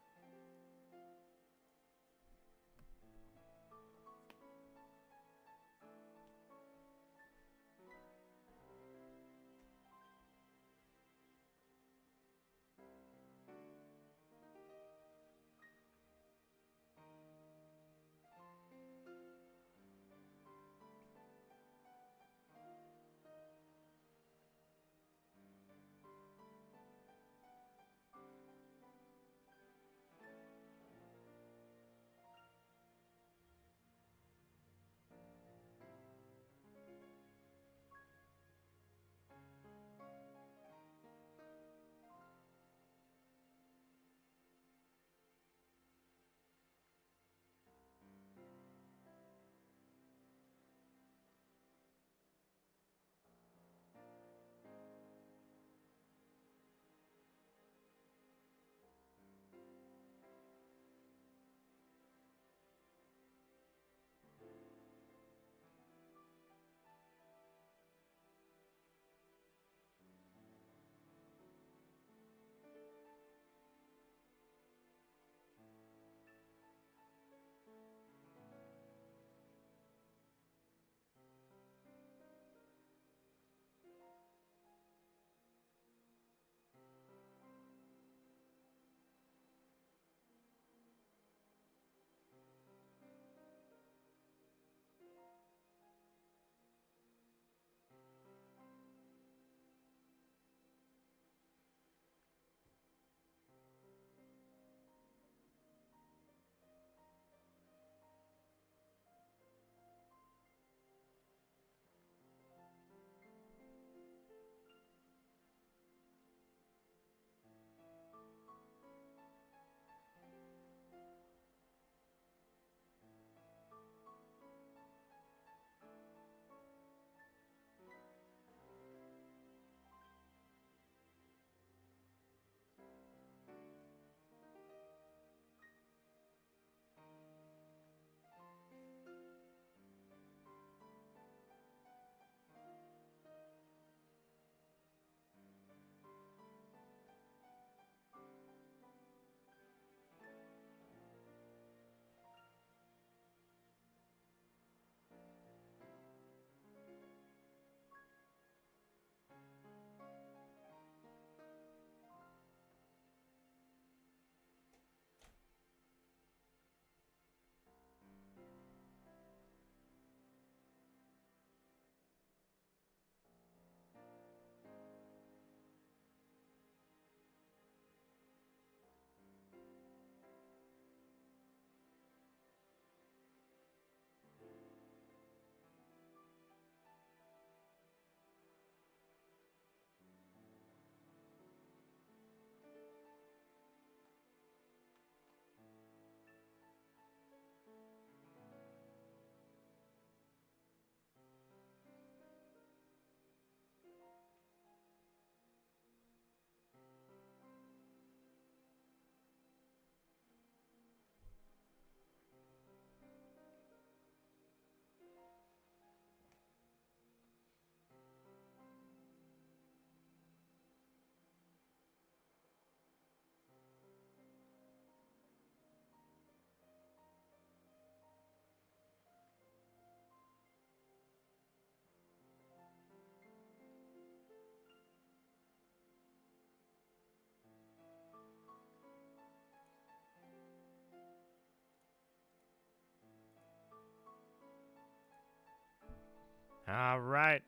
All right.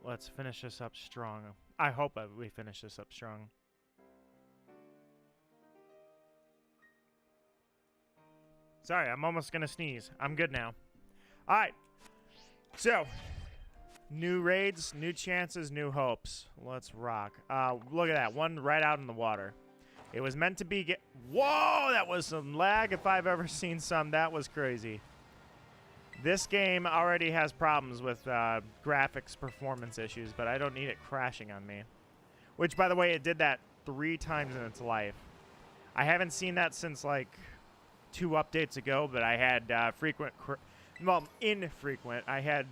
Let's finish this up strong. I hope we finish this up strong. Sorry, I'm almost going to sneeze. I'm good now. All right. So, new raids, new chances, new hopes. Let's rock. Look at that. One right out in the water. It was meant to be... Whoa! That was some lag if I've ever seen some. That was crazy. This game already has problems with graphics performance issues, but I don't need it crashing on me. Which, by the way, it did that 3 times in its life. I haven't seen that since, like, 2 updates ago, but I had infrequent. I had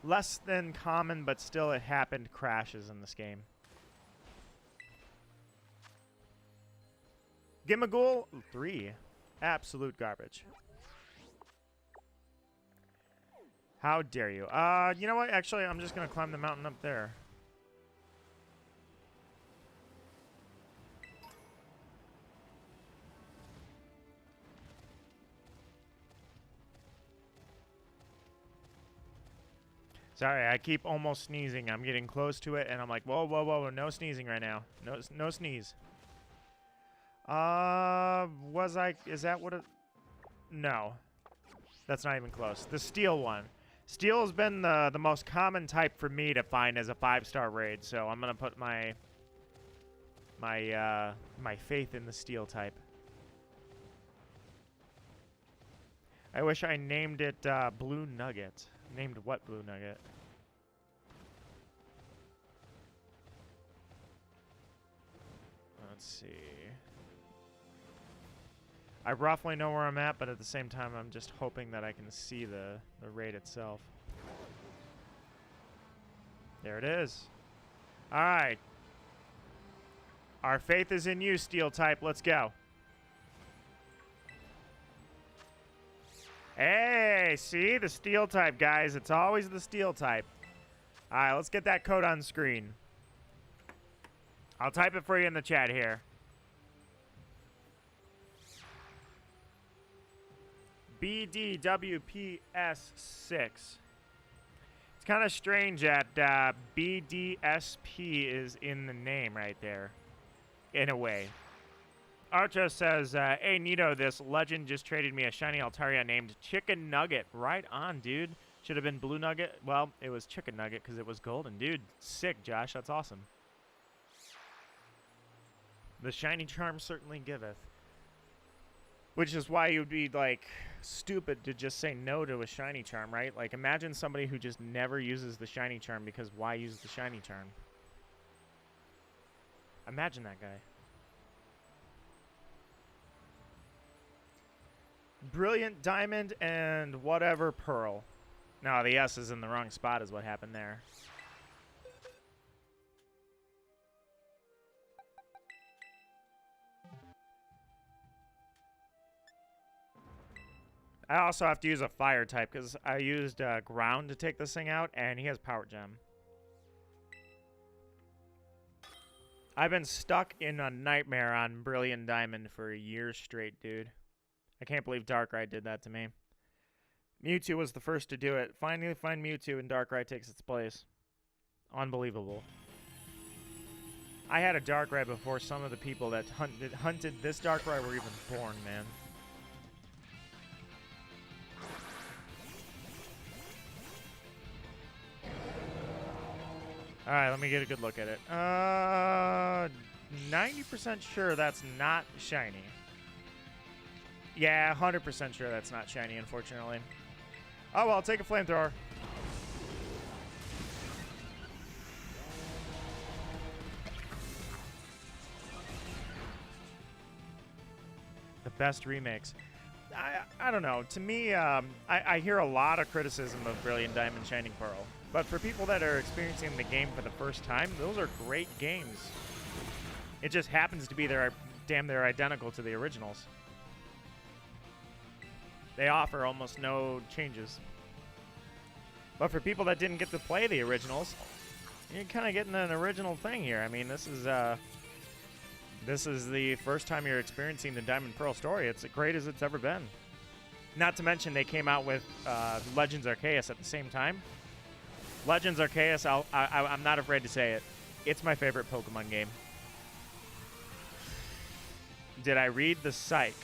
less than common, but still it happened crashes in this game. Gimmighoul 3. Absolute garbage. How dare you? You know what? Actually, I'm just going to climb the mountain up there. Sorry, I keep almost sneezing. I'm getting close to it, and I'm like, whoa, whoa, whoa, no sneezing right now. No sneeze. Is that what it... No. That's not even close. The steel one. Steel has been the most common type for me to find as a 5-star raid, so I'm gonna put my faith in the steel type. I wish I named it Blue Nugget. Named what Blue Nugget? Let's see. I roughly know where I'm at, but at the same time, I'm just hoping that I can see the raid itself. There it is. All right. Our faith is in you, steel type. Let's go. Hey, see? The steel type, guys. It's always the steel type. All right, let's get that code on screen. I'll type it for you in the chat here. BDWPS6. It's kind of strange that BDSP is in the name right there, in a way. Archo says, hey, Nito, this legend just traded me a shiny Altaria named Chicken Nugget. Right on, dude. Should have been Blue Nugget. Well, it was Chicken Nugget because it was golden. Dude, sick, Josh. That's awesome. The shiny charm certainly giveth. Which is why you would be, like, stupid to just say no to a shiny charm, right? Like, imagine somebody who just never uses the shiny charm because why use the shiny charm? Imagine that guy. Brilliant Diamond and whatever Pearl. No, the S is in the wrong spot is what happened there. I also have to use a fire type because I used ground to take this thing out, and he has power gem. I've been stuck in a nightmare on Brilliant Diamond for a year straight, dude. I can't believe Darkrai did that to me. Mewtwo was the first to do it. Finally find Mewtwo, and Darkrai takes its place. Unbelievable. I had a Darkrai before some of the people that hunted this Darkrai were even born, man. Alright, let me get a good look at it. 90% sure that's not shiny. Yeah, 100% sure that's not shiny, unfortunately. Oh, well, take a flamethrower. The best remakes. I don't know. To me, I hear a lot of criticism of Brilliant Diamond Shining Pearl. But for people that are experiencing the game for the first time, those are great games. It just happens to be they're identical to the originals. They offer almost no changes. But for people that didn't get to play the originals, you're kind of getting an original thing here. I mean, this is the first time you're experiencing the Diamond Pearl story. It's as great as it's ever been. Not to mention they came out with Legends Arceus at the same time. Legends Arceus, I'm not afraid to say it. It's my favorite Pokemon game. Did I read the Psych?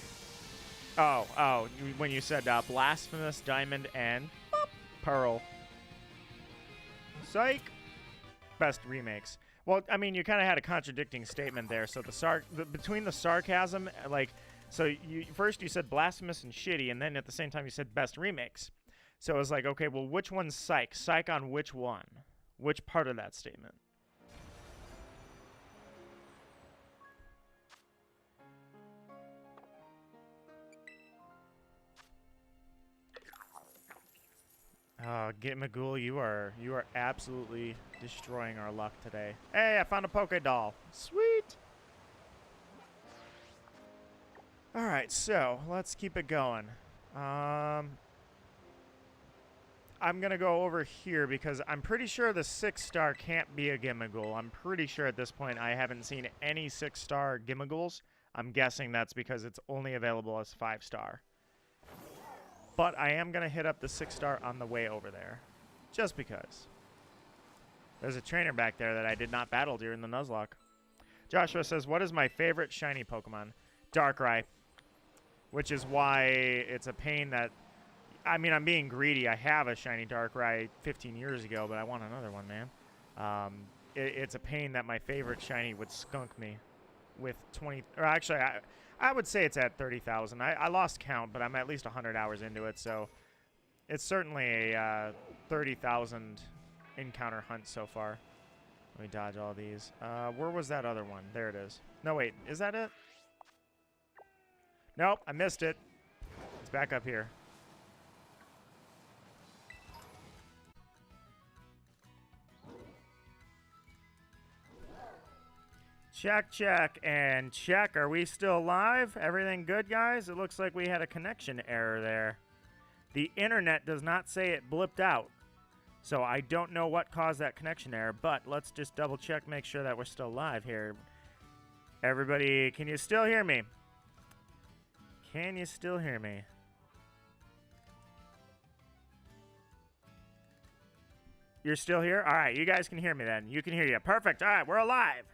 Oh, when you said Blasphemous, Diamond, and Pearl. Psych! Best remakes. Well, I mean, you kind of had a contradicting statement there. So between the sarcasm, like, so first you said Blasphemous and shitty, and then at the same time you said best remakes. So it was like, okay, well, which one's Psych? Psych on which one? Which part of that statement? Gimmighoul, you are absolutely destroying our luck today. Hey, I found a Pokédoll. Sweet. All right, so let's keep it going. I'm gonna go over here because I'm pretty sure the 6-star can't be a Gimmighoul. I'm pretty sure at this point I haven't seen any 6-star Gimmighouls. I'm guessing that's because it's only available as 5-star. But I am going to hit up the 6-star on the way over there. Just because. There's a trainer back there that I did not battle during the Nuzlocke. Joshua says, what is my favorite shiny Pokemon? Darkrai. Which is why it's a pain that... I mean, I'm being greedy. I have a shiny Darkrai 15 years ago, but I want another one, man. It's a pain that my favorite shiny would skunk me with 20... Or actually, I would say it's at 30,000. I lost count, but I'm at least 100 hours into it, so it's certainly a 30,000 encounter hunt so far. Let me dodge all these. Where was that other one? There it is. No, wait. Is that it? Nope, I missed it. It's back up here. Check, check, and check. Are we still live? Everything good, guys? It looks like we had a connection error there. The internet does not say it blipped out. So I don't know what caused that connection error, but let's just double check, make sure that we're still live here. Everybody, can you still hear me? Can you still hear me? You're still here? All right, you guys can hear me then. You can hear you. Perfect. All right, we're alive.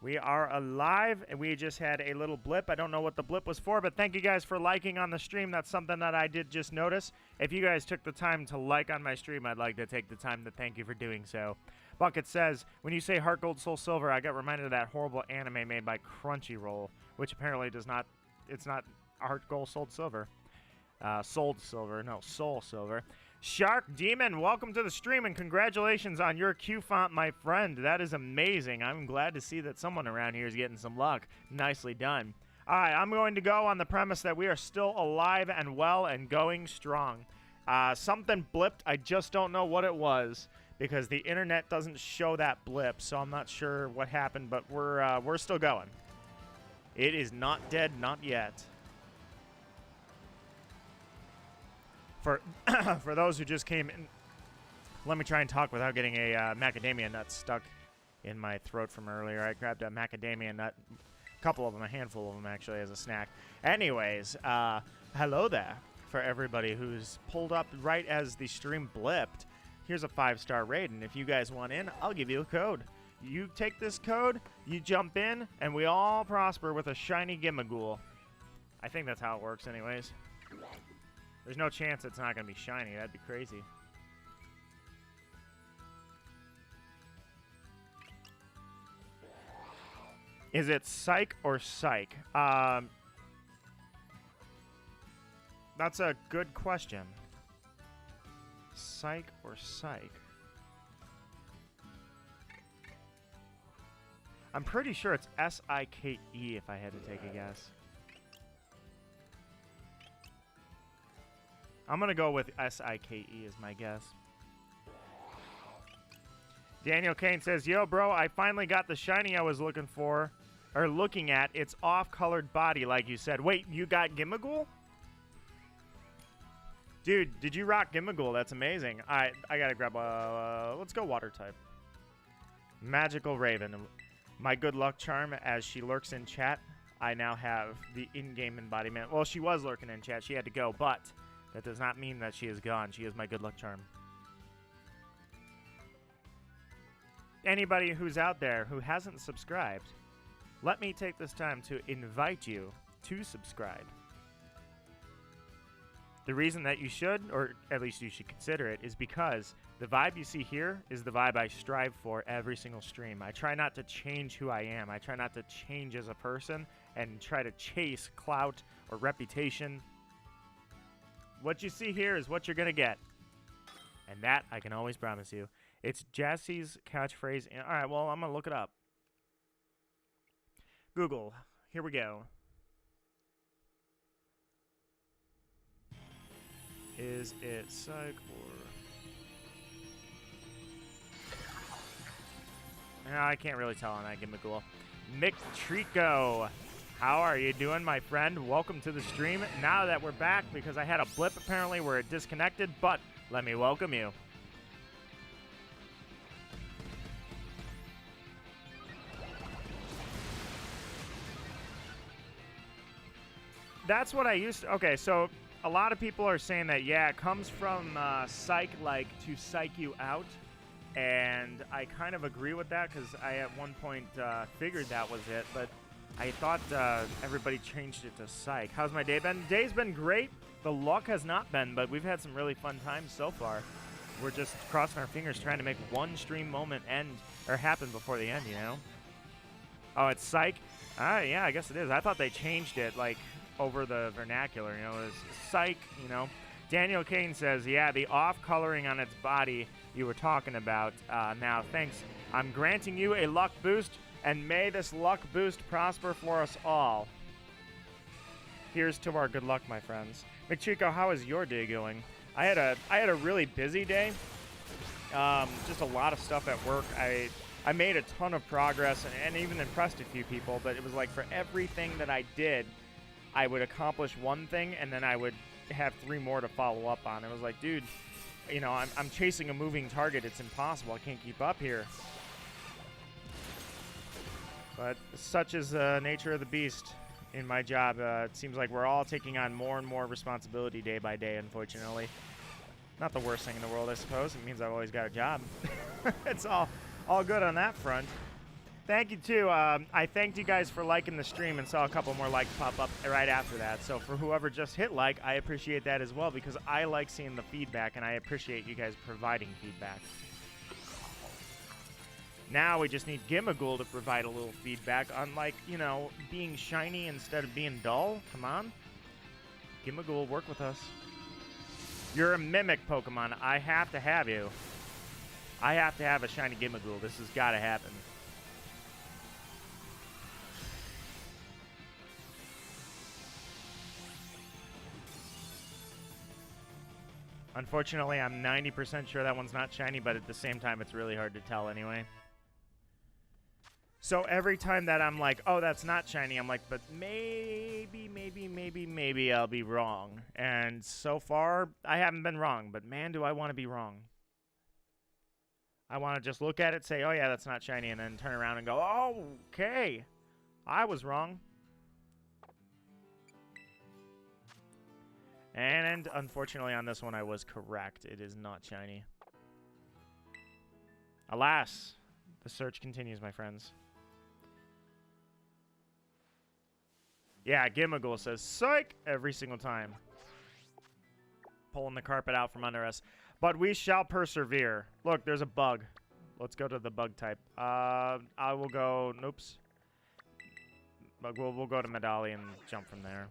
We are alive, and we just had a little blip. I don't know what the blip was for, but thank you guys for liking on the stream. That's something that I did just notice. If you guys took the time to like on my stream, I'd like to take the time to thank you for doing so. Bucket says, when you say Heart Gold, Soul Silver, I got reminded of that horrible anime made by Crunchyroll, which apparently does not, it's not Heart Gold, Soul Silver. Soul Silver. Shark Demon, welcome to the stream, and congratulations on your Q font, my friend. That is amazing. I'm glad to see that someone around here is getting some luck. Nicely done. All right, I'm going to go on the premise that we are still alive and well and going strong. Something blipped. I just don't know what it was because the internet doesn't show that blip, so I'm not sure what happened, but we're still going. It is not dead, not yet. For those who just came in, let me try and talk without getting a macadamia nut stuck in my throat from earlier. I grabbed a macadamia nut, a couple of them, a handful of them actually, as a snack. Anyways, hello there for everybody who's pulled up right as the stream blipped. Here's a 5-star raid, and if you guys want in, I'll give you a code. You take this code, you jump in, and we all prosper with a shiny Gimmighoul. I think that's how it works anyways. There's no chance it's not going to be shiny. That'd be crazy. Is it Psych or Psych? That's a good question. Psych or Psych? I'm pretty sure it's S-I-K-E if I had to take a guess. I'm going to go with S-I-K-E as my guess. Daniel Kane says, yo, bro, I finally got the shiny I was looking for, or looking at. It's off-colored body, like you said. Wait, you got Gimmighoul? Dude, did you rock Gimmighoul? That's amazing. All right, I got to grab let's go water type. Magical Raven. My good luck charm as she lurks in chat. I now have the in-game embodiment. Well, she was lurking in chat. She had to go, but that does not mean that she is gone. She is my good luck charm. Anybody who's out there who hasn't subscribed, let me take this time to invite you to subscribe. The reason that you should, or at least you should consider it, is because the vibe you see here is the vibe I strive for every single stream. I try not to change who I am. I try not to change as a person and try to chase clout or reputation. What you see here is what you're going to get. And that I can always promise you. It's Jesse's catchphrase. All right, well, I'm going to look it up. Google. Here we go. Is it psych or... I can't really tell on that Gimmighoul. Mick-Trico, how are you doing, my friend? Welcome to the stream. Now that we're back, because I had a blip apparently where it disconnected, but let me welcome you. That's what I used to... Okay, so a lot of people are saying that, yeah, it comes from psych, like, to psych you out. And I kind of agree with that because I at one point figured that was it, but I thought everybody changed it to psych. How's my day been? Day's been great. The luck has not been, but we've had some really fun times so far. We're just crossing our fingers trying to make one stream moment end or happen before the end, you know? Oh, it's psych? Yeah, I guess it is. I thought they changed it, like, over the vernacular, you know? It's psych, you know? Daniel Kane says, yeah, the off-coloring on its body you were talking about. Now, thanks. I'm granting you a luck boost, and may this luck boost prosper for us all. Here's to our good luck, my friends. McChico, how is your day going? I had a really busy day. Just a lot of stuff at work. I made a ton of progress and even impressed a few people, but it was like for everything that I did, I would accomplish one thing, and then I would have 3 more to follow up on. It was like, dude, you know, I'm chasing a moving target. It's impossible. I can't keep up here. But such is the nature of the beast in my job. It seems like we're all taking on more and more responsibility day by day, unfortunately. Not the worst thing in the world, I suppose. It means I've always got a job. It's all good on that front. Thank you, too. I thanked you guys for liking the stream and saw a couple more likes pop up right after that. So for whoever just hit like, I appreciate that as well because I like seeing the feedback and I appreciate you guys providing feedback. Now we just need Gimmighoul to provide a little feedback on, like, you know, being shiny instead of being dull. Come on. Gimmighoul, work with us. You're a mimic Pokemon. I have to have you. I have to have a shiny Gimmighoul. This has got to happen. Unfortunately, I'm 90% sure that one's not shiny, but at the same time, it's really hard to tell anyway. So every time that I'm like, oh, that's not shiny, I'm like, but maybe I'll be wrong. And so far, I haven't been wrong, but man, do I want to be wrong. I want to just look at it, say, oh, yeah, that's not shiny, and then turn around and go, oh, okay, I was wrong. And unfortunately on this one I was correct. It is not shiny. Alas, the search continues, my friends. Yeah, Gimmighoul says psych every single time. Pulling the carpet out from under us. But we shall persevere. Look, there's a bug. Let's go to the bug type. I will go... Noops. We'll go to Medali and jump from there.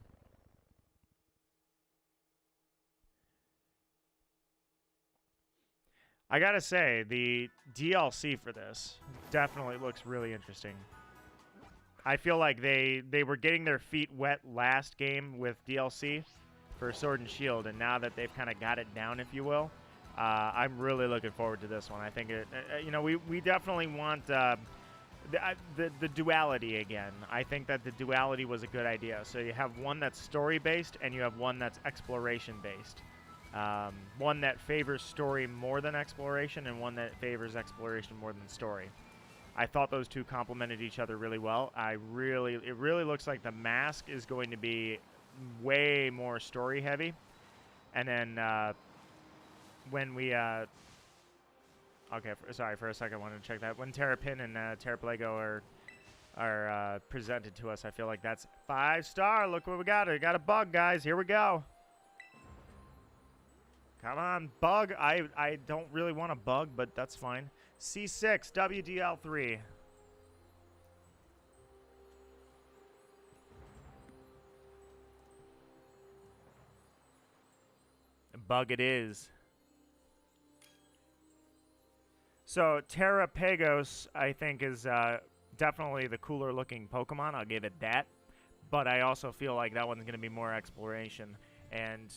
I gotta say, the DLC for this definitely looks really interesting. I feel like they were getting their feet wet last game with DLC for Sword and Shield, and now that they've kind of got it down, if you will, I'm really looking forward to this one. I think it, you know, we definitely want the duality again. I think that the duality was a good idea. So you have one that's story based, and you have one that's exploration based. One that favors story more than exploration, and one that favors exploration more than story. I thought those two complemented each other really well. It really looks like the mask is going to be way more story heavy. And then when we okay, sorry for a second, I wanted to check that. When Terrapin and Terraplego are presented to us, I feel like that's 5-star. Look what we got. We got a bug, guys. Here we go. Come on, bug. I don't really want a bug, but that's fine. C6, WDL3. Bug it is. So, Terrapagos, I think, is definitely the cooler looking Pokemon. I'll give it that. But I also feel like that one's going to be more exploration. And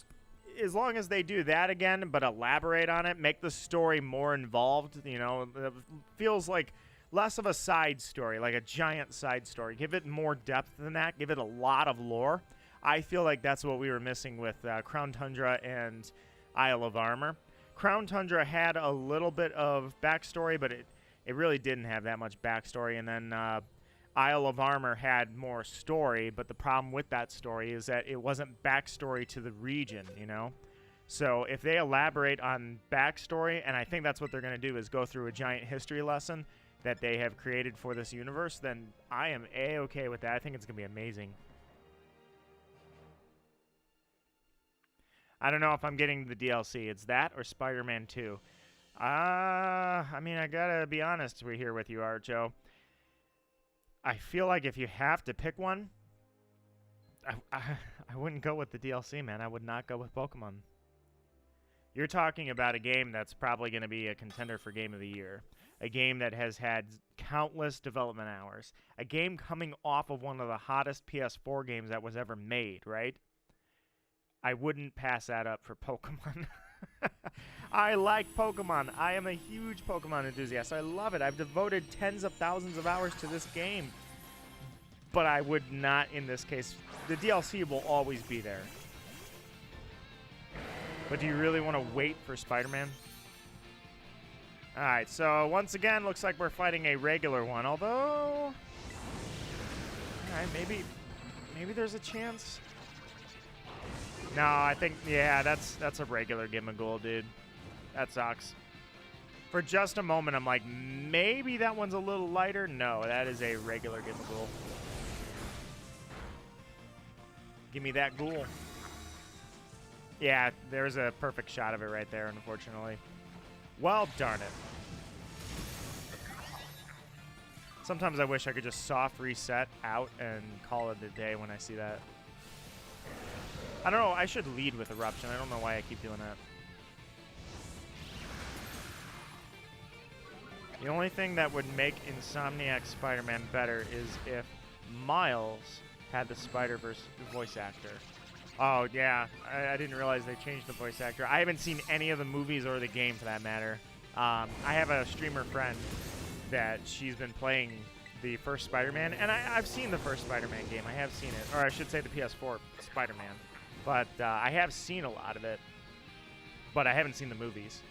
as long as they do that again, but elaborate on it, make the story more involved, you know, it feels like less of a side story, like a giant side story. Give it more depth than that. Give it a lot of lore. I feel like that's what we were missing with Crown Tundra and Isle of Armor. Crown Tundra had a little bit of backstory, but it really didn't have that much backstory. And then Isle of Armor had more story, but the problem with that story is that it wasn't backstory to the region, you know? So if they elaborate on backstory, and I think that's what they're going to do, is go through a giant history lesson that they have created for this universe, then I am A-okay with that. I think it's going to be amazing. I don't know if I'm getting the DLC. It's that or Spider-Man 2. I mean, I gotta be honest here with you, Arjo. I feel like if you have to pick one, I wouldn't go with the DLC, man. I would not go with Pokemon. You're talking about a game that's probably going to be a contender for Game of the Year. A game that has had countless development hours. A game coming off of one of the hottest PS4 games that was ever made, right? I wouldn't pass that up for Pokemon. I like Pokemon. I am a huge Pokemon enthusiast. I love it. I've devoted tens of thousands of hours to this game. But I would not in this case. The DLC will always be there. But do you really want to wait for Spider-Man? Alright, so once again, looks like we're fighting a regular one. Although... Alright, maybe there's a chance. No, I think, yeah, that's a regular Gimmighoul, dude. That sucks. For just a moment, I'm like, maybe that one's a little lighter. No, that is a regular Gimmighoul. Give me that ghoul. Yeah, there's a perfect shot of it right there, unfortunately. Well, darn it. Sometimes I wish I could just soft reset out and call it a day when I see that. I don't know, I should lead with Eruption. I don't know why I keep doing that. The only thing that would make Insomniac Spider-Man better is if Miles had the Spider-Verse voice actor. Oh, yeah. I didn't realize they changed the voice actor. I haven't seen any of the movies or the game, for that matter. I have a streamer friend that she's been playing the first Spider-Man, and I've seen the first Spider-Man game. I have seen it. Or I should say the PS4 Spider-Man. But I have seen a lot of it. But I haven't seen the movies.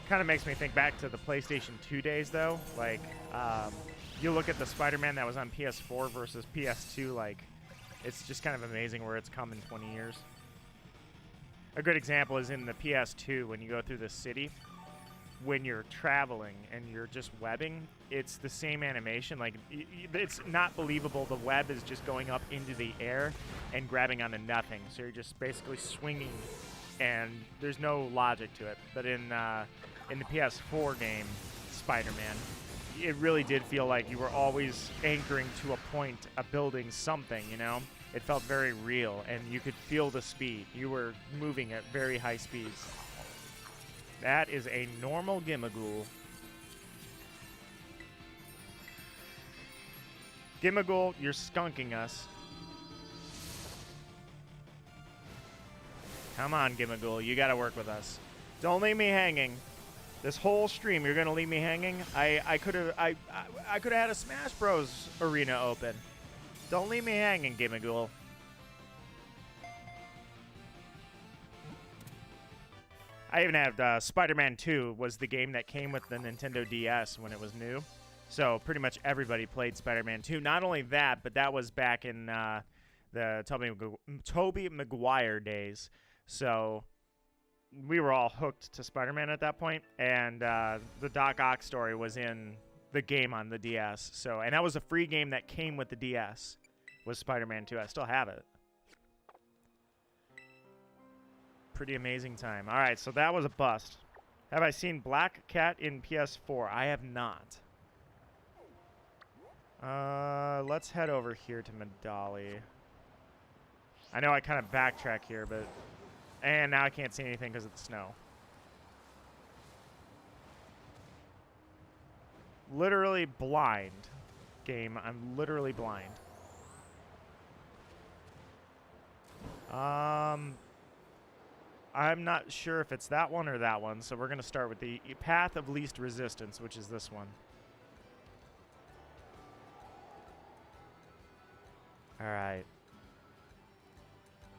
Kind of makes me think back to the PlayStation 2 days, though. Like, you look at the Spider-Man that was on PS4 versus PS2, like, it's just kind of amazing where it's come in 20 years. A good example is in the PS2 when you go through the city. When you're traveling and you're just webbing, it's the same animation. Like, it's not believable. The web is just going up into the air and grabbing onto nothing. So you're just basically swinging, and there's no logic to it. But in the PS4 game, Spider-Man, it really did feel like you were always anchoring to a point, a building, something, you know? It felt very real, and you could feel the speed. You were moving at very high speeds. That is a normal Gimmighoul. Gimmighoul, you're skunking us. Come on, Gimmighoul, you gotta work with us. Don't leave me hanging. This whole stream, you're gonna leave me hanging? I could have had a Smash Bros. Arena open. Don't leave me hanging, Gimmighoul. I even had Spider-Man 2 was the game that came with the Nintendo DS when it was new. So pretty much everybody played Spider-Man 2. Not only that, but that was back in the Tobey Maguire days. So we were all hooked to Spider-Man at that point, and the Doc Ock story was in the game on the DS. So, and that was a free game that came with the DS, was Spider-Man 2. I still have it. Pretty amazing time. All right, so that was a bust. Have I seen Black Cat in PS4? I have not. Let's head over here to Medali. I know I kind of backtrack here, but... And now I can't see anything because of the snow. Literally blind. Game, I'm literally blind. I'm not sure if it's that one or that one, so we're going to start with the path of least resistance, which is this one. All right.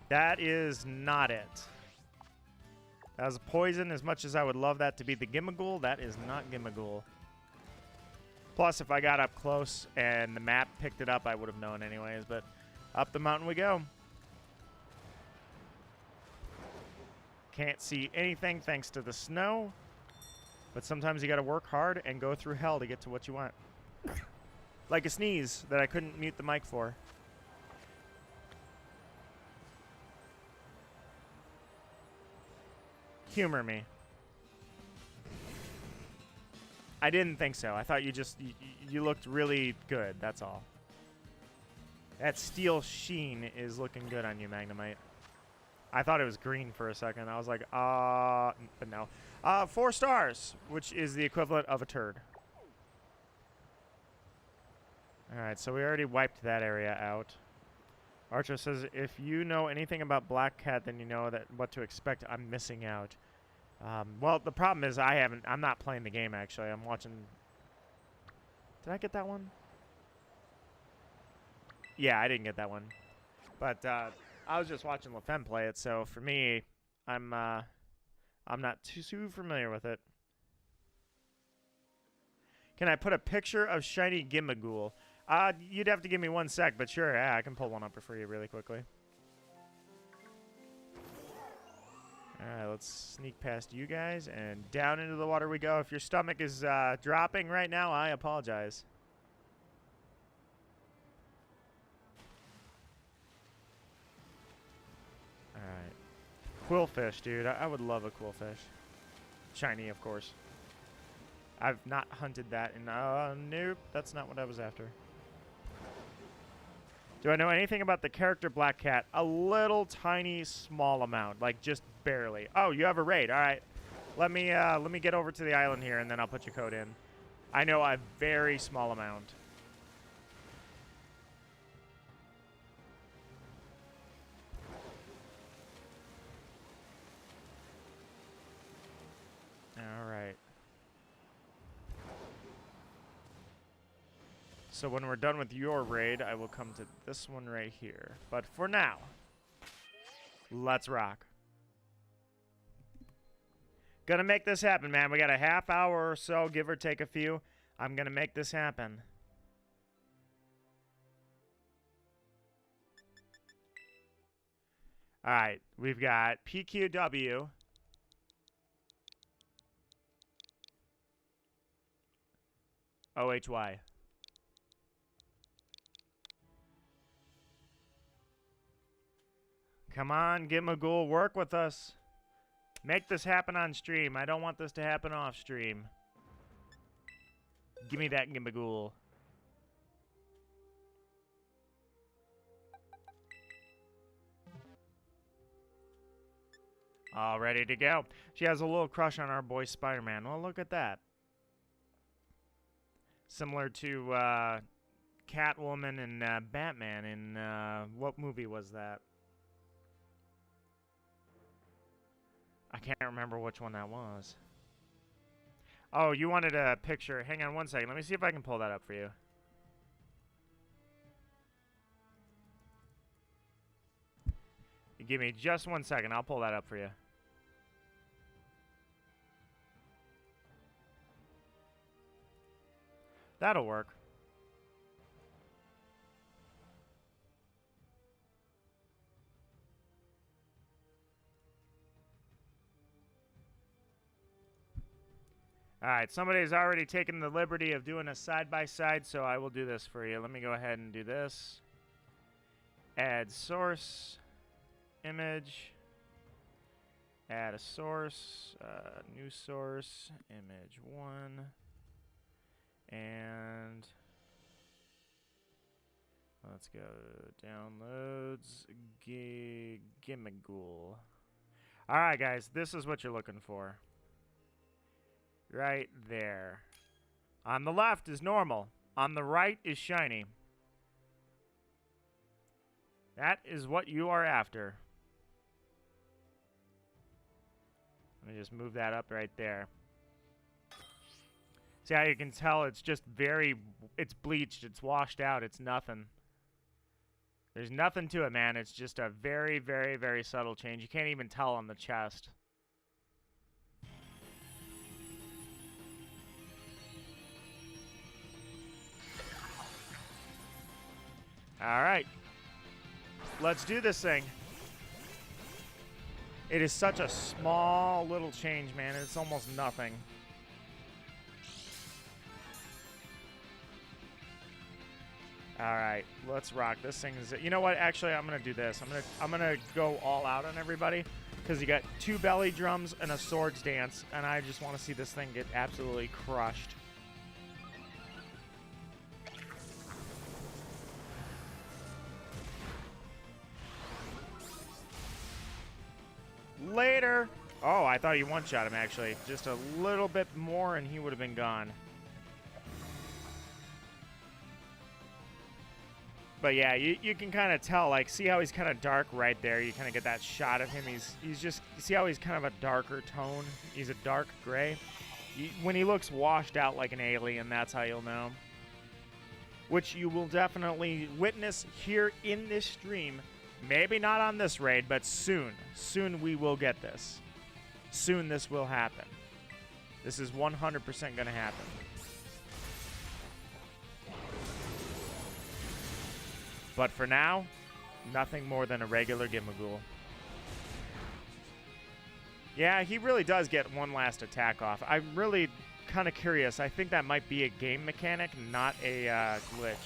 That is not it. That was poison. As much as I would love that to be the Gimmighoul, that is not Gimmighoul. Plus, if I got up close and the map picked it up, I would have known anyways, but up the mountain we go. Can't see anything thanks to the snow, but sometimes you got to work hard and go through hell to get to what you want. Like a sneeze that I couldn't mute the mic for. Humor me. I didn't think so. I thought you looked really good, that's all. That steel sheen is looking good on you, Magnemite. I thought it was green for a second. I was like, but no. 4 stars, which is the equivalent of a turd. Alright, so we already wiped that area out. Archer says, if you know anything about Black Cat, then you know that what to expect. I'm missing out. Well, the problem is I'm not playing the game, actually. I'm watching... Did I get that one? Yeah, I didn't get that one. But, I was just watching LaFemme play it, so for me, I'm not too familiar with it. Can I put a picture of shiny Gimmighoul? You'd have to give me 1 sec, but sure, yeah, I can pull one up for you really quickly. Alright, let's sneak past you guys, and down into the water we go. If your stomach is dropping right now, I apologize. Alright. Quillfish, dude. I would love a quillfish. Shiny, of course. I've not hunted that in... nope, that's not what I was after. Do I know anything about the character Black Cat? A little tiny small amount, like just barely. Oh, you have a raid. All right. Let me get over to the island here, and then I'll put your code in. I know a very small amount. All right. So when we're done with your raid, I will come to this one right here. But for now, let's rock. Gonna make this happen, man. We got a half hour or so, give or take a few. I'm gonna make this happen. All right, we've got PQW. OHY. Come on, Gimmighoul, work with us. Make this happen on stream. I don't want this to happen off stream. Give me that Gimmighoul. All ready to go. She has a little crush on our boy Spider-Man. Well, look at that. Similar to Catwoman and Batman in... what movie was that? I can't remember which one that was. Oh, you wanted a picture. Hang on 1 second. Let me see if I can pull that up for you. Give me just 1 second. I'll pull that up for you. That'll work. All right, somebody's already taken the liberty of doing a side-by-side, so I will do this for you. Let me go ahead and do this. Add source, image, add a source, new source, image 1, and let's go downloads, Gimmighoul. All right, guys, this is what you're looking for. Right there. On the left is normal. On the right is shiny. That is what you are after. Let me just move that up right there. See how you can tell it's just it's bleached, it's washed out, it's nothing. There's nothing to it, man. It's just a very, very, very subtle change. You can't even tell on the chest. All right, let's do this thing. It is such a small little change, man. It's almost nothing. All right, let's rock. This thing is. You know what? Actually, I'm gonna do this. I'm gonna go all out on everybody because you got 2 belly drums and a swords dance, and I just want to see this thing get absolutely crushed. Later. Oh, I thought you one-shot him, actually. Just a little bit more, and he would have been gone. But yeah, you can kind of tell, like, see how he's kind of dark right there? You kind of get that shot of him. He's just, see how he's kind of a darker tone? He's a dark gray. When he looks washed out like an alien, that's how you'll know. Which you will definitely witness here in this stream. Maybe not on this raid, but soon. Soon we will get this. Soon this will happen. This is 100% going to happen. But for now, nothing more than a regular Gimmighoul. Yeah, he really does get one last attack off. I'm really kind of curious. I think that might be a game mechanic, not a glitch.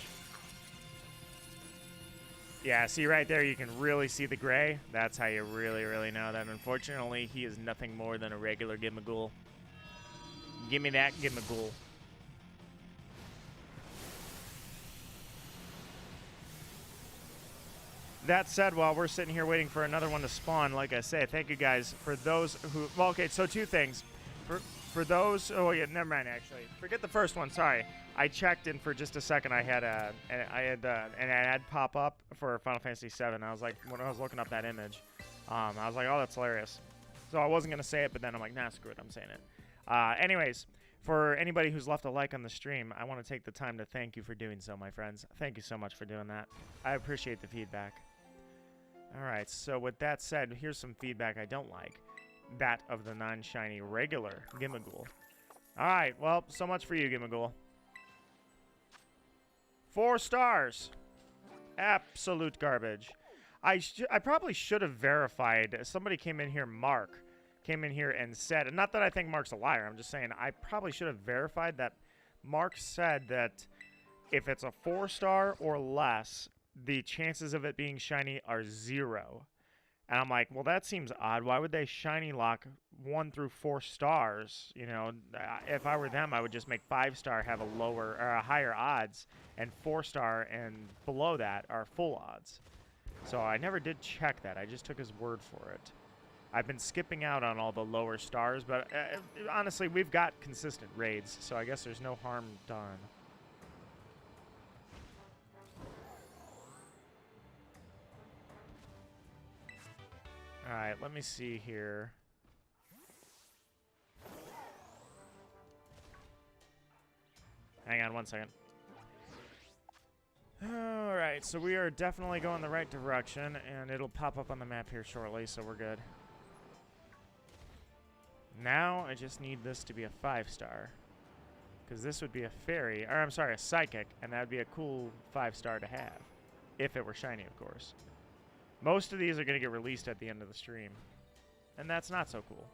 Yeah, see right there, you can really see the gray. That's how you really, really know that. Unfortunately, he is nothing more than a regular Gimmighoul. Give me that Gimmighoul. That said, while we're sitting here waiting for another one to spawn, like I say, thank you guys for those who... Well, okay, so 2 things. For those... Oh, yeah, never mind, actually. Forget the first one, sorry. I checked, and for just a second, I had an ad pop up for Final Fantasy VII. I was like, when I was looking up that image, I was like, oh, that's hilarious. So I wasn't going to say it, but then I'm like, nah, screw it, I'm saying it. Anyways, for anybody who's left a like on the stream, I want to take the time to thank you for doing so, my friends. Thank you so much for doing that. I appreciate the feedback. All right, so with that said, here's some feedback I don't like. That of the non-shiny regular Gimmighoul. All right, well, so much for you, Gimmighoul. 4 stars. Absolute garbage. I probably should have verified. Somebody came in here, Mark, came in here and said, and not that I think Mark's a liar, I'm just saying I probably should have verified that Mark said that if it's a 4-star or less, the chances of it being shiny are 0. And I'm like, well, that seems odd. Why would they shiny lock 1 through 4 stars? You know, if I were them, I would just make 5-star have a lower or a higher odds, and 4-star and below that are full odds. So I never did check that. I just took his word for it. I've been skipping out on all the lower stars, but honestly, we've got consistent raids, so I guess there's no harm done. All right, let me see here. Hang on one second. All right, so we are definitely going the right direction, and it'll pop up on the map here shortly, so we're good. Now I just need this to be a 5-star. Because this would be a fairy, or I'm sorry, a psychic, and that would be a cool 5-star to have. If it were shiny, of course. Most of these are going to get released at the end of the stream. And that's not so cool.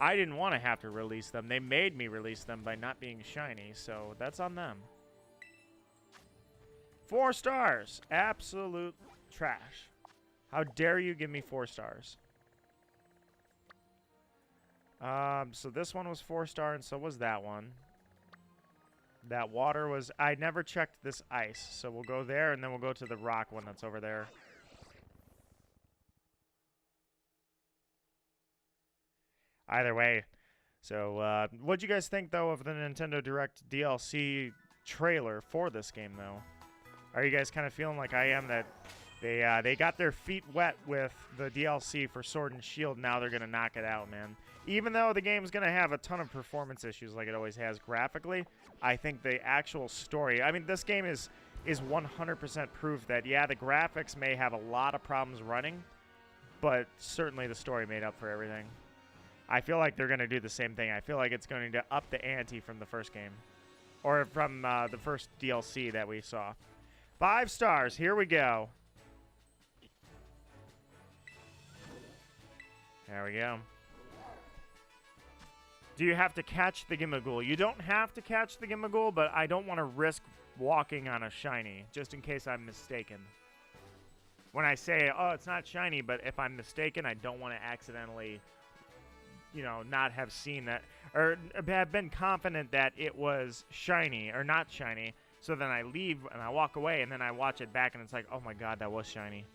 I didn't want to have to release them. They made me release them by not being shiny, so that's on them. 4 stars. Absolute trash. How dare you give me 4 stars? So this one was 4-star, and so was that one. That water was... I never checked this ice, so we'll go there, and then we'll go to the rock one that's over there. Either way. So, what'd you guys think, though, of the Nintendo Direct DLC trailer for this game, though? Are you guys kind of feeling like I am that they got their feet wet with the DLC for Sword and Shield, now they're going to knock it out, man? Even though the game's going to have a ton of performance issues like it always has graphically, I think the actual story... I mean, this game is 100% proof that, yeah, the graphics may have a lot of problems running, but certainly the story made up for everything. I feel like they're going to do the same thing. I feel like it's going to up the ante from the first game. Or from the first DLC that we saw. 5 stars. Here we go. There we go. Do you have to catch the Gimmighoul? You don't have to catch the Gimmighoul, but I don't want to risk walking on a shiny, just in case I'm mistaken. When I say, oh, it's not shiny, but if I'm mistaken, I don't want to accidentally, you know, not have seen that, or have been confident that it was shiny, or not shiny, so then I leave and I walk away, and then I watch it back, and it's like, oh my god, that was shiny.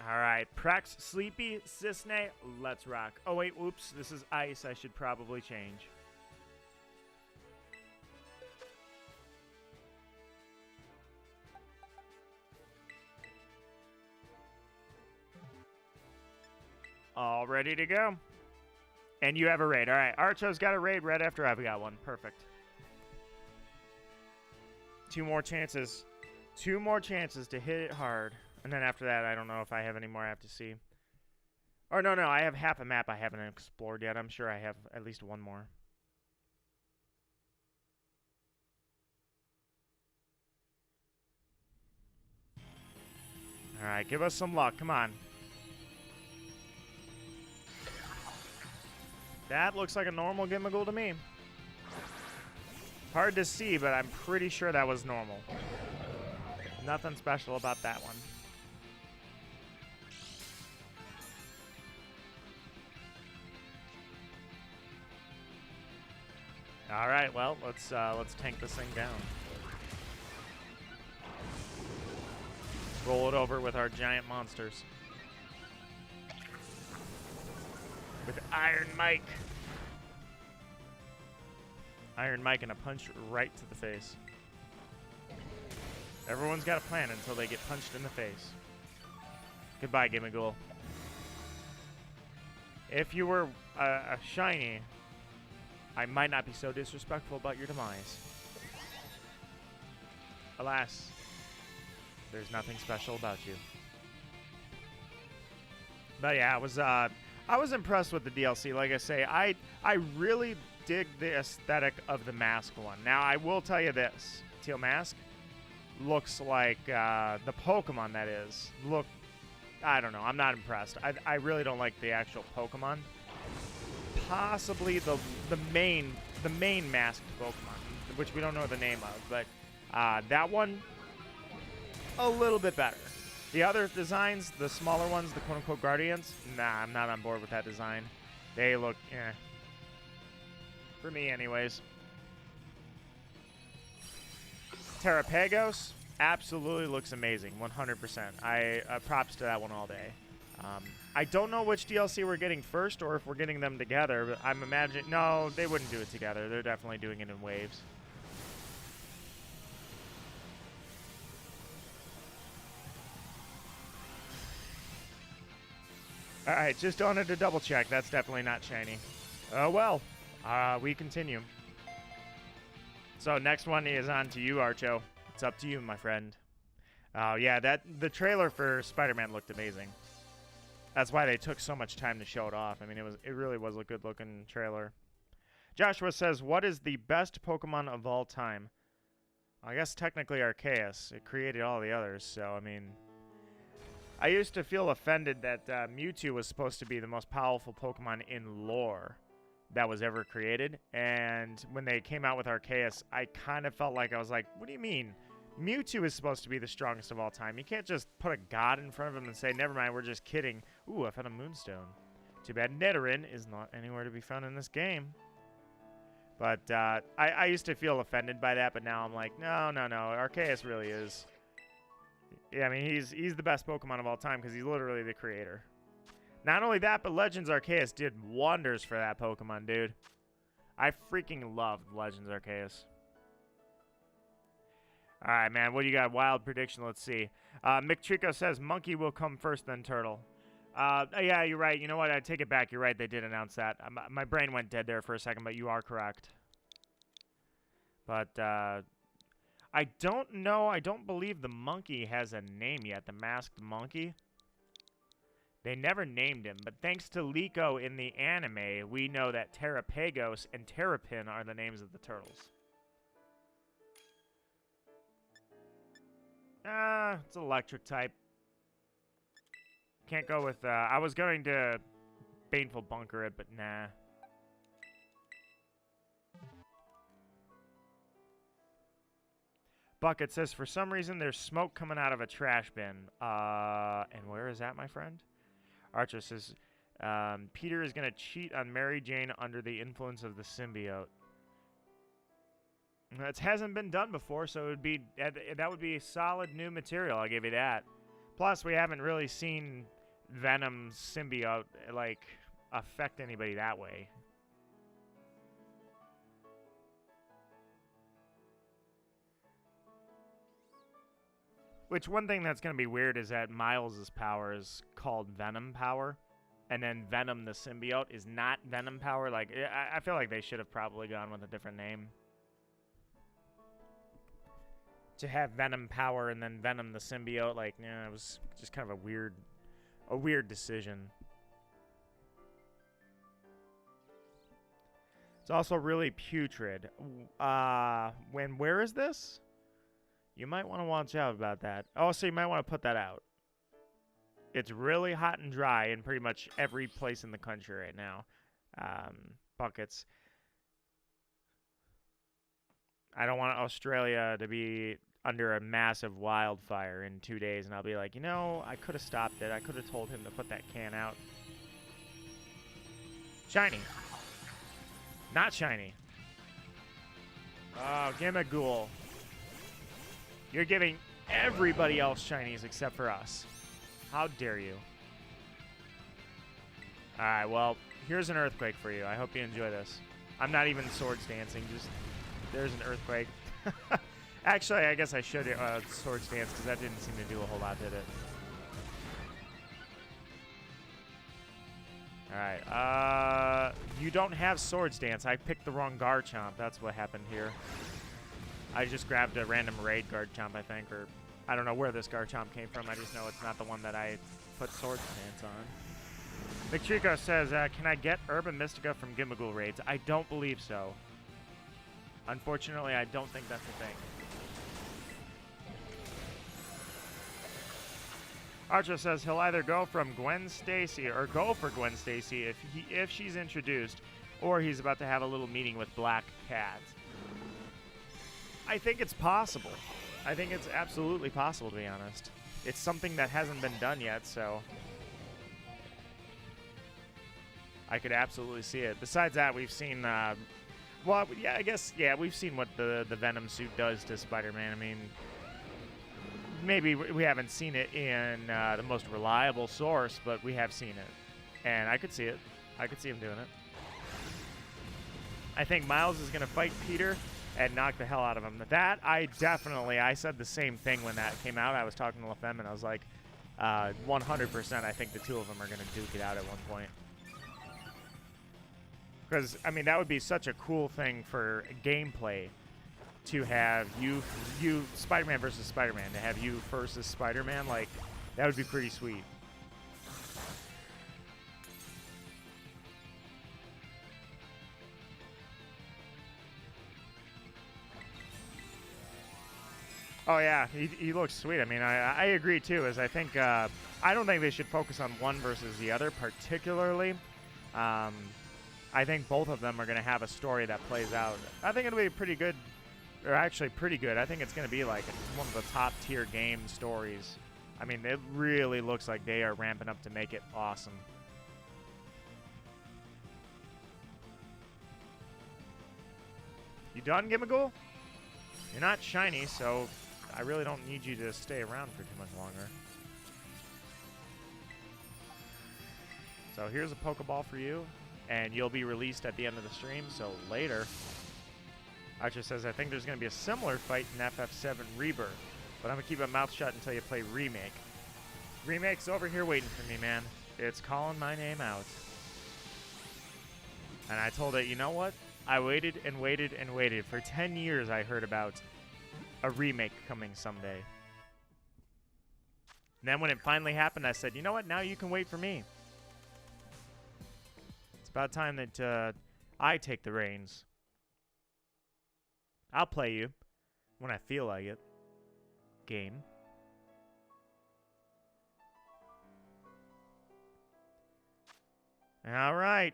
All right, Prex, Sleepy, Cisne, let's rock. Oh, wait, whoops, this is ice. I should probably change. All ready to go. And you have a raid. All right, Archo's got a raid right after I've got one. Perfect. 2 more chances. 2 more chances to hit it hard. And then after that, I don't know if I have any more I have to see. Or no, I have half a map I haven't explored yet. I'm sure I have at least 1 more. All right, give us some luck. Come on. That looks like a normal Gimmighoul to me. Hard to see, but I'm pretty sure that was normal. Nothing special about that one. All right, well, let's tank this thing down. Roll it over with our giant monsters. With Iron Mike. Iron Mike and a punch right to the face. Everyone's got a plan until they get punched in the face. Goodbye, Gimmighoul. If you were a shiny, I might not be so disrespectful about your demise. Alas, there's nothing special about you. But yeah, I was impressed with the DLC. Like I say, I really dig the aesthetic of the mask one. Now, I will tell you this. Teal Mask looks like the Pokemon that is. I don't know. I'm not impressed. I really don't like the actual Pokemon. Possibly the main masked Pokemon, which we don't know the name of, but that one a little bit better. The other designs, the smaller ones, the quote-unquote Guardians, nah, I'm not on board with that design. They look, for me, anyways. Terrapagos absolutely looks amazing, 100%. Props to that one all day. I don't know which DLC we're getting first or if we're getting them together, but I'm imagining... No, they wouldn't do it together. They're definitely doing it in waves. All right, just wanted to double check. That's definitely not shiny. Oh, well. We continue. So next one is on to you, Archo. It's up to you, my friend. Oh yeah, the trailer for Spider-Man looked amazing. That's why they took so much time to show it off. I mean, it really was a good-looking trailer. Joshua says, "What is the best Pokemon of all time?" I guess technically Arceus. It created all the others, so I mean, I used to feel offended that Mewtwo was supposed to be the most powerful Pokemon in lore that was ever created, and when they came out with Arceus, I kind of felt like I was like, what do you mean? Mewtwo is supposed to be the strongest of all time. You can't just put a god in front of him and say, never mind, we're just kidding. Ooh, I found a Moonstone. Too bad Nidoran is not anywhere to be found in this game. But I used to feel offended by that, but now I'm like, no. Arceus really is. Yeah, I mean, he's the best Pokemon of all time because he's literally the creator. Not only that, but Legends Arceus did wonders for that Pokemon, dude. I freaking loved Legends Arceus. All right, man. What do you got? Wild prediction. Let's see. McTrico says monkey will come first, then turtle. Yeah, you're right. You know what? I take it back. You're right. They did announce that. My brain went dead there for a second, but you are correct. But I don't know. I don't believe the monkey has a name yet. The masked monkey. They never named him, but thanks to Liko in the anime, we know that Terrapagos and Terrapin are the names of the turtles. It's electric type. Can't go with, I was going to Baneful Bunker it, but nah. Bucket says, for some reason, there's smoke coming out of a trash bin. And where is that, my friend? Archer says, Peter is going to cheat on Mary Jane under the influence of the symbiote. That hasn't been done before, so that would be solid new material. I'll give you that. Plus, we haven't really seen Venom's symbiote like affect anybody that way. Which one thing that's going to be weird is that Miles' power is called Venom power, and then Venom the symbiote is not Venom power. Like I feel like they should have probably gone with a different name. To have Venom power and then Venom the symbiote, like, yeah, it was just kind of a weird decision. It's also really putrid. Where is this? You might want to watch out about that. Oh, so you might want to put that out. It's really hot and dry in pretty much every place in the country right now. Buckets. I don't want Australia to be under a massive wildfire in 2 days, and I'll be like, you know, I could have stopped it. I could have told him to put that can out. Shiny. Not shiny. Oh, Gimmighoul. You're giving everybody else shinies except for us. How dare you? Alright, well, here's an earthquake for you. I hope you enjoy this. I'm not even swords dancing, just... There's an earthquake. Actually, I guess I should swords dance because that didn't seem to do a whole lot, did it? Alright, you don't have swords dance. I picked the wrong Garchomp. That's what happened here. I just grabbed a random raid Garchomp, I think, or I don't know where this Garchomp came from. I just know it's not the one that I put swords dance on. McTrico says, can I get Urban Mystica from Gimmighoul raids? I don't believe so. Unfortunately, I don't think that's a thing. Archer says he'll either go from Gwen Stacy or go for Gwen Stacy if she's introduced, or he's about to have a little meeting with Black Cat. I think it's possible. I think it's absolutely possible, to be honest. It's something that hasn't been done yet, so I could absolutely see it. Besides that, we've seen well, yeah, I guess, yeah, we've seen what the Venom suit does to Spider-Man. I mean, maybe we haven't seen it in the most reliable source, but we have seen it. And I could see it. I could see him doing it. I think Miles is going to fight Peter and knock the hell out of him. That, I said the same thing when that came out. I was talking to LaFemme, and I was like, 100% I think the two of them are going to duke it out at one point. Because, I mean, that would be such a cool thing for gameplay. to have you Spider-Man versus Spider-Man, to have you versus Spider-Man, like, that would be pretty sweet. Oh yeah, he looks sweet. I mean, I agree too. As I think I don't think they should focus on one versus the other particularly. I think both of them are going to have a story that plays out. I think it'll be pretty good, or actually pretty good. I think it's going to be like one of the top tier game stories. I mean, it really looks like they are ramping up to make it awesome. You done, Gimmighoul? You're not shiny, so I really don't need you to stay around for too much longer. So here's a Pokeball for you, and you'll be released at the end of the stream, so later. Archer says, I think there's going to be a similar fight in FF7 Rebirth, but I'm going to keep my mouth shut until you play Remake. Remake's over here waiting for me, man. It's calling my name out. And I told it, you know what? I waited and waited and waited. For 10 years I heard about a remake coming someday. And then when it finally happened, I said, you know what? Now you can wait for me. It's about time that I take the reins. I'll play you when I feel like it. Game. All right.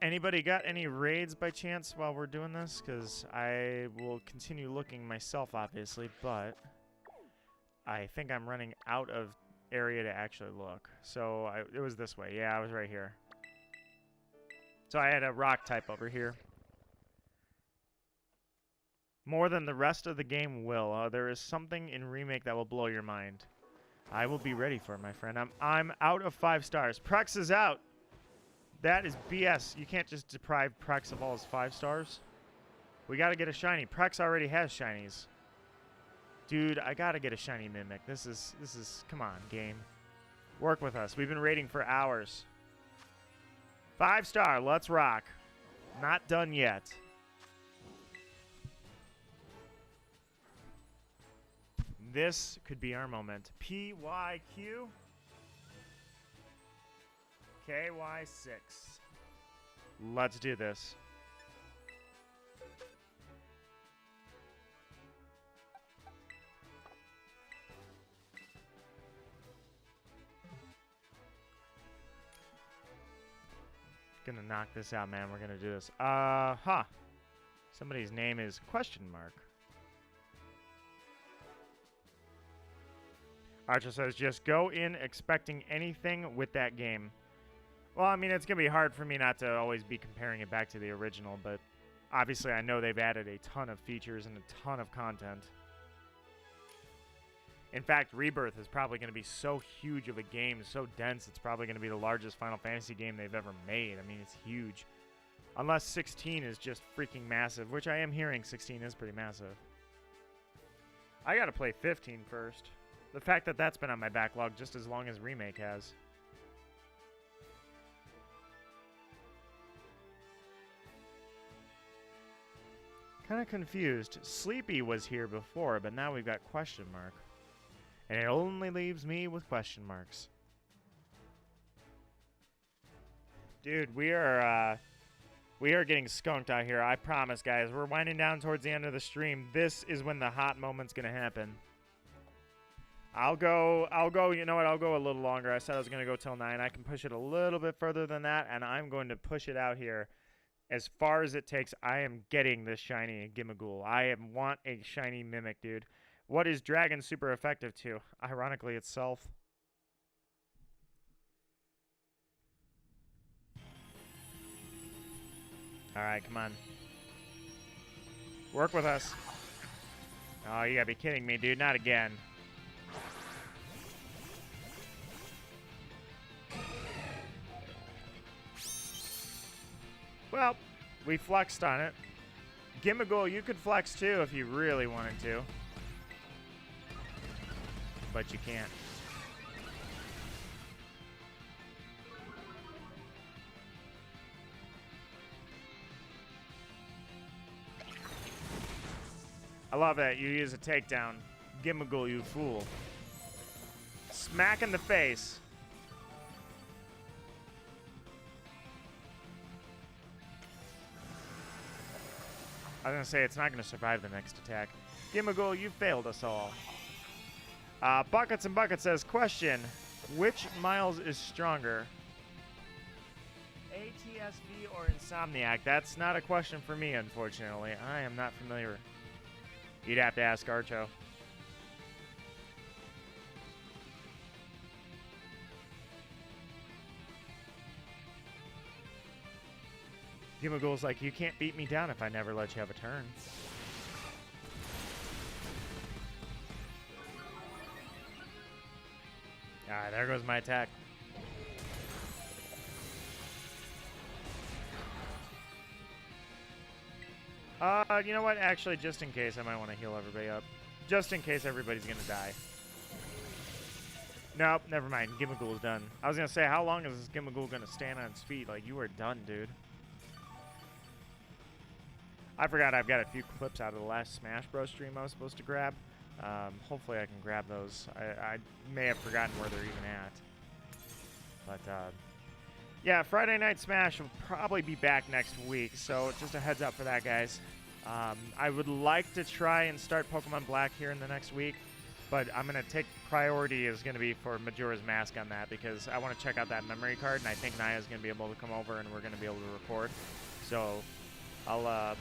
Anybody got any raids by chance while we're doing this? Because I will continue looking myself, obviously, but I think I'm running out of area to actually look. So it was this way. Yeah, I was right here. So I had a rock type over here. More than the rest of the game will. There is something in Remake that will blow your mind. I will be ready for it, my friend. I'm out of 5 stars. Prex is out. That is BS. You can't just deprive Prex of all his 5 stars. We gotta get a shiny. Prex already has shinies. Dude, I gotta get a shiny Mimic. This is, come on, game. Work with us. We've been raiding for hours. 5 star, let's rock. Not done yet. This could be our moment. PYQ. KY6. Let's do this. Gonna knock this out, man. We're gonna do this. Somebody's name is question mark. Archer says, just go in expecting anything with that game. Well, I mean, it's going to be hard for me not to always be comparing it back to the original, but obviously I know they've added a ton of features and a ton of content. In fact, Rebirth is probably going to be so huge of a game, so dense, it's probably going to be the largest Final Fantasy game they've ever made. I mean, it's huge. Unless 16 is just freaking massive, which I am hearing 16 is pretty massive. I got to play 15 first. The fact that that's been on my backlog just as long as Remake has. Kind of confused. Sleepy was here before, but now we've got question mark. And it only leaves me with question marks. Dude, we are getting skunked out here. I promise, guys. We're winding down towards the end of the stream. This is when the hot moment's going to happen. I'll go, you know what, I'll go a little longer. I said I was going to go till 9. I can push it a little bit further than that, and I'm going to push it out here as far as it takes. I am getting this shiny Gimmighoul. I want a shiny Mimic, dude. What is Dragon super effective to? Ironically, itself. Alright, come on. Work with us. Oh, you gotta be kidding me, dude. Not again. Well, we flexed on it. Gimmighoul, you could flex too if you really wanted to. But you can't. love it. You use a takedown. Gimmighoul, you fool. Smack in the face. I was going to say, it's not going to survive the next attack. Gimmighoul, you failed us all. Buckets and Buckets says, question, which Miles is stronger? ATSV or Insomniac? That's not a question for me, unfortunately. I am not familiar. You'd have to ask Archo. Gimmighoul's like, you can't beat me down if I never let you have a turn. Alright, there goes my attack. You know what? Actually, just in case, I might want to heal everybody up. Just in case everybody's gonna die. Nope, never mind. Gimmighoul's done. I was gonna say, how long is this Gimmighoul gonna stand on its feet? Like, you are done, dude. I forgot I've got a few clips out of the last Smash Bros. Stream I was supposed to grab. Hopefully I can grab those. I may have forgotten where they're even at. But, yeah, Friday Night Smash will probably be back next week, so just a heads up for that, guys. I would like to try and start Pokemon Black here in the next week, but I'm going to take priority is going to be for Majora's Mask on that because I want to check out that memory card, and I think Naya's going to be able to come over and we're going to be able to record. So, I'll,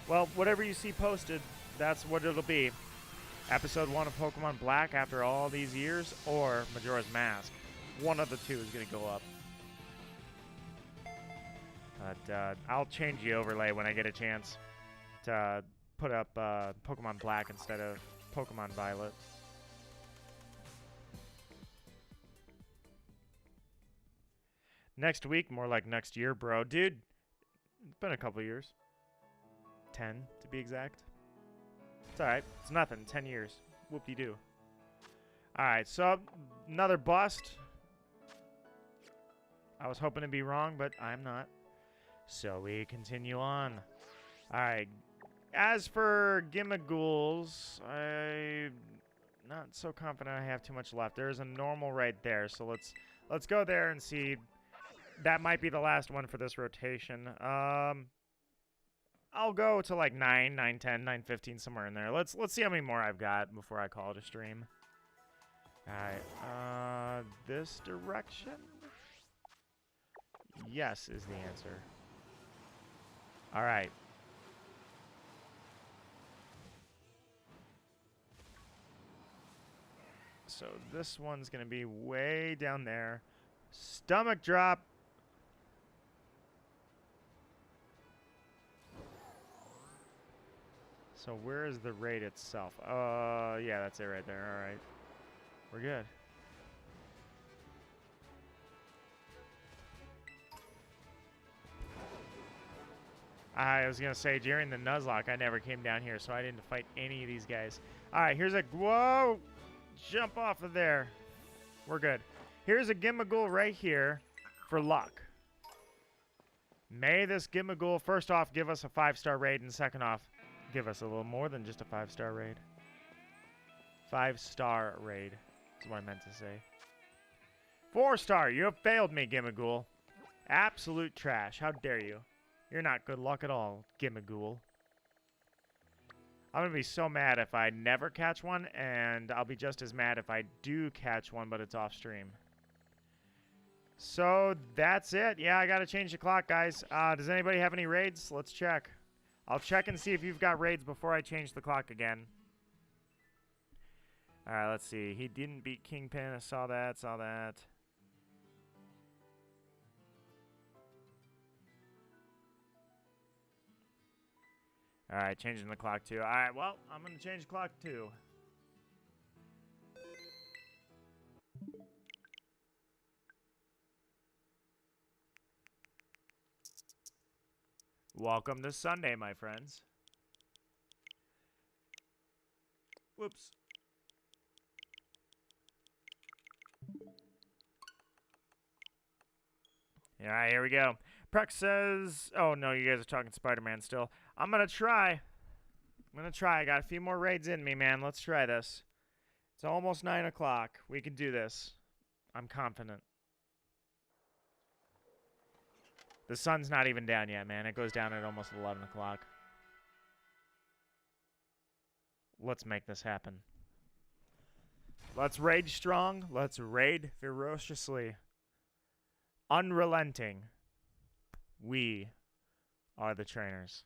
well, whatever you see posted, that's what it'll be. Episode 1 of Pokemon Black after all these years, or Majora's Mask. One of the two is going to go up. But I'll change the overlay when I get a chance to put up Pokemon Black instead of Pokemon Violet. Next week, more like next year, bro. Dude, it's been a couple years. 10, to be exact. It's alright. It's nothing. 10 years. Whoop-de-doo. Alright, so another bust. I was hoping to be wrong, but I'm not. So we continue on. Alright. As for Gimmighoul's, I'm not so confident I have too much left. There's a normal right there, so let's go there and see. That might be the last one for this rotation. I'll go to like 9, 9, 10, 9, 15, somewhere in there. Let's see how many more I've got before I call it a stream. Alright, this direction? Yes is the answer. Alright. So this one's going to be way down there. Stomach drop. So where is the raid itself? Yeah, that's it right there. All right. We're good. I was going to say, during the Nuzlocke, I never came down here, so I didn't fight any of these guys. All right, here's a... Whoa! Jump off of there. We're good. Here's a Gimmighoul right here for luck. May this Gimmighoul, first off, give us a 5-star raid, and second off, give us a little more than just a 5-star raid. 5-star raid is what I meant to say. 4-star, you have failed me, Gimmighoul. Absolute trash. How dare you? You're not good luck at all, Gimmighoul. I'm going to be so mad if I never catch one, and I'll be just as mad if I do catch one, but it's off stream. So, that's it. Yeah, I got to change the clock, guys. Does anybody have any raids? Let's check. I'll check and see if you've got raids before I change the clock again. Alright, let's see. He didn't beat Kingpin. I saw that, saw that. Alright, changing the clock too. Alright, well, I'm going to change the clock too. Welcome to Sunday, my friends. Whoops. Alright, here we go. Prex says... Oh, no, you guys are talking Spider-Man still. I'm going to try. I'm gonna try. I got a few more raids in me, man. Let's try this. It's almost 9 o'clock. We can do this. I'm confident. The sun's not even down yet, man. It goes down at almost 11 o'clock. Let's make this happen. Let's rage strong. Let's raid ferociously. Unrelenting. We are the trainers.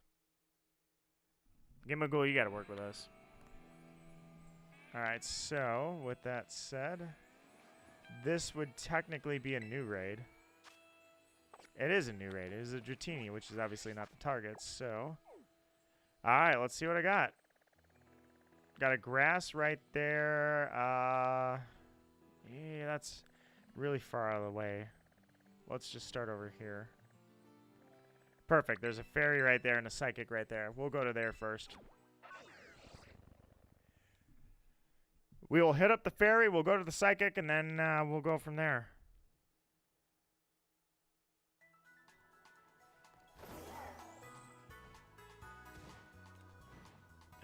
Gimmighoul, you gotta work with us. Alright, so, with that said, this would technically be a new raid. It is a new raid. It is a Dratini, which is obviously not the target, so... Alright, let's see what I got. Got a grass right there. Yeah, that's really far out of the way. Let's just start over here. Perfect. There's a fairy right there and a psychic right there. We'll go to there first. We will hit up the fairy, we'll go to the psychic, and then we'll go from there.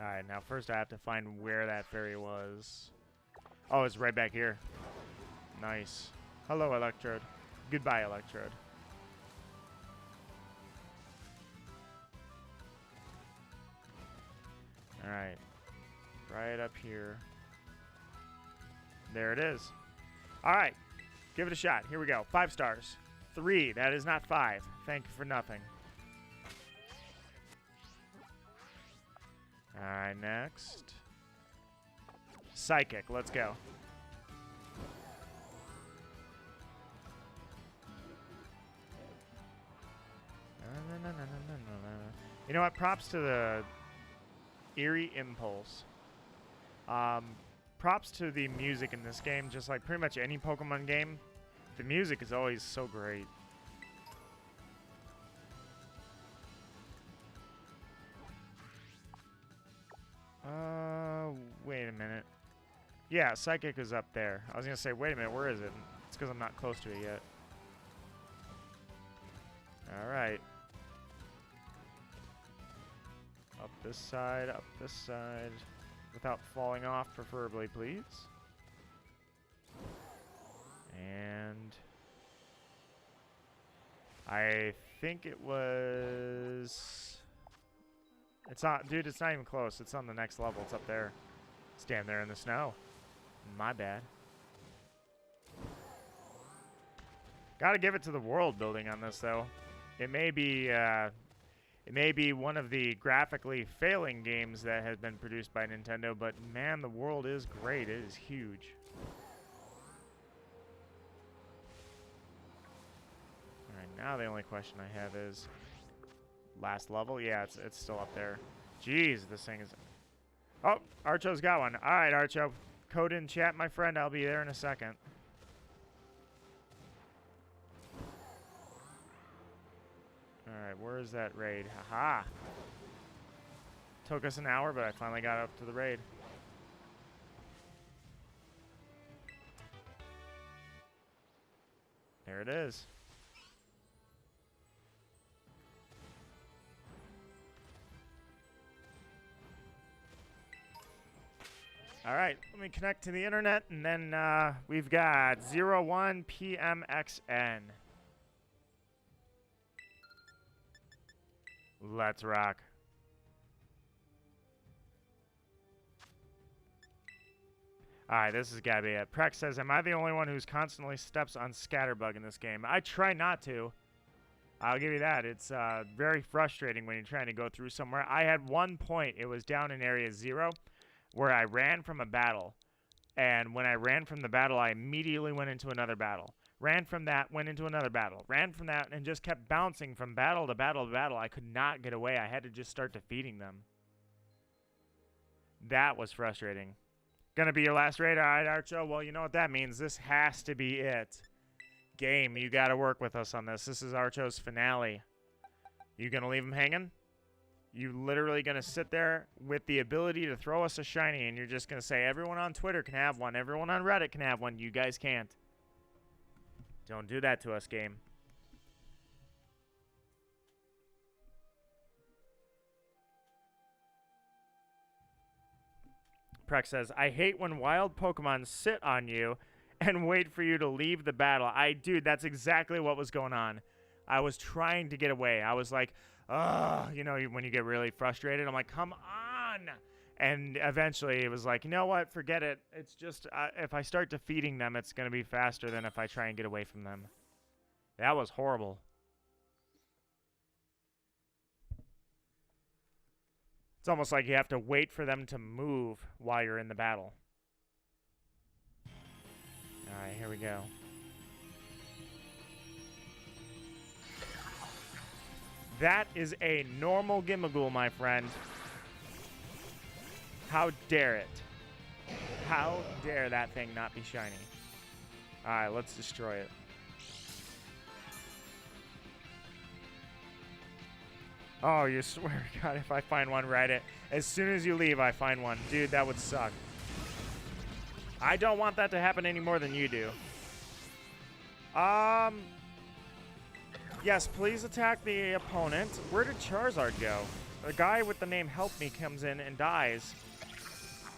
Alright, now first I have to find where that fairy was. Oh, it's right back here. Nice. Hello, Electrode. Goodbye, Electrode. Alright. Right up here. There it is. Alright. Give it a shot. Here we go. 5 stars. 3. That is not 5. Thank you for nothing. Alright, next. Psychic. Let's go. You know what? Props to the eerie impulse. Props to the music in this game. Just like pretty much any Pokemon game, the music is always so great. Wait a minute. Yeah, Psychic is up there. I was gonna say, wait a minute, where is it? It's because I'm not close to it yet. Alright. Up this side, up this side. Without falling off, preferably, please. And... I think it was... It's not, dude, it's not even close. It's on the next level. It's up there. Stand there in the snow. My bad. Gotta give it to the world building on this, though. It may be one of the graphically failing games that has been produced by Nintendo, but man, the world is great. It is huge. Alright, now the only question I have is... Last level? Yeah, it's still up there. Jeez, this thing is... Oh, Archo's got one. Alright, Archo. Code in chat, my friend. I'll be there in a second. Alright, where is that raid? Haha! Took us an hour, but I finally got up to the raid. There it is. Alright, let me connect to the internet, and then we've got 01 PMXN. Let's rock. Alright, this has got to be it. Prex says, am I the only one who's constantly steps on Scatterbug in this game? I try not to. I'll give you that. It's very frustrating when you're trying to go through somewhere. I had one point, it was down in Area 0, where I ran from a battle. And when I ran from the battle, I immediately went into another battle. Ran from that, went into another battle. Ran from that, and just kept bouncing from battle to battle to battle. I could not get away. I had to just start defeating them. That was frustrating. Gonna be your last raid? Alright, Archo. Well, you know what that means. This has to be it. Game, you gotta work with us on this. This is Archo's finale. You gonna leave him hanging? You literally gonna sit there with the ability to throw us a shiny, and you're just gonna say, everyone on Twitter can have one, everyone on Reddit can have one, you guys can't. Don't do that to us, game. Prex says, I hate when wild Pokemon sit on you and wait for you to leave the battle. Dude, that's exactly what was going on. I was trying to get away. I was like, ugh, you know, when you get really frustrated, I'm like, come on. And eventually it was like, you know what, forget it. It's just, if I start defeating them, it's going to be faster than if I try and get away from them. That was horrible. It's almost like you have to wait for them to move while you're in the battle. Alright, here we go. That is a normal Gimmighoul, my friend. How dare it? How dare that thing not be shiny? Alright, let's destroy it. Oh, you swear to God, if I find one right as soon as you leave, I find one. Dude, that would suck. I don't want that to happen any more than you do. Yes, please attack the opponent. Where did Charizard go? The guy with the name Help Me comes in and dies.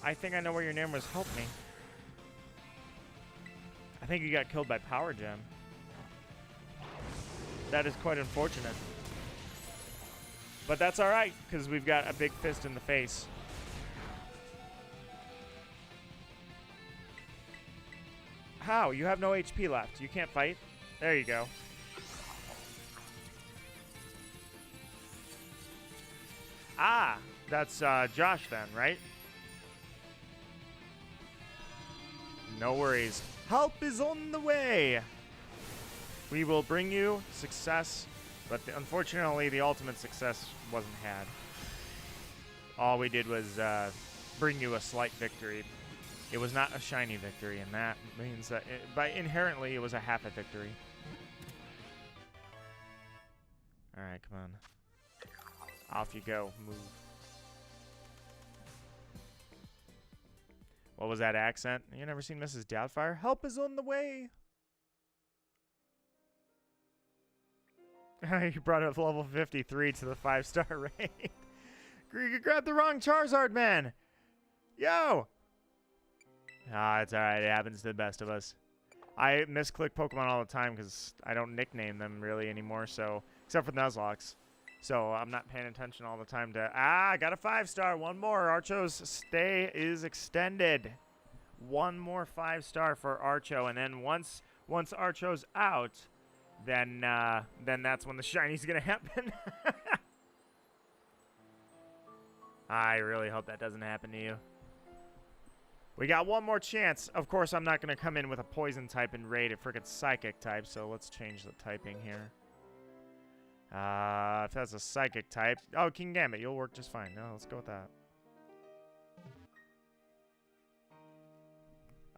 I think I know where your name was, Help Me. I think you got killed by Power Gem. That is quite unfortunate. But that's alright, because we've got a big fist in the face. How? You have no HP left. You can't fight? There you go. Ah! That's Josh then, right? No worries. Help is on the way! We will bring you success. But unfortunately, the ultimate success wasn't had. All we did was bring you a slight victory. It was not a shiny victory, and that means that inherently it was a half a victory. All right, come on. Off you go. Move. What was that accent? You never seen Mrs. Doubtfire? Help is on the way. You brought up level 53 to the 5-star raid. You grabbed the wrong Charizard, man. Yo. Ah, it's alright. It happens to the best of us. I misclick Pokemon all the time because I don't nickname them really anymore. So, except for Nuzlocke. So I'm not paying attention all the time to. I got a 5-star. One more. Archo's stay is extended. One more 5-star for Archo, and then once Archo's out. Then that's when the shiny's gonna happen. I really hope that doesn't happen to you. We got one more chance. Of course, I'm not gonna come in with a poison type and raid a frickin' psychic type, so let's change the typing here. If that's a psychic type. Oh, King Gambit, you'll work just fine. No, let's go with that.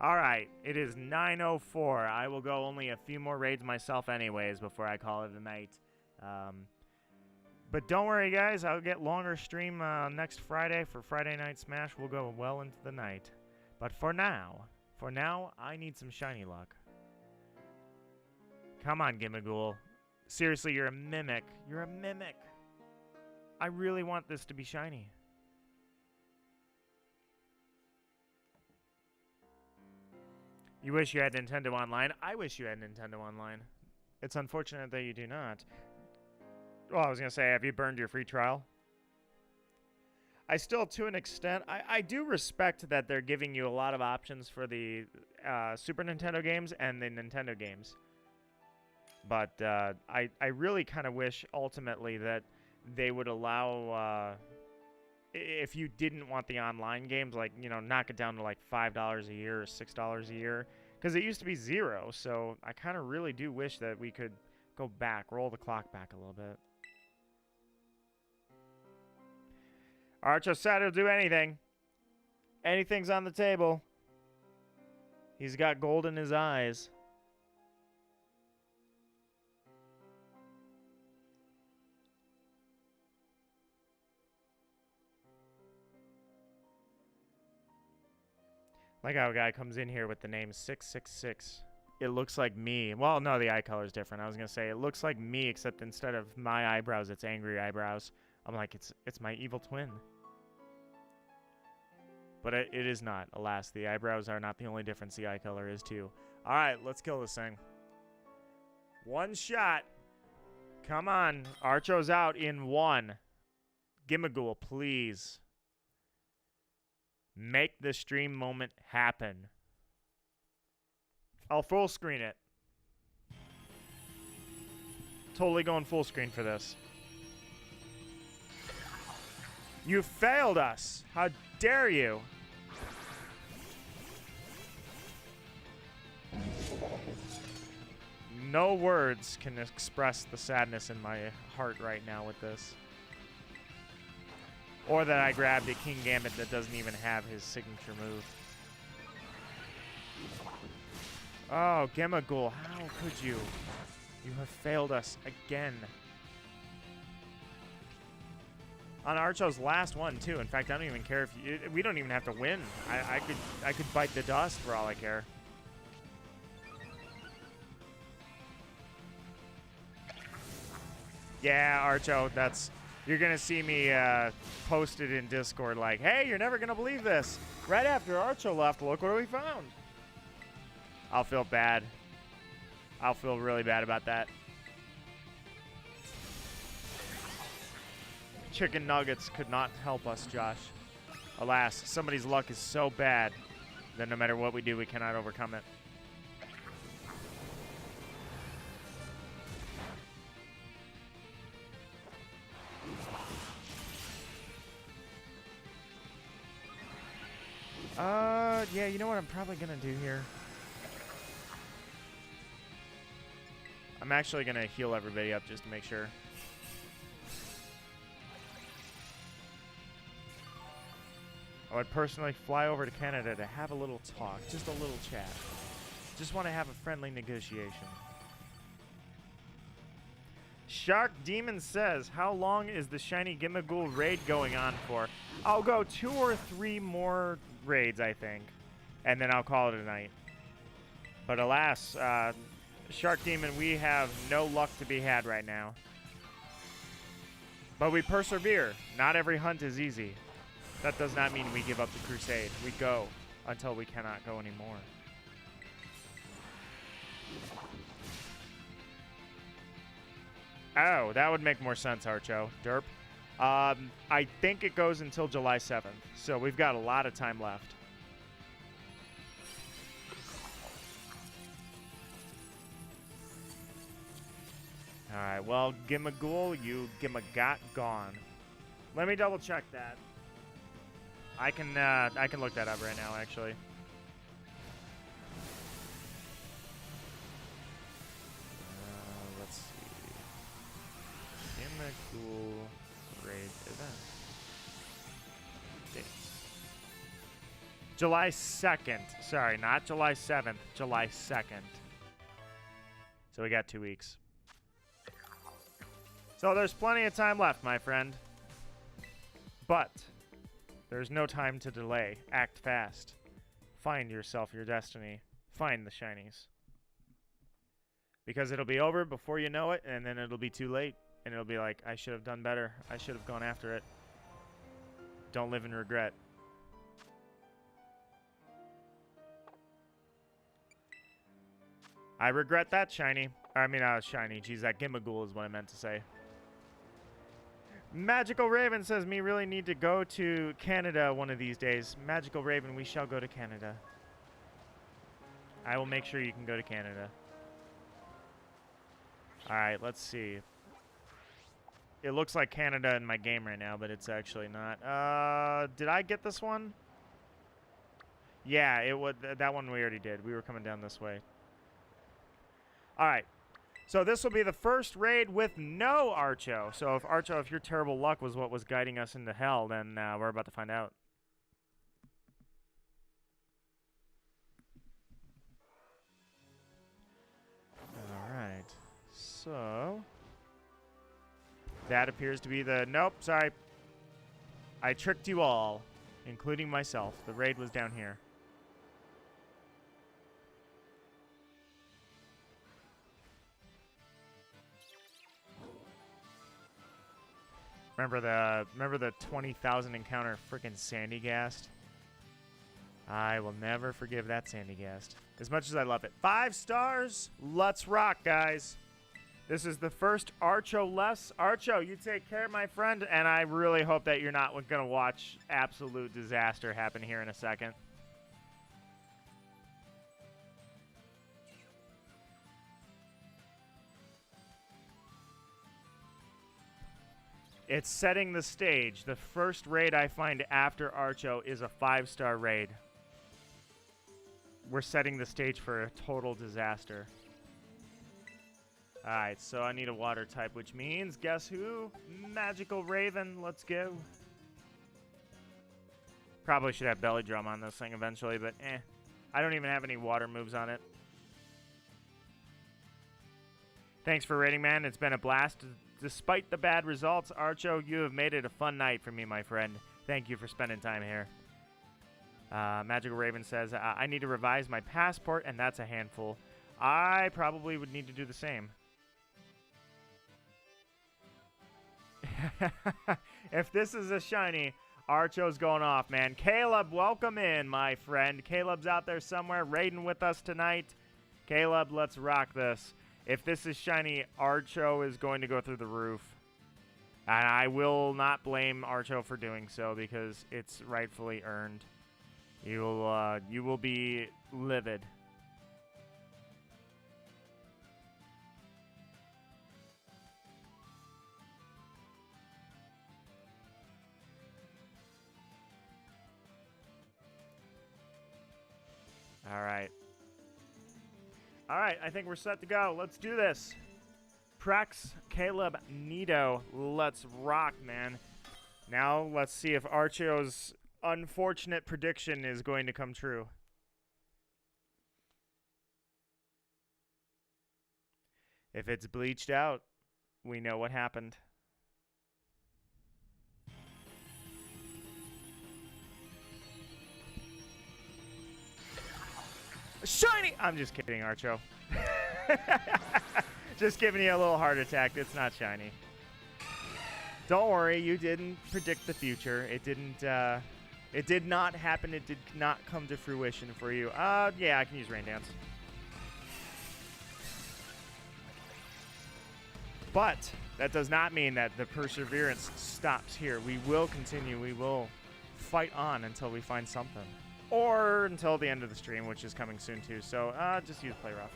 Alright, it is 9:04. I will go only a few more raids myself anyways before I call it a night. But don't worry, guys. I'll get longer stream next Friday for Friday Night Smash. We'll go well into the night. But for now, I need some shiny luck. Come on, Gimmighoul. Seriously, you're a mimic. You're a mimic. I really want this to be shiny. You wish you had Nintendo Online? I wish you had Nintendo Online. It's unfortunate that you do not. Well, I was going to say, have you burned your free trial? I still, to an extent, I do respect that they're giving you a lot of options for the Super Nintendo games and the Nintendo games. But I really kind of wish, ultimately, that they would allow... if you didn't want the online games, like, you know, knock it down to like $5 a year or $6 a year, because it used to be $0. So I kind of really do wish that we could go back, roll the clock back a little bit. Archo said he'll do anything. Anything's on the table. He's got gold in his eyes. Like how a guy comes in here with the name 666. It looks like me. Well, no, the eye color is different. I was going to say, it looks like me, except instead of my eyebrows, it's angry eyebrows. I'm like, it's my evil twin. But it is not. Alas, the eyebrows are not the only difference. The eye color is too. All right, let's kill this thing. One shot. Come on. Archo's out in 1. Gimmighoul, please. Make the stream moment happen. I'll full screen it. Totally going full screen for this. You failed us. How dare you? No words can express the sadness in my heart right now with this. Or that I grabbed a King Gambit that doesn't even have his signature move. Oh, Gimmighoul, how could you? You have failed us again. On Archo's last one, too. In fact, I don't even care if you... We don't even have to win. I could bite the dust for all I care. Yeah, Archo, that's... You're going to see me post it in Discord like, hey, you're never going to believe this. Right after Archo left, look what we found. I'll feel bad. I'll feel really bad about that. Chicken nuggets could not help us, Josh. Alas, somebody's luck is so bad that no matter what we do, we cannot overcome it. Yeah, you know what I'm probably gonna do here? I'm actually gonna heal everybody up just to make sure. I would personally fly over to Canada to have a little talk, just a little chat. Just want to have a friendly negotiation. Shark Demon says, how long is the Shiny Gimmighoul raid going on for? I'll go 2 or 3 more raids, I think. And then I'll call it a night. But alas, Shark Demon, we have no luck to be had right now. But we persevere. Not every hunt is easy. That does not mean we give up the crusade. We go until we cannot go anymore. Oh, that would make more sense, Archo. Derp. I think it goes until July 7th, so we've got a lot of time left. All right, well, Gimmighoul, you Gimmigot gone. Let me double check that. I can look that up right now, actually. Let's see. Gimmighoul raid event. Dates. July 2nd. Sorry, not July 7th. July 2nd. So we got 2 weeks. So there's plenty of time left, my friend. But there's no time to delay. Act fast. Find yourself your destiny. Find the shinies. Because it'll be over before you know it, and then it'll be too late. And it'll be like, I should have done better. I should have gone after it. Don't live in regret. I regret that, shiny. I mean, shiny. Geez, that Gimmighoul is what I meant to say. Magical Raven says, me really need to go to Canada one of these days. Magical Raven, we shall go to Canada. I will make sure you can go to Canada. Alright, let's see. It looks like Canada in my game right now, but it's actually not. Did I get this one? Yeah, it would. That one we already did. We were coming down this way. Alright. So this will be the first raid with no Archo. So if Archo, if your terrible luck was what was guiding us into hell, then we're about to find out. Alright. So that appears to be the... Nope, sorry. I tricked you all, including myself. The raid was down here. Remember the 20,000 encounter freaking Sandy Gast? I will never forgive that Sandygast. As much as I love it. 5 stars. Let's rock, guys. This is the first Archo-less. Archo, you take care, my friend, and I really hope that you're not going to watch absolute disaster happen here in a second. It's setting the stage. The first raid I find after Archo is a 5-star raid. We're setting the stage for a total disaster. Alright, so I need a water type, which means, guess who? Magical Raven, let's go. Probably should have Belly Drum on this thing eventually, but eh. I don't even have any water moves on it. Thanks for raiding, man. It's been a blast. Despite the bad results, Archo, you have made it a fun night for me, my friend. Thank you for spending time here. Magical Raven says, I need to revise my passport, and that's a handful. I probably would need to do the same. If this is a shiny, Archo's going off, man. Caleb, welcome in, my friend. Caleb's out there somewhere raiding with us tonight. Caleb, let's rock this. If this is shiny, Archo is going to go through the roof. And I will not blame Archo for doing so because it's rightfully earned. You will be livid. All right. All right, I think we're set to go. Let's do this. Prex, Caleb, Nito, let's rock, man. Now let's see if Archo's unfortunate prediction is going to come true. If it's bleached out, we know what happened. Shiny! I'm just kidding, Archo. Just giving you a little heart attack. It's not shiny. Don't worry, you didn't predict the future. It didn't, it did not happen. It did not come to fruition for you. Yeah, I can use Rain Dance. But that does not mean that the perseverance stops here. We will continue. We will fight on until we find something. Or until the end of the stream, which is coming soon too. So, just use Play Rough.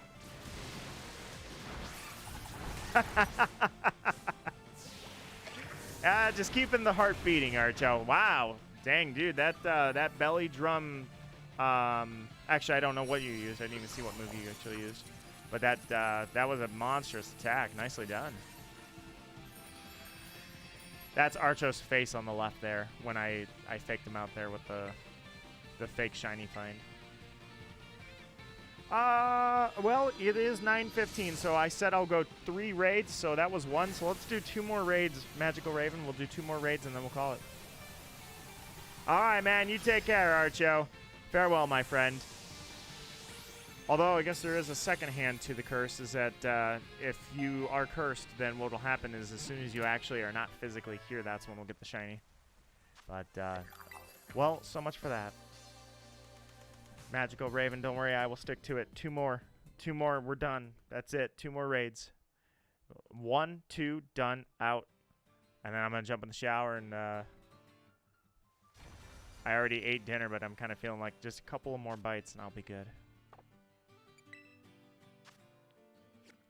Just keeping the heart beating, Archo. Wow. Dang, dude, that belly drum, actually, I don't know what you used. I didn't even see what move you actually used. But that was a monstrous attack. Nicely done. That's Archo's face on the left there when I faked him out there with the fake shiny find. Well, it is 9:15, so I said I'll go 3 raids, so that was 1. So let's do 2 more raids, Magical Raven. We'll do 2 more raids, and then we'll call it. All right, man, you take care, Archo. Farewell, my friend. Although, I guess there is a second hand to the curse, is that if you are cursed, then what will happen is as soon as you actually are not physically here, that's when we'll get the shiny. But, well, so much for that. Magical Raven, don't worry, I will stick to it. 2 more. 2 more, we're done. That's it. 2 more raids. 1, 2, done, out. And then I'm going to jump in the shower and, I already ate dinner, but I'm kind of feeling like just a couple of more bites and I'll be good.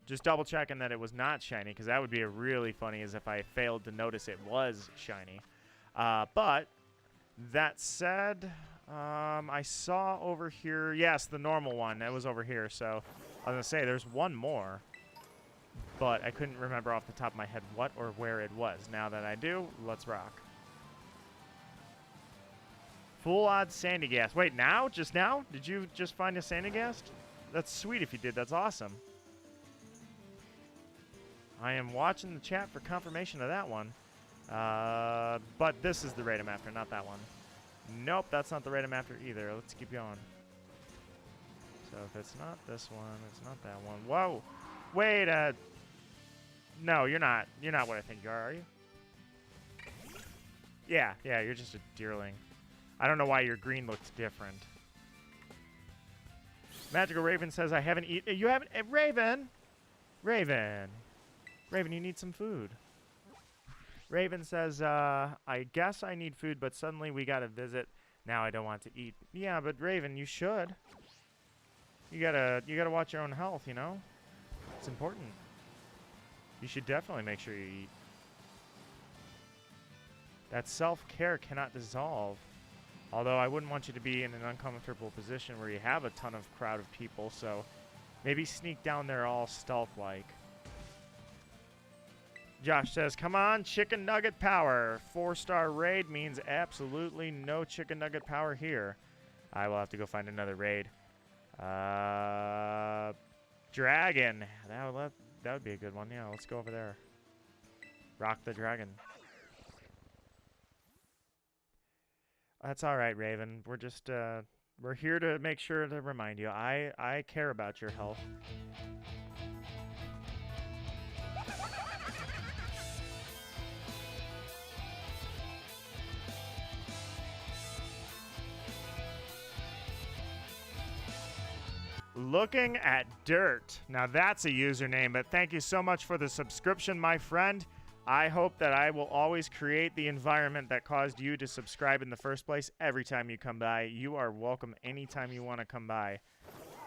Just double checking that it was not shiny, because that would be really funny as if I failed to notice it was shiny. But that said, I saw over here, yes, the normal one. That was over here. So I was going to say there's 1 more, but I couldn't remember off the top of my head what or where it was. Now that I do, let's rock. Full odds Sandygast. Wait, now? Just now? Did you just find a Sandygast? That's sweet if you did. That's awesome. I am watching the chat for confirmation of that one. But this is the raid I'm after, not that one. Nope, that's not the raid I'm after either. Let's keep going. So if it's not this one, it's not that one. Whoa! Wait, no, you're not. You're not what I think you are you? Yeah, you're just a deerling. I don't know why your green looks different. Magical Raven says, I haven't eaten. You haven't. Raven! Raven. Raven, you need some food. Raven says, I guess I need food, but suddenly we got to visit. Now I don't want to eat. Yeah, but Raven, you should. You gotta watch your own health, you know? It's important. You should definitely make sure you eat. That self-care cannot dissolve. Although I wouldn't want you to be in an uncomfortable position where you have a ton of crowd of people, so maybe sneak down there all stealth-like. Josh says, come on, chicken nugget power. 4-star raid means absolutely no chicken nugget power here. I will have to go find another raid. Dragon. That would be a good one. Yeah, let's go over there. Rock the dragon. That's all right, Raven. We're just, we're here to make sure to remind you. I care about your health. Looking at dirt. Now that's a username, but thank you so much for the subscription, my friend. I hope that I will always create the environment that caused you to subscribe in the first place every time you come by. You are welcome anytime you want to come by.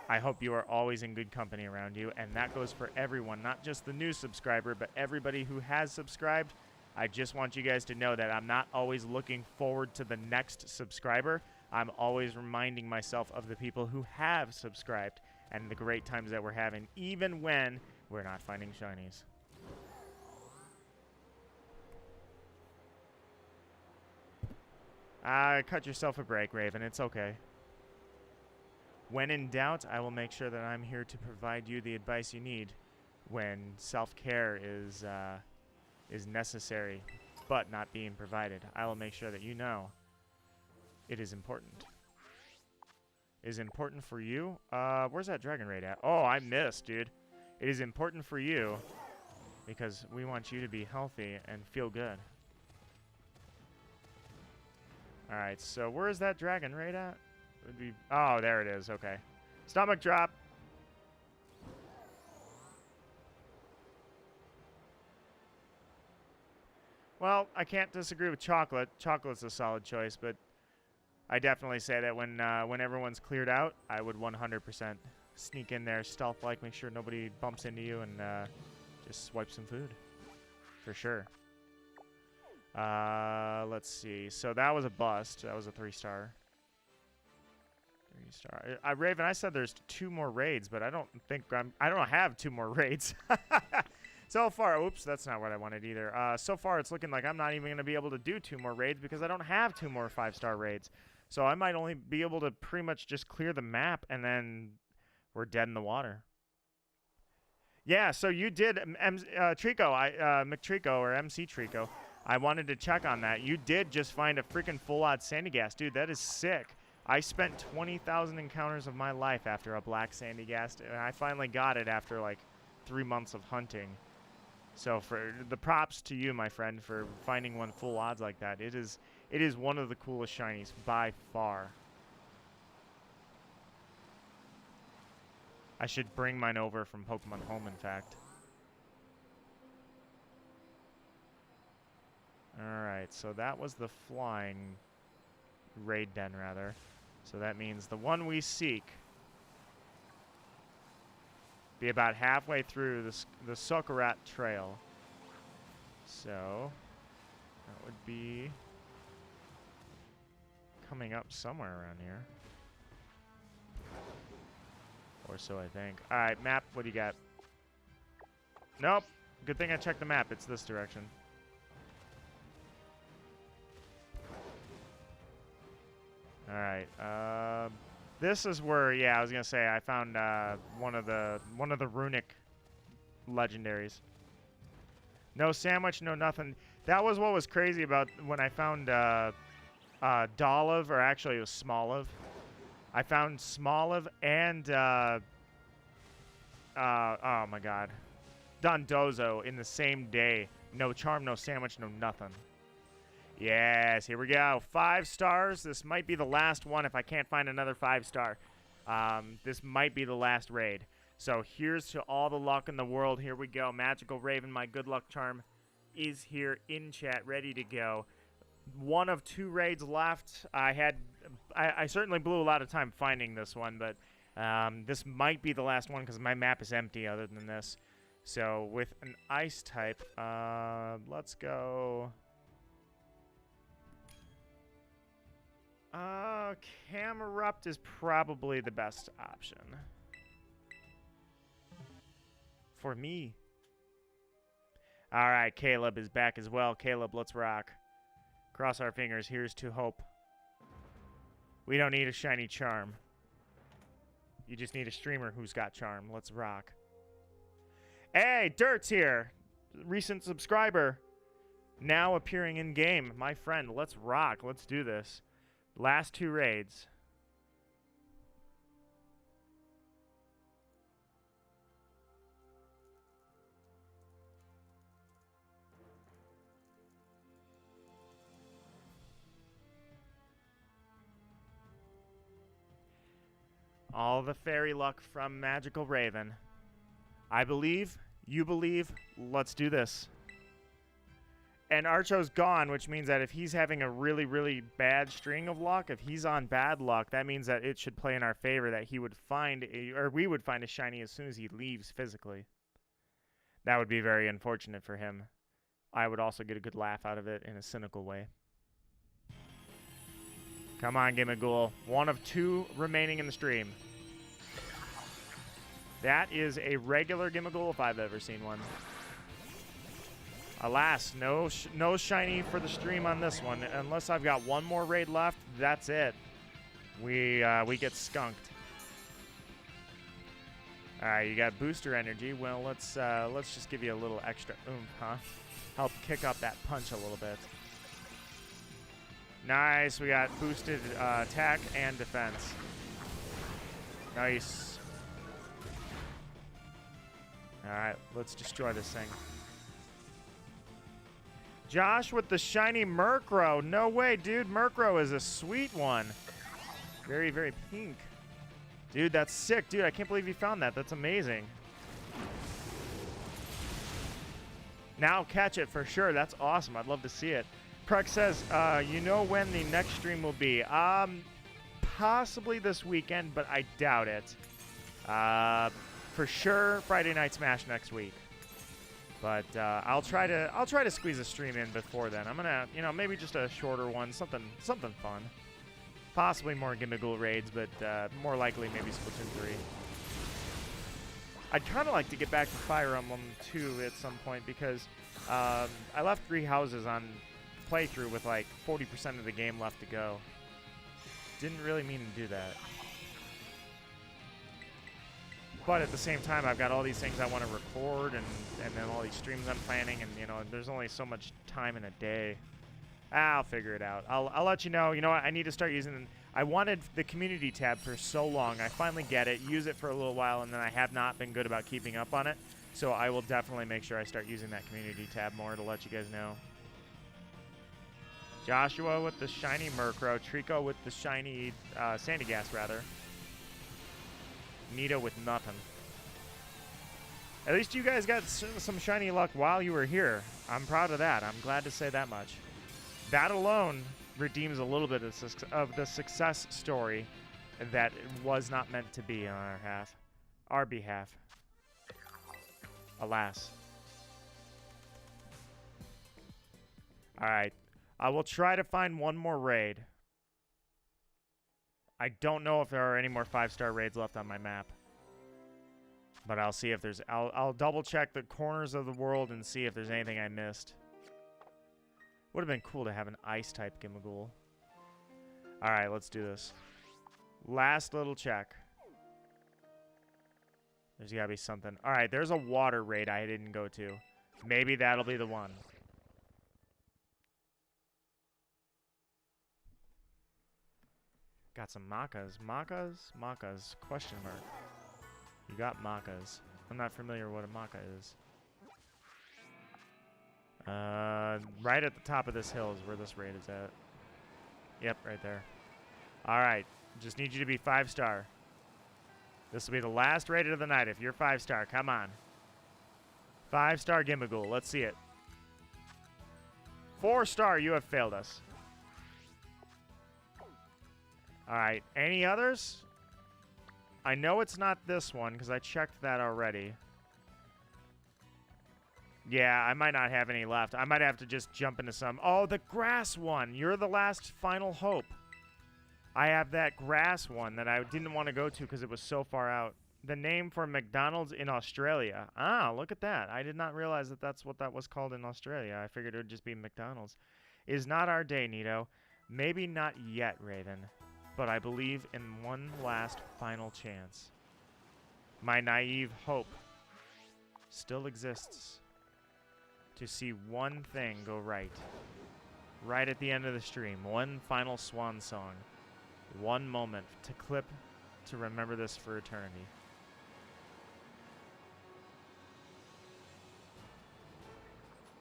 I hope you are always in good company around you, and that goes for everyone, not just the new subscriber, but everybody who has subscribed. I just want you guys to know that I'm not always looking forward to the next subscriber. I'm always reminding myself of the people who have subscribed and the great times that we're having, even when we're not finding shinies. Cut yourself a break, Raven. It's okay. When in doubt, I will make sure that I'm here to provide you the advice you need when self-care is necessary, but not being provided. I will make sure that you know it is important. It is important for you. Where's that dragon raid at? Oh, I missed, dude. It is important for you because we want you to be healthy and feel good. All right, so where is that dragon raid at? Would be, oh, there it is. Okay. Stomach drop. Well, I can't disagree with chocolate. Chocolate's a solid choice, but I definitely say that when everyone's cleared out, I would 100% sneak in there stealth-like, make sure nobody bumps into you, and just swipe some food. For sure. Let's see. So that was a bust. That was a 3-star. 3-star. Raven, I said there's 2 more raids, but I don't think I don't have 2 more raids. So far, oops, that's not what I wanted either. So far, it's looking like I'm not even going to be able to do 2 more raids because I don't have 2 more 5-star raids. So I might only be able to pretty much just clear the map, and then we're dead in the water. Yeah, so you did, Trico, McTrico, or MC Trico. I wanted to check on that. You did just find a freaking full-out sandy gas. Dude, that is sick. I spent 20,000 encounters of my life after a black sandy gas, and I finally got it after, like, 3 months of hunting. So for the props to you, my friend, for finding one full odds like that. It is one of the coolest shinies by far. I should bring mine over from Pokemon Home, in fact. Alright, so that was the flying raid den, rather. So that means the one we seek be about halfway through the Sokarat Trail. So that would be coming up somewhere around here. Or so I think. Alright, map, what do you got? Nope. Good thing I checked the map. It's this direction. Alright, this is where, yeah, I was gonna say I found one of the runic legendaries. No sandwich, no nothing. That was what was crazy about when I found Dolive, or actually it was Smoliv. I found Smoliv and oh my god, Dondozo in the same day. No charm, no sandwich, no nothing. Yes, here we go. 5 stars. This might be the last one if I can't find another 5-star. This might be the last raid. So here's to all the luck in the world. Here we go. Magical Raven, my good luck charm, is here in chat, ready to go. One of 2 raids left. I certainly blew a lot of time finding this one, but this might be the last one because my map is empty other than this. So with an ice type, let's go. Camerupt is probably the best option for me. All right, Caleb is back as well. Caleb, let's rock. Cross our fingers. Here's to hope. We don't need a shiny charm. You just need a streamer who's got charm. Let's rock. Hey, Dirt's here. Recent subscriber. Now appearing in game. My friend, let's rock. Let's do this. Last 2 raids. All the fairy luck from Magical Raven. I believe, you believe, let's do this. And Archo's gone, which means that if he's having a really, really bad string of luck, if he's on bad luck, that means that it should play in our favor, that he would find, we would find a shiny as soon as he leaves physically. That would be very unfortunate for him. I would also get a good laugh out of it in a cynical way. Come on, Gimmighoul. 1 of 2 remaining in the stream. That is a regular Gimmighoul if I've ever seen one. Alas, no shiny for the stream on this one. Unless I've got 1 more raid left, that's it. We get skunked. All right, you got booster energy. Well, let's just give you a little extra oomph, huh? Help kick up that punch a little bit. Nice. We got boosted attack and defense. Nice. All right, let's destroy this thing. Josh with the shiny Murkrow. No way, dude. Murkrow is a sweet one. Very, very pink. Dude, that's sick. Dude, I can't believe you found that. That's amazing. Now catch it for sure. That's awesome. I'd love to see it. Prux says, you know when the next stream will be? Possibly this weekend, but I doubt it. For sure, Friday Night Smash next week. But I'll try to squeeze a stream in before then. I'm gonna, maybe just a shorter one, something fun. Possibly more Gimmighoul raids, but more likely maybe Splatoon 3. I'd kind of like to get back to Fire Emblem 2 at some point because I left 3 houses on playthrough with like 40% of the game left to go. Didn't really mean to do that. But at the same time, I've got all these things I want to record and then all these streams I'm planning, and there's only so much time in a day. I'll figure it out. I'll let you know. You know what? I need to start using. I wanted the community tab for so long. I finally get it. Use it for a little while, and then I have not been good about keeping up on it. So I will definitely make sure I start using that community tab more to let you guys know. Joshua with the shiny Murkrow. Trico with the shiny Sandygast, rather. Nita with nothing. At least you guys got some shiny luck while you were here. I'm proud of that. I'm glad to say that much. That alone redeems a little bit of the success story that was not meant to be on our behalf. Alas. All right. I will try to find one more raid. I don't know if there are any more 5-star raids left on my map. But I'll see if there's... I'll double check the corners of the world and see if there's anything I missed. Would have been cool to have an ice-type Gimmighoul. Alright, let's do this. Last little check. There's gotta be something. Alright, there's a water raid I didn't go to. Maybe that'll be the one. Got some Macas. Macas? Question mark. You got Macas. I'm not familiar what a Maca is. Right at the top of this hill is where this raid is at. Yep, right there. Alright. Just need you to be 5-star. This will be the last rated of the night. If you're 5-star, come on. 5-star Gimmighoul. Let's see it. 4-star, you have failed us. All right. Any others? I know it's not this one because I checked that already. Yeah, I might not have any left. I might have to just jump into some. Oh, the grass one. You're the last final hope. I have that grass one that I didn't want to go to because it was so far out. The name for McDonald's in Australia. Ah, look at that. I did not realize that that's what that was called in Australia. I figured it would just be McDonald's. Is not our day, Nito. Maybe not yet, Raven. But I believe in one last final chance. My naive hope still exists to see one thing go right. Right at the end of the stream. One final swan song. One moment to clip to remember this for eternity.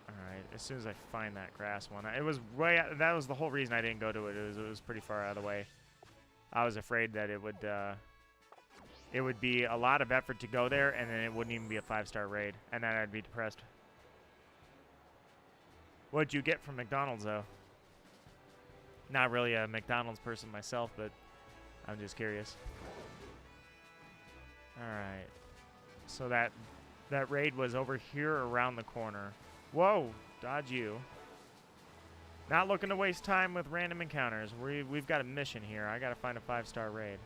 Alright, as soon as I find that grass one. It was way out, that was the whole reason I didn't go to it. It was pretty far out of the way. I was afraid that it would be a lot of effort to go there, and then it wouldn't even be a 5-star raid, and then I'd be depressed. What'd you get from McDonald's, though? Not really a McDonald's person myself, but I'm just curious. Alright. So that raid was over here around the corner. Whoa! Dodge you. Not looking to waste time with random encounters. We've got a mission here. I gotta find a 5-star raid.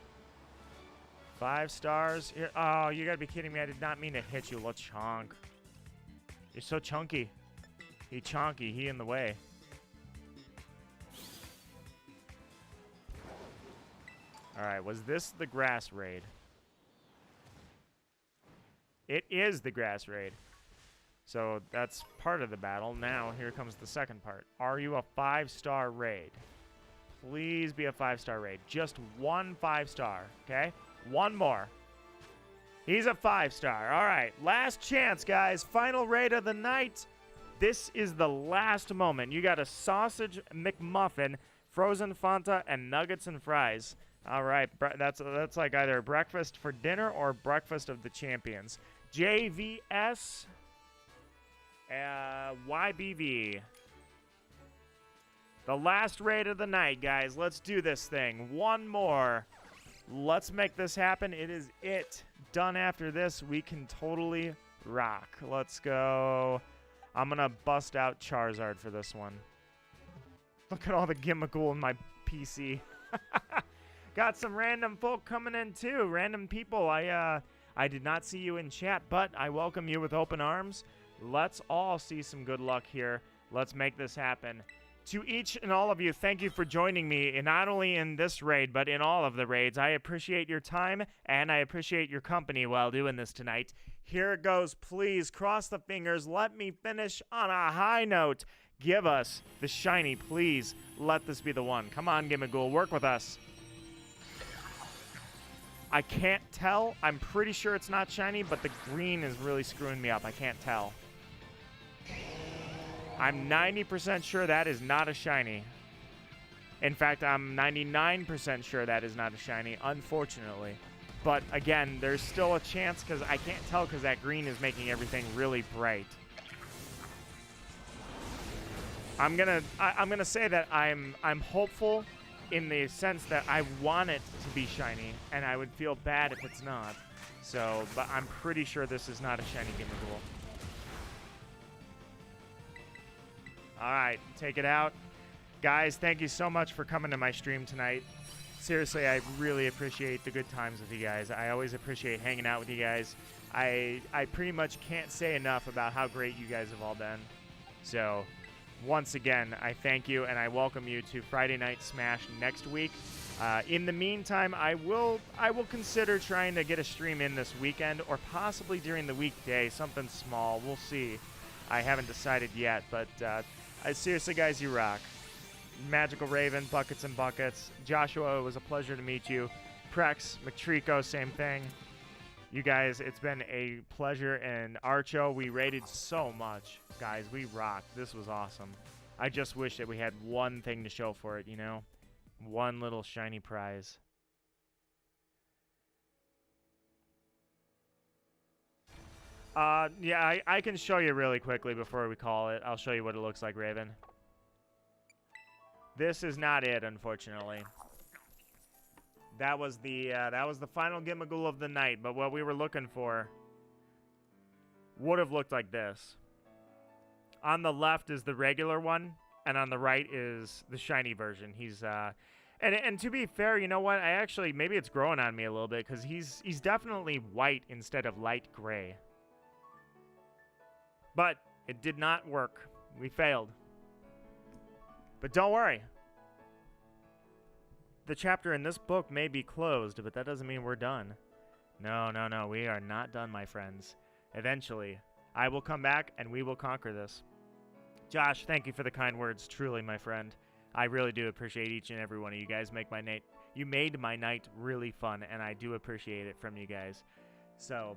5 stars? Here. Oh, you gotta be kidding me. I did not mean to hit you, little chonk. You're so chunky. He chonky. He in the way. Alright, was this the grass raid? It is the grass raid. So that's part of the battle. Now, here comes the second part. Are you a 5-star raid? Please be a 5-star raid. Just one 5-star, okay? One more. He's a 5-star. All right, last chance, guys. Final raid of the night. This is the last moment. You got a sausage McMuffin, frozen Fanta, and nuggets and fries. All right, that's like either breakfast for dinner or breakfast of the champions. JVS, YBV. The last raid of the night, guys. Let's do this thing. One more. Let's make this happen. It is it. Done after this. We can totally rock. Let's go. I'm going to bust out Charizard for this one. Look at all the Gimmighoul in my PC. Got some random folk coming in too. Random people. I did not see you in chat, but I welcome you with open arms. Let's all see some good luck here. Let's make this happen. To each and all of you, thank you for joining me, and not only in this raid, but in all of the raids. I appreciate your time, and I appreciate your company while doing this tonight. Here it goes. Please cross the fingers. Let me finish on a high note. Give us the shiny, please. Let this be the one. Come on, Gimmighoul. Work with us. I can't tell. I'm pretty sure it's not shiny, but the green is really screwing me up. I can't tell. I'm 90% sure that is not a shiny. In fact, I'm 99% sure that is not a shiny, unfortunately. But again, there's still a chance because I can't tell because that green is making everything really bright. I'm gonna say that I'm hopeful in the sense that I want it to be shiny, and I would feel bad if it's not. So, but I'm pretty sure this is not a shiny Gimmighoul. All right, take it out. Guys, thank you so much for coming to my stream tonight. Seriously, I really appreciate the good times with you guys. I always appreciate hanging out with you guys. I pretty much can't say enough about how great you guys have all been. So, once again, I thank you, and I welcome you to Friday Night Smash next week. In the meantime, I will consider trying to get a stream in this weekend, or possibly during the weekday, something small. We'll see. I haven't decided yet, but seriously, guys, you rock. Magical Raven, Buckets and Buckets. Joshua, it was a pleasure to meet you. Prex, McTrico, same thing. You guys, it's been a pleasure. And Archo, we rated so much. Guys, we rocked. This was awesome. I just wish that we had one thing to show for it, you know? One little shiny prize. Yeah, I can show you really quickly before we call it. I'll show you what it looks like, Raven. This is not it, unfortunately. That was the final Gimmighoul of the night, but what we were looking for would have looked like this. On the left is the regular one, and on the right is the shiny version. He's and to be fair, you know what? I actually, maybe it's growing on me a little bit because he's definitely white instead of light gray. But it did not work. We failed. But don't worry. The chapter in this book may be closed, but that doesn't mean we're done. No, no, no. We are not done, my friends. Eventually, I will come back and we will conquer this. Josh, thank you for the kind words. Truly, my friend. I really do appreciate each and every one of you guys. You made my night really fun, and I do appreciate it from you guys. So,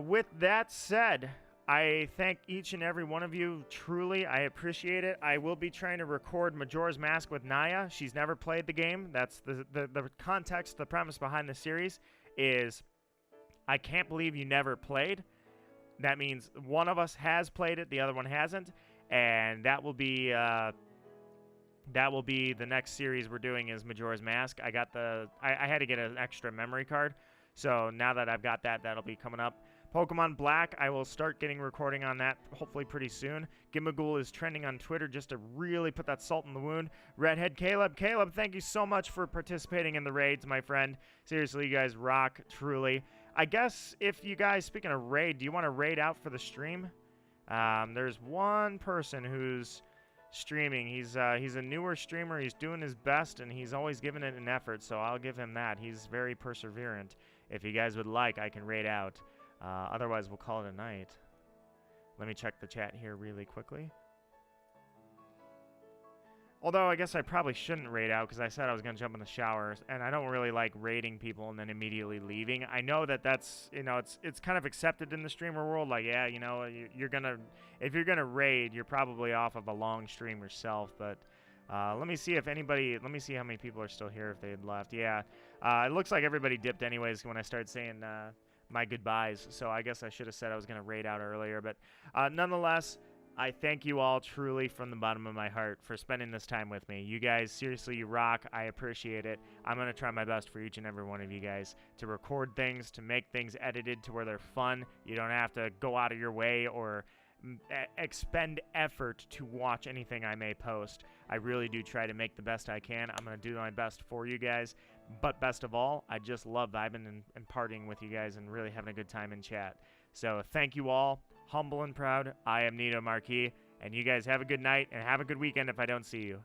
with that said, I thank each and every one of you. Truly, I appreciate it. I will be trying to record Majora's Mask with Naya. She's never played the game. That's the context, the premise behind the series is I can't believe you never played. That means one of us has played it, the other one hasn't, and that will be the next series we're doing is Majora's Mask. I had to get an extra memory card, so now that I've got that, that'll be coming up. Pokemon Black, I will start getting recording on that hopefully pretty soon. Gimmighoul is trending on Twitter just to really put that salt in the wound. Redhead Caleb, thank you so much for participating in the raids, my friend. Seriously, you guys rock, truly. I guess if you guys, speaking of raid, do you want to raid out for the stream? There's one person who's streaming. He's a newer streamer. He's doing his best, and he's always giving it an effort, so I'll give him that. He's very perseverant. If you guys would like, I can raid out. Otherwise, we'll call it a night. Let me check the chat here really quickly. Although, I guess I probably shouldn't raid out because I said I was going to jump in the shower, and I don't really like raiding people and then immediately leaving. I know that that's, you know, it's kind of accepted in the streamer world. Like, yeah, you know, if you're going to raid, you're probably off of a long stream yourself. But let me see how many people are still here if they had left. Yeah, it looks like everybody dipped anyways when I started saying my goodbyes, so I guess I should have said I was going to raid out earlier, but nonetheless, I thank you all truly from the bottom of my heart for spending this time with me. You guys, seriously, you rock. I appreciate it. I'm going to try my best for each and every one of you guys to record things, to make things edited to where they're fun. You don't have to go out of your way or expend effort to watch anything I may post. I really do try to make the best I can. I'm going to do my best for you guys. But best of all, I just love vibing and partying with you guys and really having a good time in chat. So thank you all. Humble and proud. I am Nito Marquis. And you guys have a good night and have a good weekend if I don't see you.